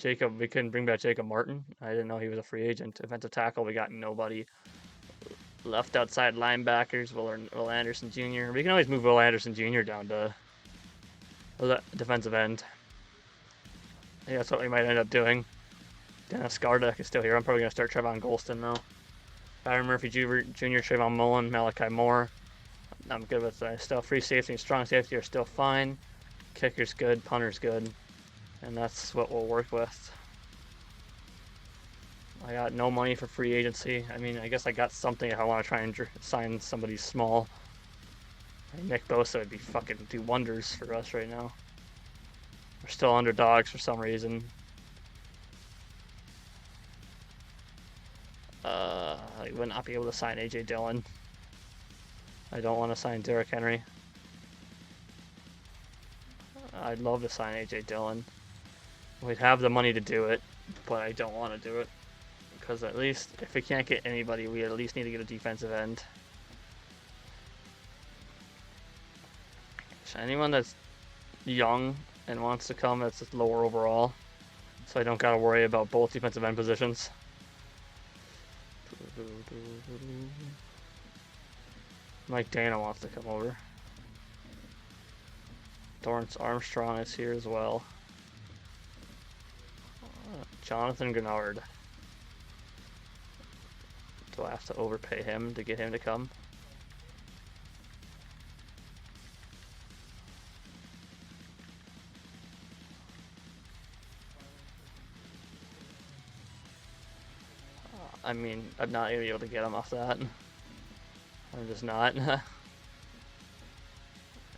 B: We couldn't bring back Jacob Martin. I didn't know he was a free agent. Defensive tackle, we got nobody. Left outside linebackers, Will Anderson Jr. We can always move Will Anderson Jr. down to defensive end. I think that's what we might end up doing. Dennis Gardeck is still here. I'm probably going to start Trevon Golston, though. Byron Murphy Jr., Trayvon Mullen, Malachi Moore. I'm good with that stuff. Free safety and strong safety are still fine. Kicker's good, punter's good. And that's what we'll work with. I got no money for free agency. I mean, I guess I got something if I want to try and sign somebody small. Nick Bosa would be fucking do wonders for us right now. We're still underdogs for some reason. I would not be able to sign AJ Dillon. I don't want to sign Derrick Henry. I'd love to sign AJ Dillon. We'd have the money to do it, but I don't want to do it. Because at least, if we can't get anybody, we at least need to get a defensive end. So anyone that's young and wants to come, that's just lower overall. So I don't got to worry about both defensive end positions. Mike Dana wants to come over. Dorrance Armstrong is here as well. Jonathan Grenard. Do I have to overpay him to get him to come? I mean, I'm not going to be able to get him off that. I'm just not.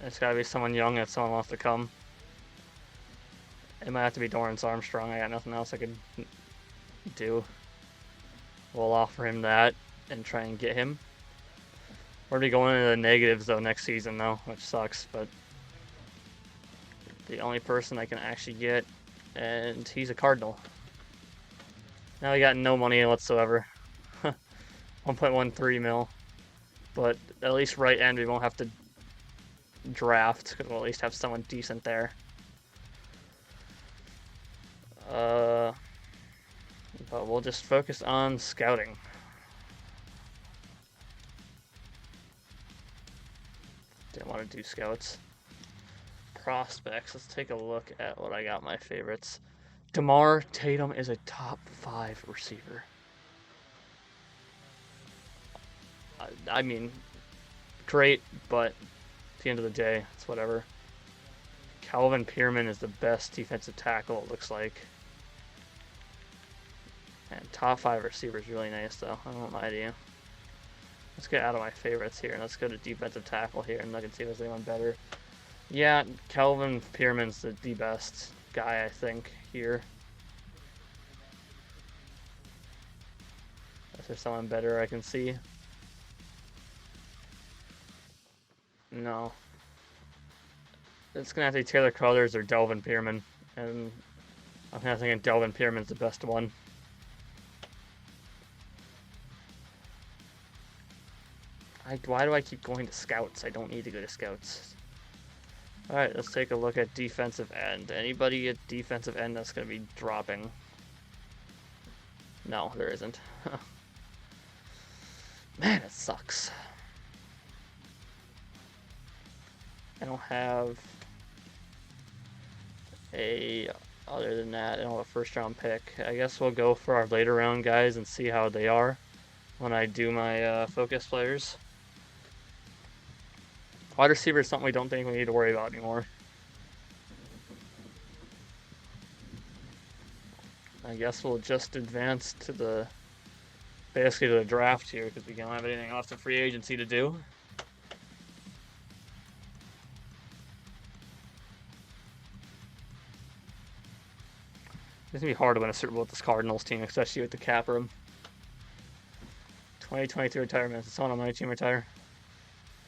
B: It's got to be someone young if someone wants to come. It might have to be Dorrance Armstrong. I got nothing else I could do. We'll offer him that and try and get him. We're going to be going into the negatives, though, next season, though, which sucks. But the only person I can actually get, and he's a Cardinal. Now we got no money whatsoever. 1.13 mil. But at least right end we won't have to draft, because we'll at least have someone decent there. But we'll just focus on scouting. Didn't want to do scouts. Prospects. Let's take a look at what I got my favorites. DeMar Tatum is a top 5 receiver. I mean, great, but at the end of the day, it's whatever. Calvin Pearman is the best defensive tackle, it looks like. And top 5 receiver is really nice, though. I won't lie to you. Let's get out of my favorites here, and let's go to defensive tackle here, and look and see if there's anyone better. Yeah, Calvin Pearman's the best guy, I think, here. Is there someone better I can see? No. It's going to have to be Taylor Crothers or Delvin Pearman, and I'm kind of thinking Delvin Pearman's the best one. Why do I keep going to scouts? I don't need to go to scouts. Alright, let's take a look at defensive end. Anybody at defensive end that's going to be dropping? No, there isn't. Man, it sucks. I don't have other than that, I don't have a first round pick. I guess we'll go for our later round guys and see how they are when I do my focus players. Wide receiver is something we don't think we need to worry about anymore. I guess we'll just advance to basically to the draft here because we don't have anything else in free agency to do. It's going to be hard to win a Super Bowl with this Cardinals team, especially with the cap room. 2023 retirement. Did someone on my team retire?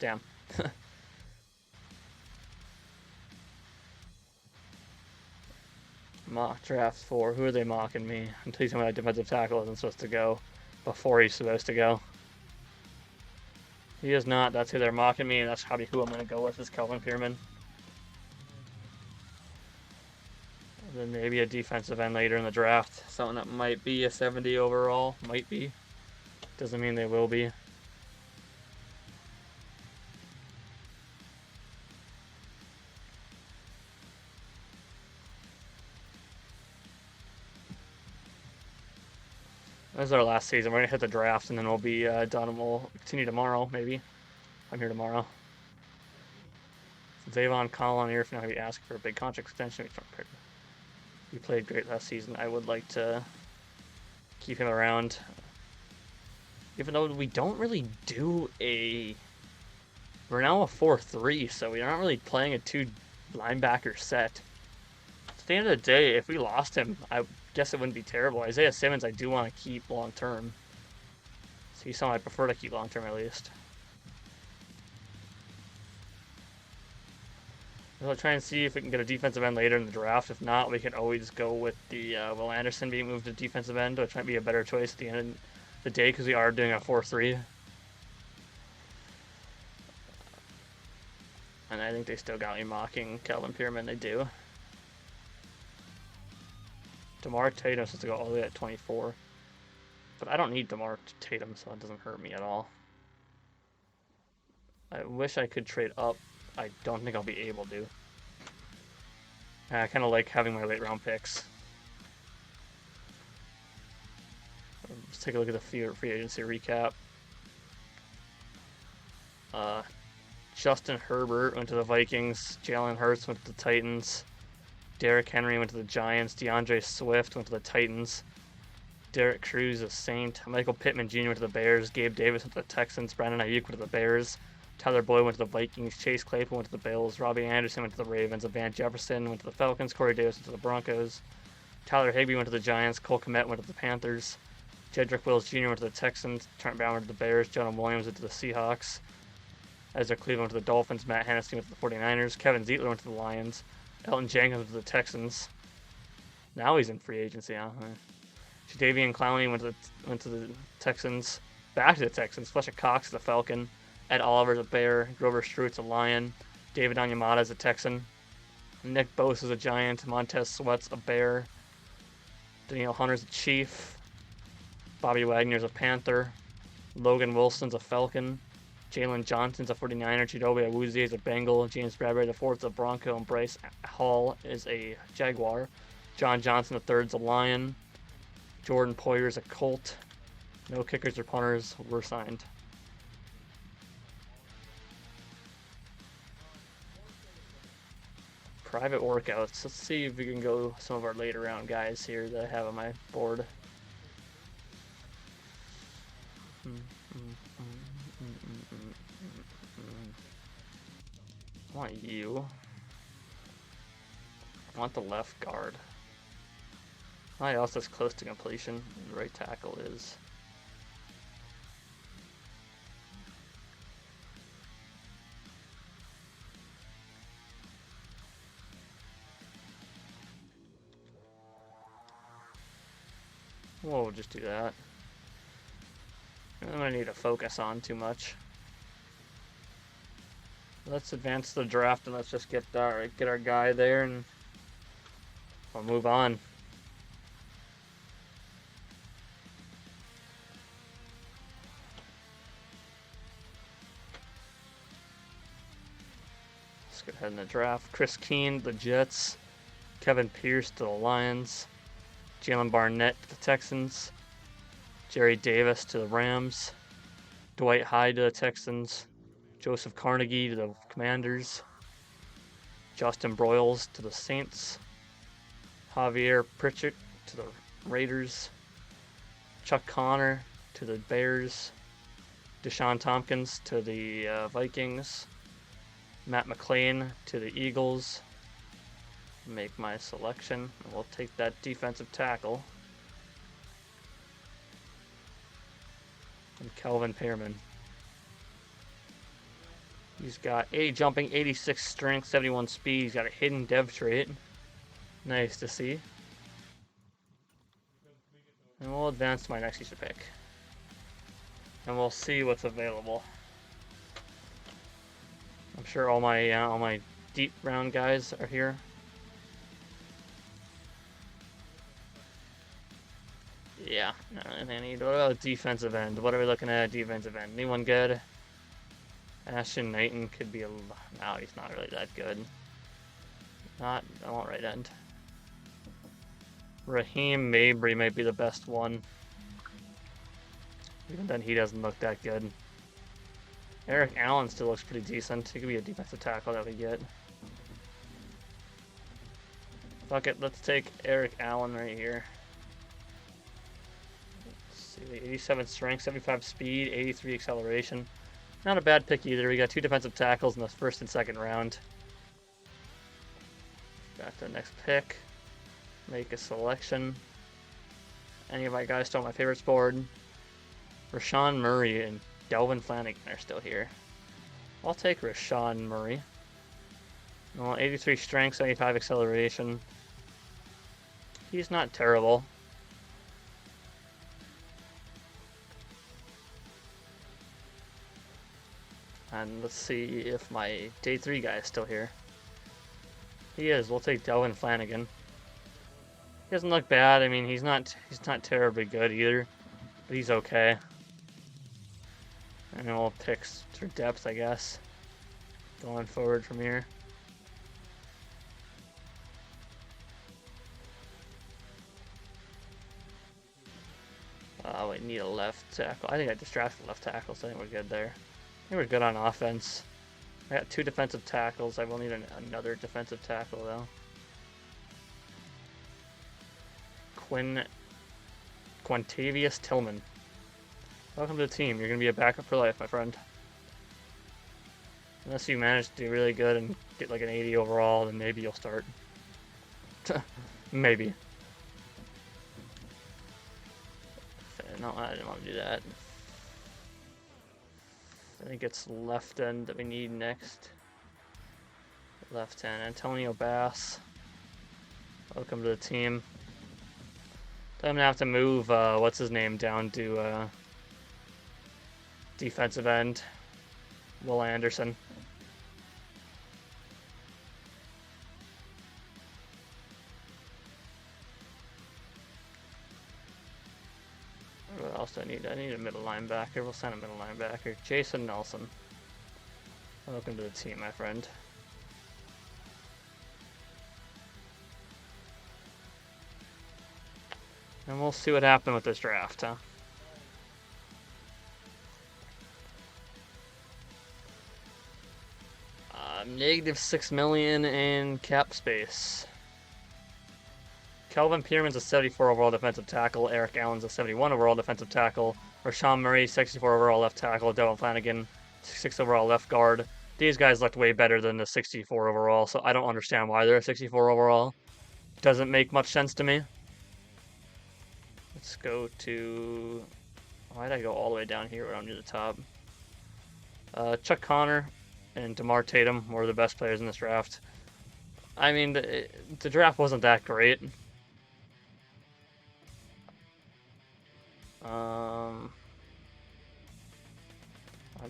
B: Damn. Mock draft 4. Who are they mocking me? Until you tell me that defensive tackle isn't supposed to go before he's supposed to go. He is not. That's who they're mocking me, and that's probably who I'm going to go with is Calvin Pearman. And then maybe a defensive end later in the draft. Something that might be a 70 overall. Might be. Doesn't mean they will be. This is our last season. We're going to hit the draft, and then we'll be done, and we'll continue tomorrow, maybe. I'm here tomorrow. Zavon Collin here, if you're not going to be asking for a big contract extension. He played great last season. I would like to keep him around. Even though we don't really do we're now a 4-3, so we're not really playing a 2 linebacker set. At the end of the day, if we lost him, I guess it wouldn't be terrible. Isaiah Simmons I do want to keep long term. So he's someone I prefer to keep long term at least. We'll try and see if we can get a defensive end later in the draft. If not, we can always go with the Will Anderson being moved to defensive end, which might be a better choice at the end of the day because we are doing a 4-3. And I think they still got me mocking Calvin Pearman. They do. DeMar Tatum has to go all the way at 24. But I don't need DeMar Tatum, so it doesn't hurt me at all. I wish I could trade up. I don't think I'll be able to. I kind of like having my late round picks. Let's take a look at the free agency recap. Justin Herbert went to the Vikings. Jalen Hurts went to the Titans. Derrick Henry went to the Giants. DeAndre Swift went to the Titans. Derek Cruz, a Saint. Michael Pittman Jr. went to the Bears. Gabe Davis went to the Texans. Brandon Ayuk went to the Bears. Tyler Boyd went to the Vikings. Chase Claypool went to the Bills. Robbie Anderson went to the Ravens. Van Jefferson went to the Falcons. Corey Davis went to the Broncos. Tyler Higbee went to the Giants. Cole Kmet went to the Panthers. Jedrick Wills Jr. went to the Texans. Trent Brown went to the Bears. Jonah Williams went to the Seahawks. Ezra Cleveland went to the Dolphins. Matt Hennessy went to the 49ers. Kevin Zeitler went to the Lions. Elton Jenkins went to the Texans. Now he's in free agency, huh? Jadeveon Clowney went to the Texans. Back to the Texans. Fletcher Cox, the Falcon. Ed Oliver's a Bear. Grover Strute's a Lion. David Onyemata's a Texan. Nick Bosa's a Giant. Montez Sweat's a Bear. Danielle Hunter's a Chief. Bobby Wagner's a Panther. Logan Wilson's a Falcon. Jalen Johnson's a 49er. Chidobe Awuzie is a Bengal. James Bradbury the fourth is a Bronco. And Bryce Hall is a Jaguar. John Johnson the third is a Lion. Jordan Poyer is a Colt. No kickers or punters were signed. Private workouts. Let's see if we can go some of our later round guys here that I have on my board. I want you. I want the left guard. I also is close to completion. The right tackle is. We'll just do that. I'm gonna need to focus on too much. Let's advance the draft and let's just get our guy there and we'll move on. Let's go ahead in the draft. Chris Keene, the Jets. Kevin Pierce to the Lions. Jalen Barnett to the Texans. Jerry Davis to the Rams. Dwight Hyde to the Texans. Joseph Carnegie to the Commanders. Justin Broyles to the Saints. Javier Pritchett to the Raiders. Chuck Connor to the Bears. Deshaun Tompkins to the Vikings. Matt McClain to the Eagles. Make my selection. We'll take that defensive tackle. And Kelvin Pearman. He's got 80 jumping, 86 strength, 71 speed. He's got a hidden dev trait. Nice to see. And we'll advance to my next user pick. And we'll see what's available. I'm sure all my deep round guys are here. Yeah, I need. What about defensive end? What are we looking at defensive end? Anyone good? Ashton Knighton could be a. No, he's not really that good. I want right end. Raheem Mabry might be the best one. Even then, he doesn't look that good. Eric Allen still looks pretty decent. He could be a defensive tackle that we get. Fuck it, let's take Eric Allen right here. Let's see, 87 strength, 75 speed, 83 acceleration. Not a bad pick either. We got two defensive tackles in the first and second round. Got the next pick. Make a selection. Any of my guys still on my favorites board. Rashawn Murray and Delvin Flanagan are still here. I'll take Rashawn Murray. Well, 83 strength, 75 acceleration. He's not terrible. And let's see if my day 3 guy is still here. He is. We'll take Delvin Flanagan. He doesn't look bad. I mean, he's not terribly good either, but he's okay. And then we'll pick through depth, I guess, going forward from here. We need a left tackle. I think I just drafted left tackle, so I think we're good there. I think we're good on offense. I got 2 defensive tackles. I will need another defensive tackle, though. Quintavious Tillman. Welcome to the team. You're going to be a backup for life, my friend. Unless you manage to do really good and get like an 80 overall, then maybe you'll start. Maybe. No, I didn't want to do that. I think it's left end that we need next. Left end. Antonio Bass. Welcome to the team. I'm going to have to move, what's his name, down to defensive end. Will Anderson. What else do I need? I need a middle linebacker. We'll send a middle linebacker. Jason Nelson. Welcome to the team, my friend. And we'll see what happened with this draft, huh? Negative 6 million in cap space. Kelvin Pierman's a 74 overall defensive tackle. Eric Allen's a 71 overall defensive tackle. Rashawn Murray, 64 overall left tackle. Devin Flanagan, 6 overall left guard. These guys looked way better than the 64 overall, so I don't understand why they're a 64 overall. Doesn't make much sense to me. Let's go to... Why did I go all the way down here when I'm near the top? Chuck Connor and DeMar Tatum were the best players in this draft. I mean, the draft wasn't that great. I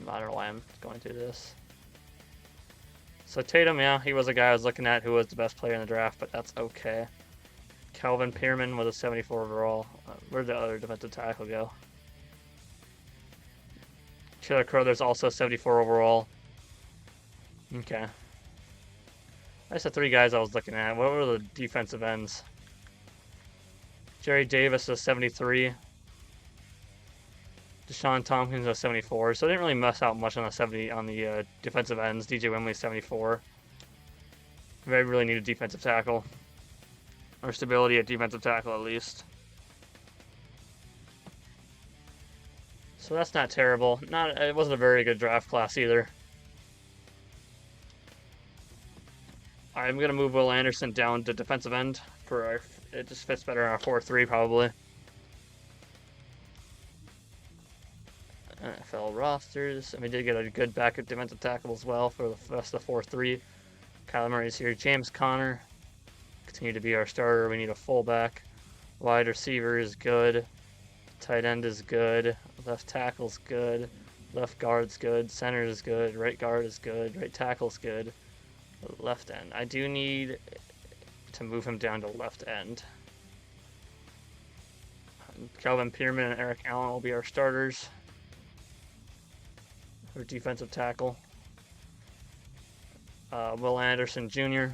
B: don't know why I'm going through this. So Tatum, yeah, he was a guy I was looking at who was the best player in the draft, but that's okay. Kelvin Pierman was a 74 overall. Where'd the other defensive tackle go? Taylor Crothers also 74 overall. Okay. That's the three guys I was looking at. What were the defensive ends? Jerry Davis is 73. Deshaun Tompkins was 74. So they didn't really mess out much on the 70 on the defensive ends. DJ Wembley 74. They really need a defensive tackle. Or stability at defensive tackle at least. So that's not terrible. It wasn't a very good draft class either. I'm gonna move Will Anderson down to defensive end for our. It just fits better in our 4-3 probably. NFL rosters. And we did get a good backup defensive tackle as well for the rest of the 4-3. Kyler Murray's here. James Conner continue to be our starter. We need a fullback. Wide receiver is good. Tight end is good. Left tackle's good. Left guard's good. Center is good. Right guard is good. Right tackle's good. Left end. I do need to move him down to left end. Kelvin Pierman and Eric Allen will be our starters. For defensive tackle. Will Anderson Jr.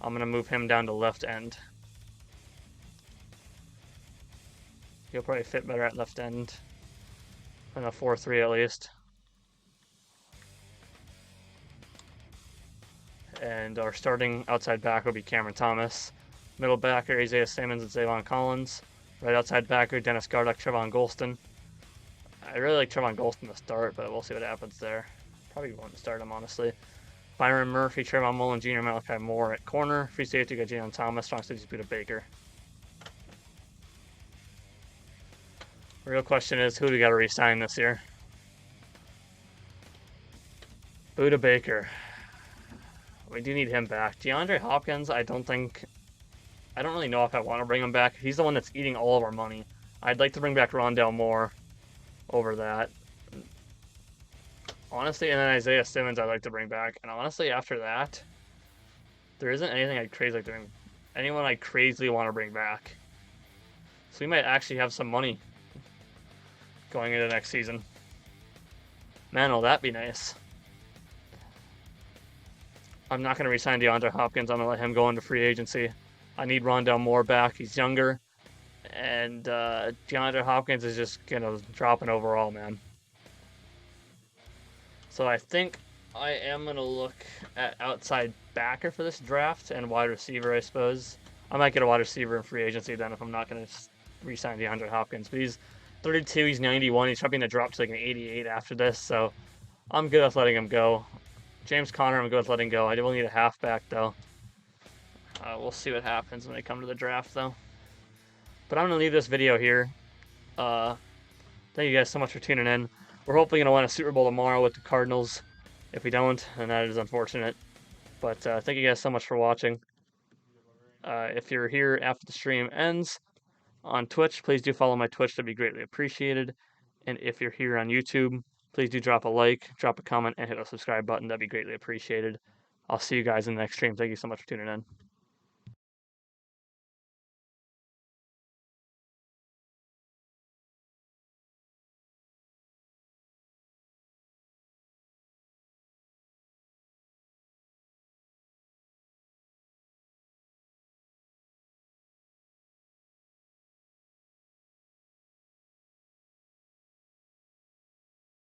B: I'm going to move him down to left end. He'll probably fit better at left end. In a 4-3 at least. And our starting outside back will be Cameron Thomas. Middle backer, Isaiah Simmons and Zavon Collins. Right outside backer, Dennis Garduck, Trevon Golston. I really like Trevon Golston to start, but we'll see what happens there. Probably won't start him, honestly. Byron Murphy, Trayvon Mullen Jr., Malachi Moore at corner. Free safety, got Jalen Thomas. Strong safety, Buda Baker. The real question is, who do we got to re-sign this year? Buda Baker. We do need him back. DeAndre Hopkins, I don't really know if I want to bring him back. He's the one that's eating all of our money. I'd like to bring back Rondale Moore over that. Honestly, and then Isaiah Simmons I'd like to bring back. And honestly, after that, there isn't anything anyone I crazily want to bring back. So we might actually have some money going into next season. Man, will that be nice. I'm not going to resign DeAndre Hopkins. I'm going to let him go into free agency. I need Rondale Moore back. He's younger. And DeAndre Hopkins is just going to drop an overall, man. So I think I am going to look at outside backer for this draft and wide receiver, I suppose. I might get a wide receiver in free agency then if I'm not going to re-sign DeAndre Hopkins. But he's 32, he's 91. He's probably going to drop to like an 88 after this. So I'm good with letting him go. James Conner, I'm good with letting go. I will need a halfback, though. We'll see what happens when they come to the draft, though. But I'm going to leave this video here. Thank you guys so much for tuning in. We're hopefully going to win a Super Bowl tomorrow with the Cardinals. If we don't, then that is unfortunate. But thank you guys so much for watching. If you're here after the stream ends on Twitch, please do follow my Twitch. That'd be greatly appreciated. And if you're here on YouTube, please do drop a like, drop a comment, and hit the subscribe button. That'd be greatly appreciated. I'll see you guys in the next stream. Thank you so much for tuning in.